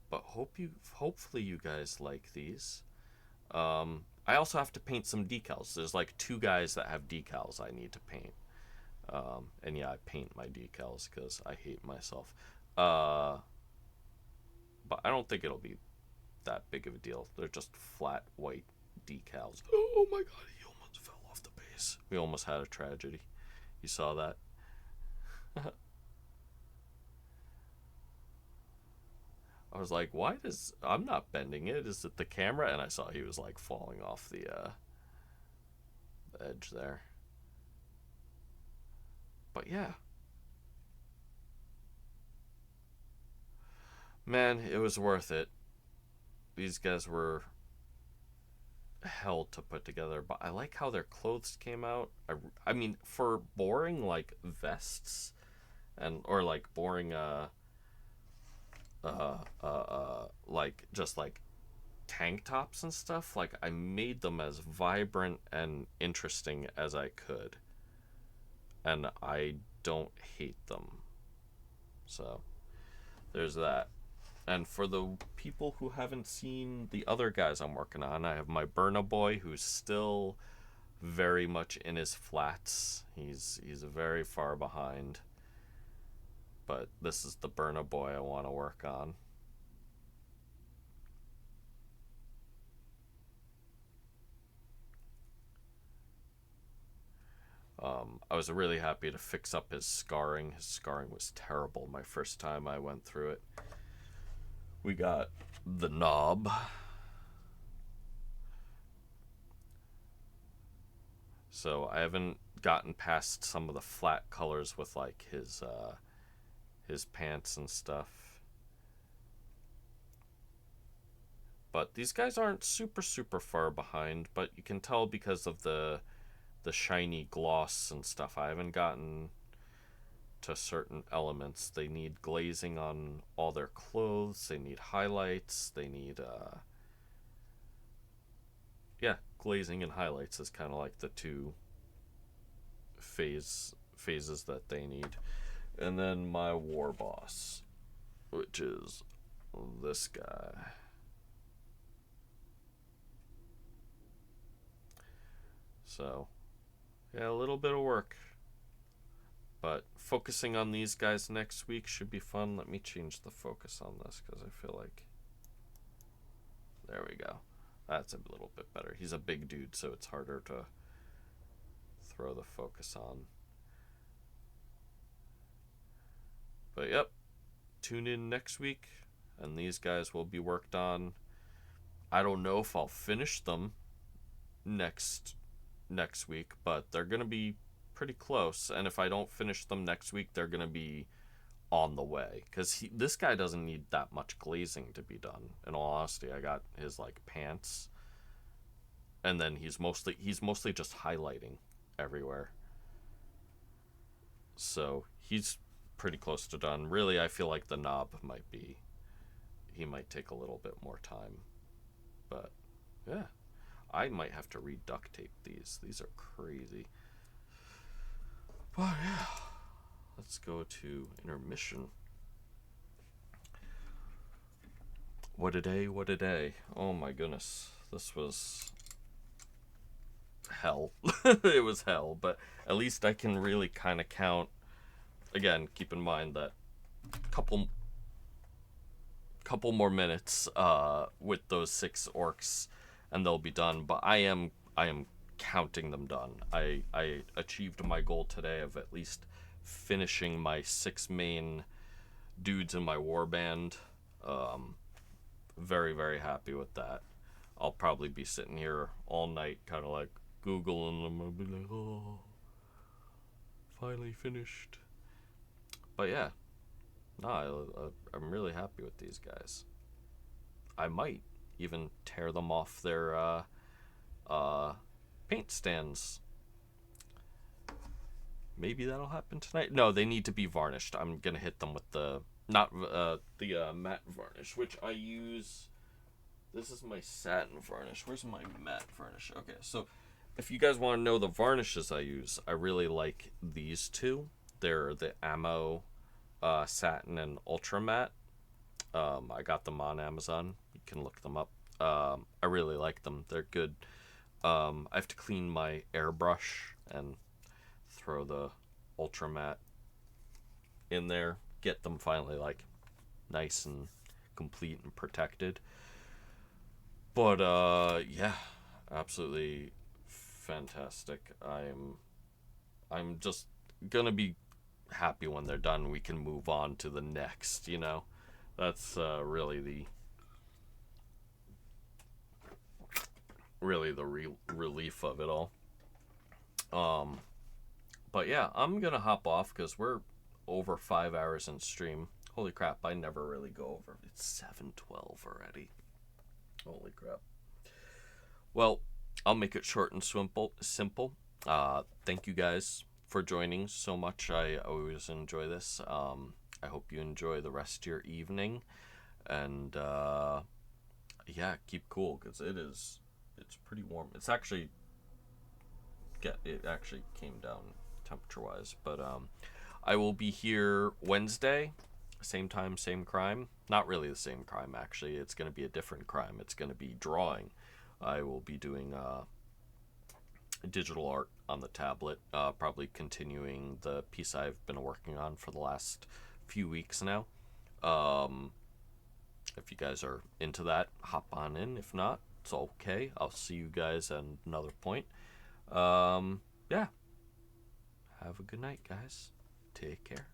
But hopefully you guys like these. I also have to paint some decals. There's like two guys that have decals I need to paint. And yeah, I paint my decals because I hate myself. Uh, but I don't think it'll be that big of a deal. They're just flat white decals. Oh my god, he almost fell off the base. We almost had a tragedy. You saw that? I was like, why does, I'm not bending it? Is it the camera? And I saw he was like falling off the edge there. But yeah, man, it was worth it. These guys were hell to put together, but I like how their clothes came out. I mean, for boring like vests and or like boring like just like tank tops and stuff, like I made them as vibrant and interesting as I could, and I don't hate them. So there's that. And for the people who haven't seen the other guys I'm working on, I have my Burna Boy, who's still very much in his flats. He's very far behind. But this is the Burna Boy I want to work on. I was really happy to fix up his scarring. His scarring was terrible my first time I went through it. We got the knob. So I haven't gotten past some of the flat colors with like his pants and stuff. But these guys aren't super far behind, but you can tell because of the shiny gloss and stuff. I haven't gotten to certain elements. They need glazing on all their clothes. They need highlights. They need yeah, glazing and highlights is kind of like the two phases that they need. And then my war boss. which is this guy. So, yeah, a little bit of work. But focusing on these guys next week should be fun. Let me change the focus on this because I feel like... There we go. That's a little bit better. He's a big dude, so it's harder to throw the focus on. But yep, tune in next week, and these guys will be worked on. I don't know if I'll finish them next week, but they're going to be pretty close. And if I don't finish them next week, they're going to be on the way, because this guy doesn't need that much glazing to be done. In all honesty, I got his like pants, and then he's mostly just highlighting everywhere, so he's pretty close to done. Really, I feel like the knob might take a little bit more time, but yeah, I might have to re-duct tape these are crazy. But yeah, let's go to intermission. What a day. Oh my goodness. This was hell. It was hell, but at least I can really kind of count. Again, keep in mind that couple more minutes with those 6 orcs and they'll be done, but I am counting them done. I achieved my goal today of at least finishing my 6 main dudes in my warband. Very, very happy with that. I'll probably be sitting here all night kind of like Googling them. I'll be like, oh, finally finished. But yeah, no, I'm really happy with these guys. I might even tear them off their paint stands. Maybe that'll happen tonight. No, they need to be varnished. I'm gonna hit them with the matte varnish, which I use. This is my satin varnish. Where's my matte varnish? Okay, so if you guys want to know the varnishes I use, I really like these two. They're the Ammo Satin and Ultra Matte. I got them on Amazon. You can look them up. I really like them. They're good. I have to clean my airbrush and throw the Ultra Matte in there. Get them finally like nice and complete and protected. But yeah, absolutely fantastic. I'm just gonna be happy when they're done. We can move on to the next, you know. That's really the relief of it all. But yeah, I'm gonna hop off because we're over 5 hours in stream. Holy crap, I never really go over. It's 7:12 already. Holy crap. Well, I'll make it short and simple. Thank you guys for joining so much. I always enjoy this. I hope you enjoy the rest of your evening. And yeah, keep cool because it's pretty warm. It actually came down temperature-wise. But I will be here Wednesday. Same time, same crime. Not really the same crime, actually. It's going to be a different crime. It's going to be drawing. I will be doing digital art on the tablet, probably continuing the piece I've been working on for the last few weeks now. If you guys are into that, hop on in. If not, it's okay. I'll see you guys at another point. Yeah. Have a good night, guys. Take care.